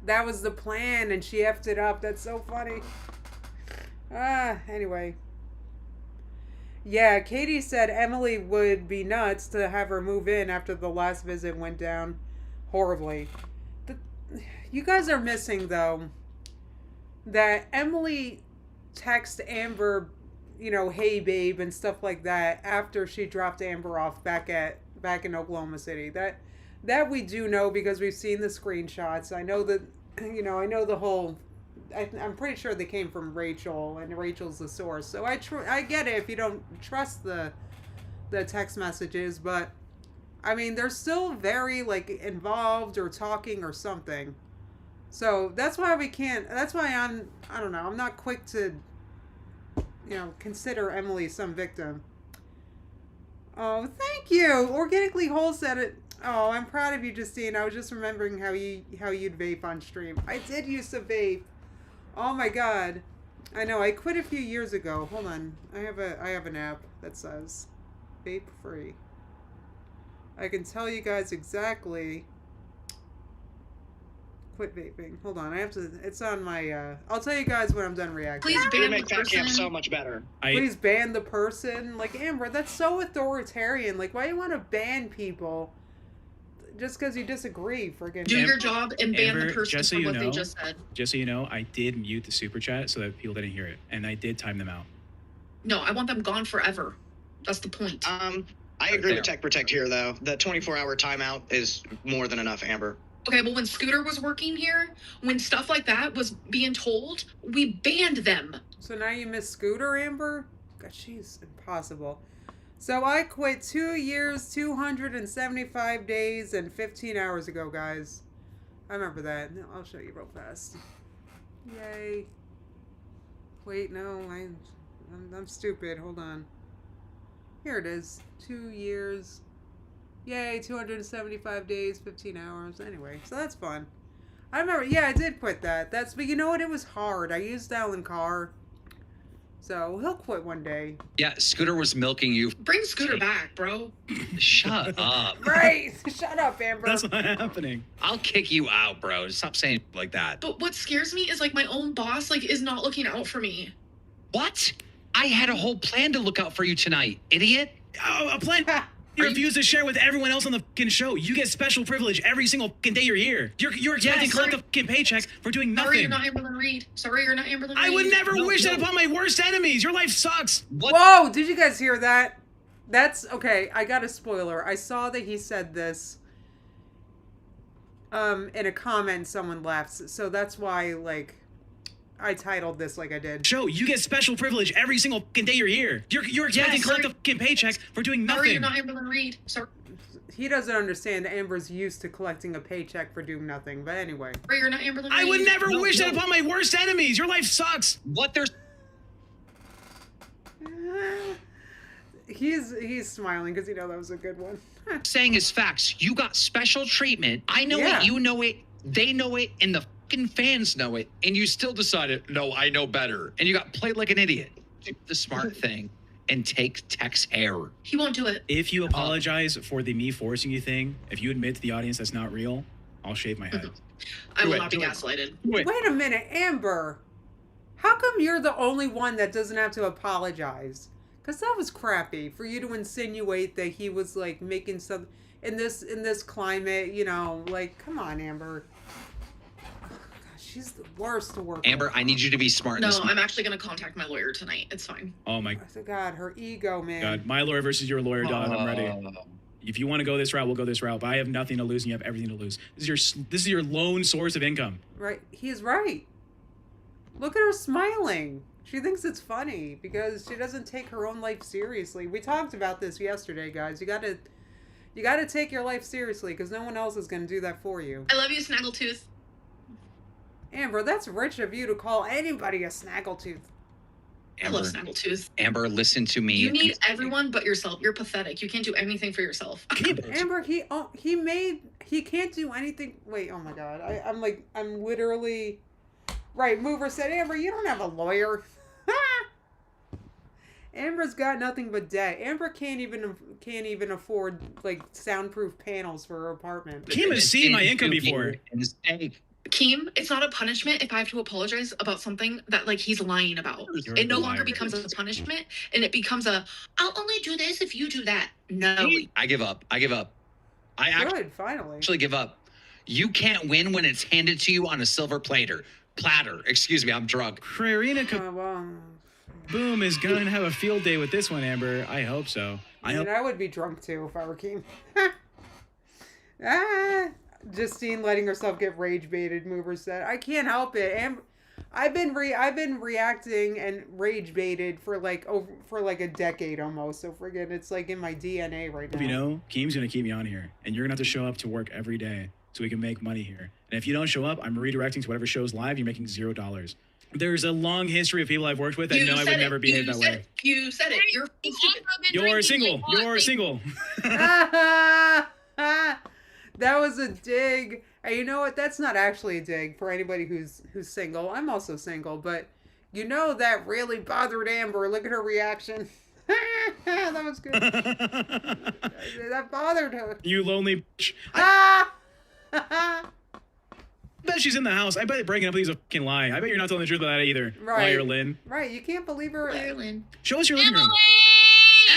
that was the plan and she effed it up. That's so funny. Anyway. Yeah, Katie said Emily would be nuts to have her move in after the last visit went down horribly. You guys are missing, though, that Emily texted Amber, hey babe and stuff like that after she dropped Amber off back in Oklahoma City. That we do know because we've seen the screenshots. I know that, I know the whole, I'm pretty sure they came from Rachel and Rachel's the source. So I get it if you don't trust the text messages, but I mean, they're still very involved or talking or something. So that's why I don't know, I'm not quick to, consider Emily some victim. Oh, thank you. Organically Whole said it. Oh, I'm proud of you, Justine. I was just remembering how you'd vape on stream. I did used to vape. Oh my god. I know, I quit a few years ago. Hold on. I have an app that says vape free. I can tell you guys exactly. Quit vaping. Hold on, it's on my, I'll tell you guys when I'm done reacting.
Please ban
make
the
that camp
person.
so much better.
Please ban the person. Amber, that's so authoritarian. Why do you want to ban people? Just because you disagree, friggin'.
Do your job and ban
Amber,
the person
just so
for
you
what
know,
they just said.
Just so you know, I did mute the super chat so that people didn't hear it, and I did time them out.
No, I want them gone forever. That's the point.
I agree with Tech Protect here, though. The 24-hour timeout is more than enough, Amber.
Okay, but when Scooter was working here, when stuff like that was being told, we banned them.
So now you miss Scooter, Amber? God, she's impossible. So I quit 2 years, 275 days, and 15 hours ago, guys. I remember that. I'll show you real fast. Yay. Wait, no, I'm stupid. Hold on. Here it is. 2 years. Yay, 275 days, 15 hours. Anyway, so that's fun. I remember, yeah, I did quit that. But you know what? It was hard. I used Alan Carr. So he'll quit one day.
Yeah, Scooter was milking you.
Bring Scooter back, bro.
Shut up.
Right. Shut up, Amber.
That's not happening.
I'll kick you out, bro. Stop saying like that.
But what scares me is my own boss is not looking out for me.
What? I had a whole plan to look out for you tonight, idiot.
Oh, a plan you refuse to share with everyone else on the fucking show. You get special privilege every single fucking day you're here. You're expecting to collect a fucking paycheck for doing nothing.
Sorry, you're not Amberlyn Reed. Sorry, you're not Amberlyn Reed.
I would never wish that upon my worst enemies. Your life sucks.
What?
Whoa, did you guys hear that? That's, okay, I got a spoiler. I saw that he said this in a comment someone left. So that's why, I titled this like I did.
Show, you get special privilege every single fucking day you're here. You're expecting to collect a fucking paycheck for doing nothing.
Sorry, you're not Amberlyn Reed. Sorry.
He doesn't understand Amber's used to collecting a paycheck for doing nothing. But anyway.
Sorry, you're not Amberlyn Reed.
I would never wish that upon my worst enemies. Your life sucks.
What there's
He's smiling because that was a good one.
saying is facts. You got special treatment. I know
Yeah.
it. You know it. They know it. And the fucking fans know it. And you still decided, no, I know better. And you got played like an idiot. Do the smart thing and take Tech's hair.
He won't do it.
If you apologize for the me forcing you thing, if you admit to the audience that's not real, I'll shave my head.
I will not be gaslighted.
Wait a minute, Amber. How come you're the only one that doesn't have to apologize? Because that was crappy for you to insinuate that he was making some in this climate. Come on, Amber. Oh, gosh, she's the worst to work
Amber,
with.
I need you to be smart.
No, I'm actually going to contact my lawyer tonight. It's fine.
Oh my
God, her ego, man.
God, my lawyer versus your lawyer, Don. I'm ready. If you want to go this route, we'll go this route. But I have nothing to lose, and you have everything to lose. This is your lone source of income.
Right, he's right. Look at her smiling. She thinks it's funny because she doesn't take her own life seriously. We talked about this yesterday, guys. You gotta take your life seriously because no one else is gonna do that for you.
I love you, Snaggletooth.
Amber, that's rich of you to call anybody a snaggletooth.
I love Snaggletooth.
Amber, listen to me.
You need everyone but yourself. You're pathetic. You can't do anything for yourself.
Amber, he can't do anything. Wait, oh my god. I'm literally. Right, Mover said, Amber, you don't have a lawyer. Amber's got nothing but debt. Amber can't even afford like soundproof panels for her apartment.
Kim has seen my income before.
Keem, it's not a punishment if I have to apologize about something that like he's lying about. It no longer becomes a punishment, and it becomes a I'll only do this if you do that. No.
I give up. I
finally.
actually give up. You can't win when it's handed to you on a silver platter. Excuse me, I'm drunk.
Prerina Boom is going to have a field day with this one, Amber. I hope so.
I would be drunk too if I were Keem. Justine letting herself get rage baited. Mover said, "I can't help it. I've been reacting and rage baited for like a decade almost. So friggin' it's like in my DNA right now."
You know, Keem's gonna keep me on here, and you're gonna have to show up to work every day so we can make money here. And if you don't show up, I'm redirecting to whatever show's live. You're making $0. There's a long history of people I've worked with that know I would never behave that way.
You said it. You're stupid.
You're single. You're single.
That was a dig. And you know what? That's not actually a dig for anybody who's single. I'm also single, but you know that really bothered Amber. Look at her reaction. That was good. That bothered her.
You lonely bitch. I bet she's in the house. I bet breaking up with you is a fucking lie. I bet you're not telling the truth about that either.
Right.
Liar, Lynn.
Right. You can't believe her.
Liar, Lynn.
Show us your living room.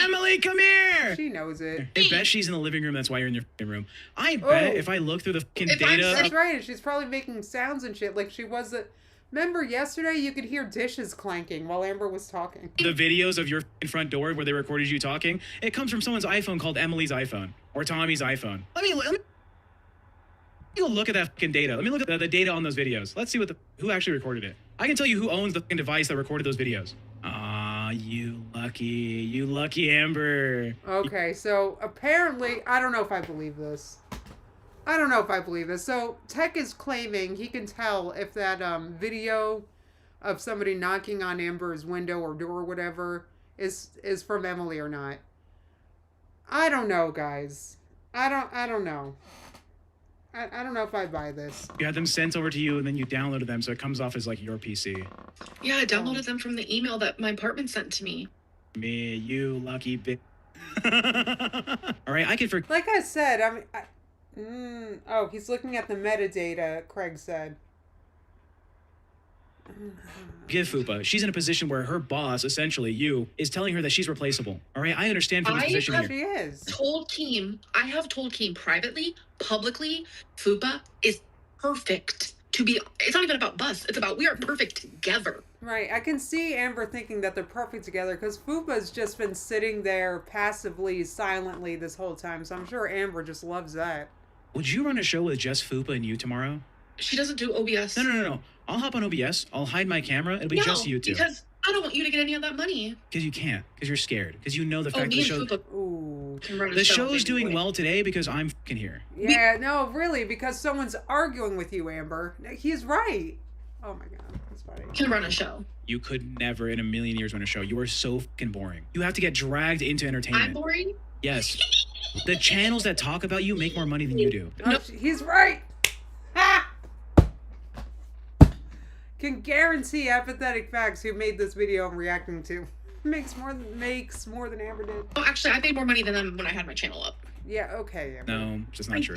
Emily, come here!
She knows it.
I bet she's in the living room. That's why you're in your fucking room. I bet if I look through the fucking data...
That's right. And she's probably making sounds and shit like she was... Remember yesterday you could hear dishes clanking while Amber was talking.
The videos of your front door where they recorded you talking, it comes from someone's iPhone called Emily's iPhone. Or Tommy's iPhone. Let me go look at that fucking data. Let me look at the data on those videos. Let's see who actually recorded it. I can tell you who owns the fucking device that recorded those videos. You lucky Amber.
Okay, so apparently, I don't know if I believe this. So Tech is claiming he can tell if that video of somebody knocking on Amber's window or door or whatever is from Emily or not. I don't know, guys. I don't know. I don't know if I buy this.
You had them sent over to you and then you downloaded them so it comes off as like your PC.
Yeah, I downloaded them from the email that my apartment sent to me.
Me, you lucky bitch. All right, I can forget.
Like I said, oh, he's looking at the metadata, Craig said.
Give Fupa. She's in a position where her boss, essentially you, is telling her that she's replaceable. All right, I understand Fupa's position here.
She is.
I have told Keem privately, publicly, Fupa is perfect to be. It's not even about Bus. It's about we are perfect together.
Right. I can see Amber thinking that they're perfect together because Fupa's just been sitting there passively, silently this whole time. So I'm sure Amber just loves that.
Would you run a show with just Fupa and you tomorrow?
She doesn't do OBS.
No. I'll hop on OBS. I'll hide my camera. It'll be just you two.
Because I don't want you to get any of that money.
Because you can't. Because you're scared. Because you know the fact that the show...
The
show's doing well today because I'm fucking here.
Yeah, no, really, because someone's arguing with you, Amber. He's right. Oh my god, that's funny.
Can run a show.
You could never in a million years run a show. You are so fucking boring. You have to get dragged into entertainment.
I'm boring?
Yes. The channels that talk about you make more money than you do.
No, he's right. Ha! Can guarantee apathetic facts who made this video I'm reacting to makes more than Amber did.
Oh, actually, I made more money than them when I had my channel up.
Yeah, okay, Amber.
No, that's not true.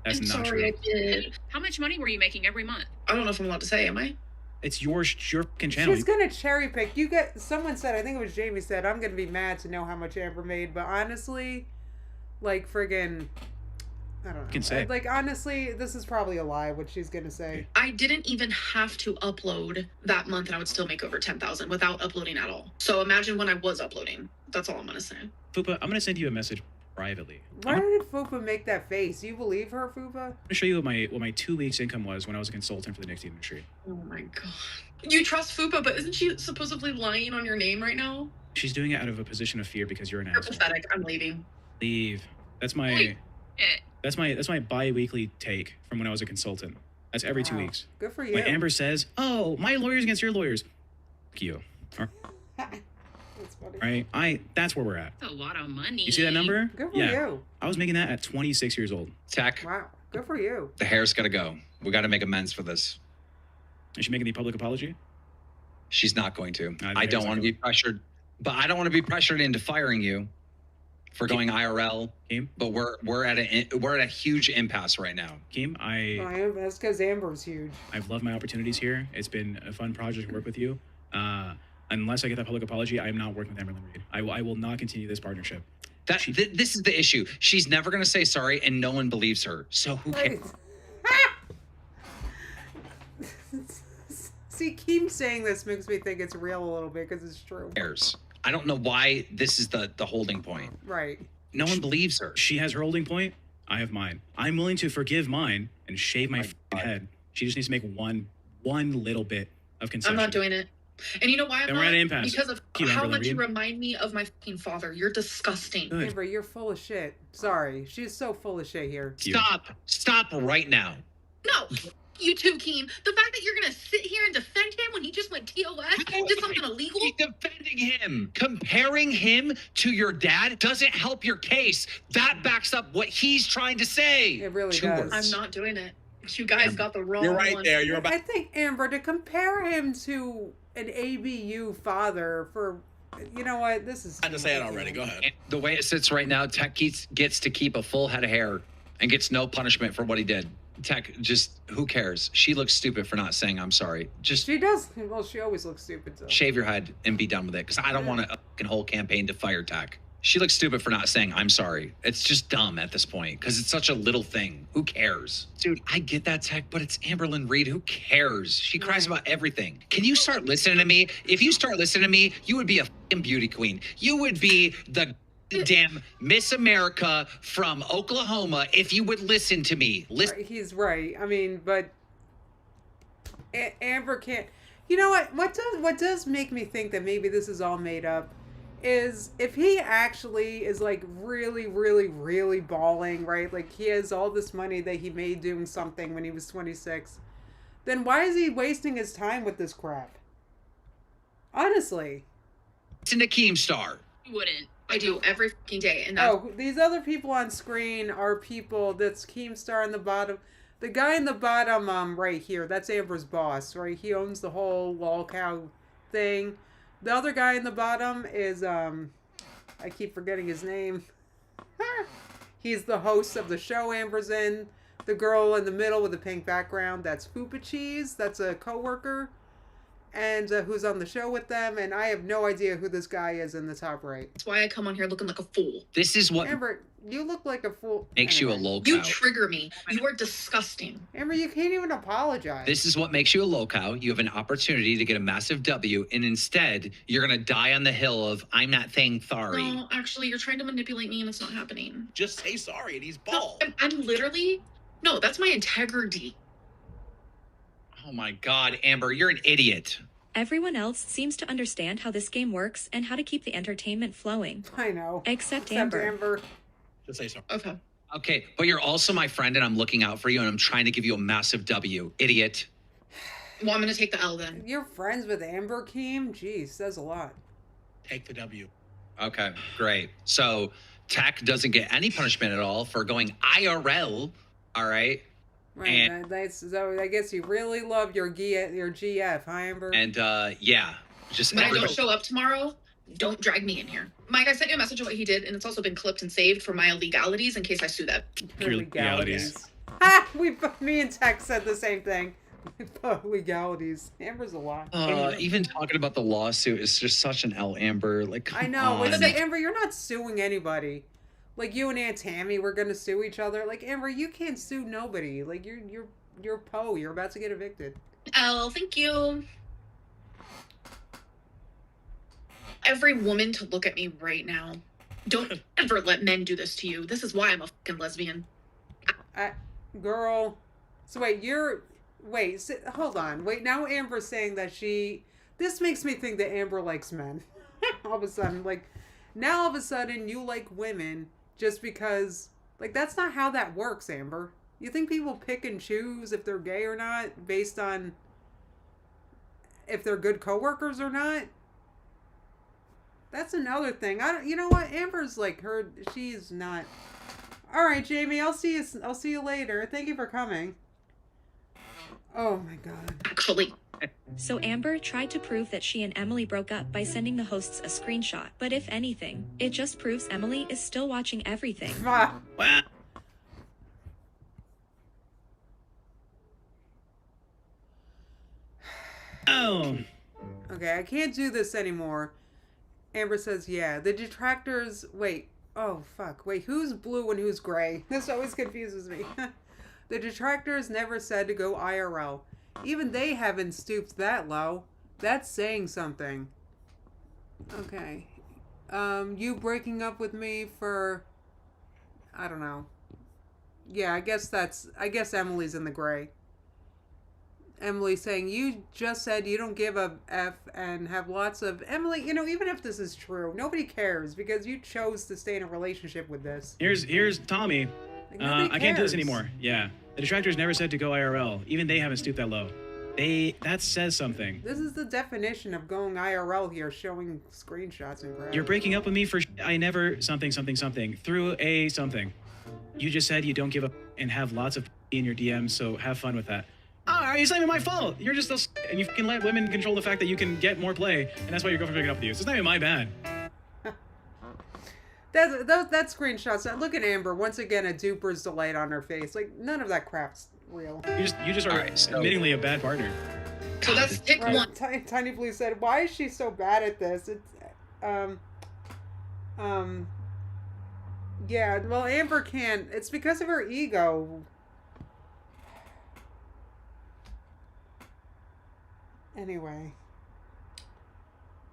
That's
I'm
not
sorry,
true.
I did.
How much money were you making every month?
I don't know if I'm allowed to say, am I?
It's your fucking channel.
She's gonna cherry pick. Someone said, I think it was Jamie said, I'm gonna be mad to know how much Amber made, but honestly, like friggin', I don't know.
You can say.
Like honestly, this is probably a lie. What she's gonna say.
I didn't even have to upload that month, and I would still make over 10,000 without uploading at all. So imagine when I was uploading. That's all I'm gonna say.
Fupa, I'm gonna send you a message privately.
Why did Fupa make that face? You believe her, Fupa?
I'm gonna show you what my 2 weeks income was when I was a consultant for the nicotine industry.
Oh my god. You trust Fupa, but isn't she supposedly lying on your name right now?
She's doing it out of a position of fear because you're an
You're
asshole.
pathetic. I'm leaving.
Leave. That's my bi-weekly take from when I was a consultant. That's every 2 weeks.
Good for you.
When Amber says, "Oh, my lawyer's against your lawyers," fuck you.
That's funny.
Right? That's where we're at.
That's a lot of money.
You see that number?
Good for you.
I was making that at 26 years old.
Tech.
Wow. Good for you.
The hair's got to go. We got to make amends for this.
Is she making the public apology?
She's not going to.
The
I don't
hair's
want to be pressured, but I don't want to be pressured into firing you for going IRL.
Keem?
But we're at a huge impasse right now.
Keem,
That's because Amber's huge.
I've loved my opportunities here. It's been a fun project to work with you. Unless I get that public apology, I am not working with Amberlyn Reed. I will not continue this partnership.
This is the issue. She's never going to say sorry, and no one believes her. So who cares?
See, Keem saying this makes me think it's real a little bit because it's true.
I don't know why this is the holding point.
Right.
No one believes her.
She has her holding point. I have mine. I'm willing to forgive mine and shave my head. She just needs to make one little bit of concession.
I'm not doing it. And you know why I'm
Then
not?
we're at an impasse.
Because of how much you remind me of my fucking father. You're disgusting.
Amber, you're full of shit. Sorry. She's so full of shit here.
Stop right now.
No. You too, Keem. The fact that you're going to sit here and defend him when he just went TOS, did something illegal?
Defending him. Comparing him to your dad doesn't help your case. That backs up what he's trying to say.
It really does.
I'm not doing it. You guys got the wrong
You're right
one.
there. You're about.
I think, Amber, to compare him to an ABU father for, you know what, this is...
I had to say it already. Go ahead.
The way it sits right now, Tech gets to keep a full head of hair and gets no punishment for what he did. Tech, just, who cares? She looks stupid for not saying I'm sorry. Just
She does. Well, she always looks stupid, so.
shave your head and be done with it, because I don't want a fucking whole campaign to fire Tech. She looks stupid for not saying I'm sorry. It's just dumb at this point, because it's such a little thing. Who cares? Dude, I get that, Tech, but it's Amberlyn Reed. Who cares? She cries about everything. Can you start listening to me? If you start listening to me, you would be a fucking beauty queen. You would be the damn Miss America from Oklahoma if you would listen to me. Listen.
He's right. I mean, but Amber can't... You know what? What does make me think that maybe this is all made up is if he actually is like really, really, really balling, right? Like he has all this money that he made doing something when he was 26, then why is he wasting his time with this crap? Honestly.
Listen to Keemstar.
You wouldn't.
I do every fucking day. And that's...
Oh, these other people on screen are people, that's Keemstar in the bottom. The guy in the bottom, right here, that's Amber's boss, right? He owns the whole lol cow thing. The other guy in the bottom is, I keep forgetting his name. He's the host of the show Amber's in. The girl in the middle with the pink background, that's Fupa Cheese. That's a coworker. And who's on the show with them. And I have no idea who this guy is in the top right.
That's why I come on here looking like a fool.
This is what
Amber, you look like a fool.
makes you a low cow.
You trigger me. You are disgusting.
Amber, you can't even apologize.
This is what makes you a low cow. You have an opportunity to get a massive W, and instead, you're going to die on the hill of, I'm not saying sorry.
No, actually, you're trying to manipulate me and it's not happening.
Just say sorry and he's bald.
No, I'm literally... No, that's my integrity.
Oh my God, Amber, you're an idiot.
Everyone else seems to understand how this game works and how to keep the entertainment flowing.
I know.
Except Amber.
Just say sorry.
Okay.
Okay, but you're also my friend, and I'm looking out for you, and I'm trying to give you a massive W, idiot.
Well, I'm going to take the L then.
You're friends with Amber, Keem? Jeez, says a lot.
Take the W.
Okay, great. So Tech doesn't get any punishment at all for going IRL, all right?
Right,
And-
so I guess you really love your GF, huh, Amber?
And yeah, just
When I
everybody.
don't show up tomorrow, don't drag me in here. Mike, I sent you a message of what he did, and it's also been clipped and saved for my illegalities in case I sue that.
Your legalities. Ha! Me and Tech said the same thing. Legalities. Amber's a lot.
Even talking about the lawsuit is just such an L, Amber. Like, come
I know.
on.
Amber, you're not suing anybody. Like you and Aunt Tammy were gonna sue each other. Like Amber, you can't sue nobody. Like you're Poe. You're about to get evicted.
L, thank you. Every woman to look at me right now. Don't ever let men do this to you. This is why I'm a fucking lesbian.
Girl. So hold on. Wait, now Amber's saying that this makes me think that Amber likes men. All of a sudden, now all of a sudden you like women just because, that's not how that works, Amber. You think people pick and choose if they're gay or not based on if they're good coworkers or not? That's another thing. I don't. You know what? Amber's like her. She's not. All right, Jamie. I'll see you. I'll see you later. Thank you for coming. Oh my God.
Actually.
So Amber tried to prove that she and Emily broke up by sending the hosts a screenshot. But if anything, it just proves Emily is still watching everything.
Ah.
Wow. Oh.
Okay, I can't do this anymore. Amber says, yeah. The detractors... Wait. Oh, fuck. Wait, who's blue and who's gray? This always confuses me. The detractors never said to go IRL. Even they haven't stooped that low. That's saying something. Okay. You breaking up with me for... I don't know. Yeah, I guess Emily's in the gray. Emily saying, you just said you don't give a F and have lots of... Emily, you know, even if this is true, nobody cares because you chose to stay in a relationship with this.
Here's Tommy.
Like,
I can't do this anymore. Yeah. The detractors never said to go IRL. Even they haven't stooped that low. That says something.
This is the definition of going IRL here, showing screenshots and crap.
You're breaking up with me for I never something through a something. You just said you don't give a and have lots of in your DMs, so have fun with that. Oh, it's not even my fault. You're just and you can let women control the fact that you can get more play, and that's why your girlfriend's breaking up with you. So it's not even my bad.
That screenshots. Look at Amber once again. A duper's delight on her face. Like none of that crap's real.
You just are admittingly a bad partner.
So that's pick
right,
one.
Tiny Blue said, "Why is she so bad at this?" It's yeah. Well, Amber can't. It's because of her ego. Anyway.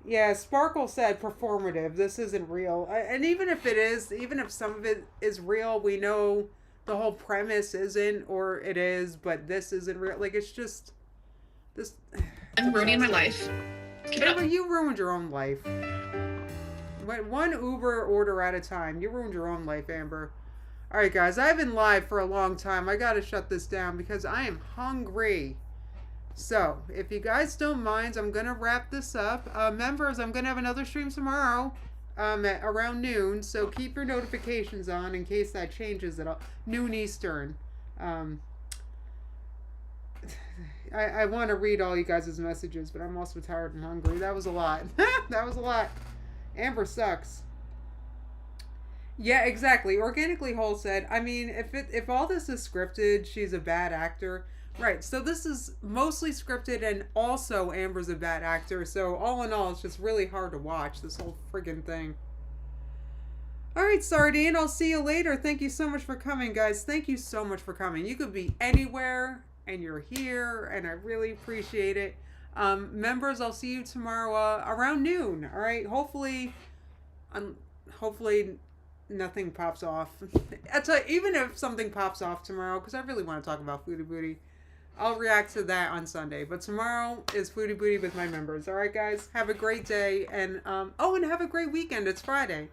Yeah, Sparkle said performative. This isn't real. And even if it is, even if some of it is real, we know the whole premise isn't, or it is, but this isn't real. Like, it's just... this.
I'm ruining my life.
Amber, you ruined your own life. One Uber order at a time. You ruined your own life, Amber. Alright, guys. I've been live for a long time. I gotta shut this down because I am hungry. So, if you guys don't mind, I'm going to wrap this up. Members, I'm going to have another stream tomorrow at around noon. So, keep your notifications on in case that changes at all. Noon Eastern. I want to read all you guys' messages, but I'm also tired and hungry. That was a lot. That was a lot. Amber sucks. Yeah, exactly. Organically Whole said, I mean, if all this is scripted, she's a bad actor. Right, so this is mostly scripted and also Amber's a bad actor, so all in all, it's just really hard to watch, this whole friggin' thing. Alright, Sardine, I'll see you later. Thank you so much for coming, guys. Thank you so much for coming. You could be anywhere, and you're here, and I really appreciate it. Members, I'll see you tomorrow around noon, alright? Hopefully nothing pops off. Even if something pops off tomorrow, because I really want to talk about Foodie Booty, I'll react to that on Sunday. But tomorrow is Foodie Booty with my members. Alright, guys? Have a great day. And, and have a great weekend. It's Friday.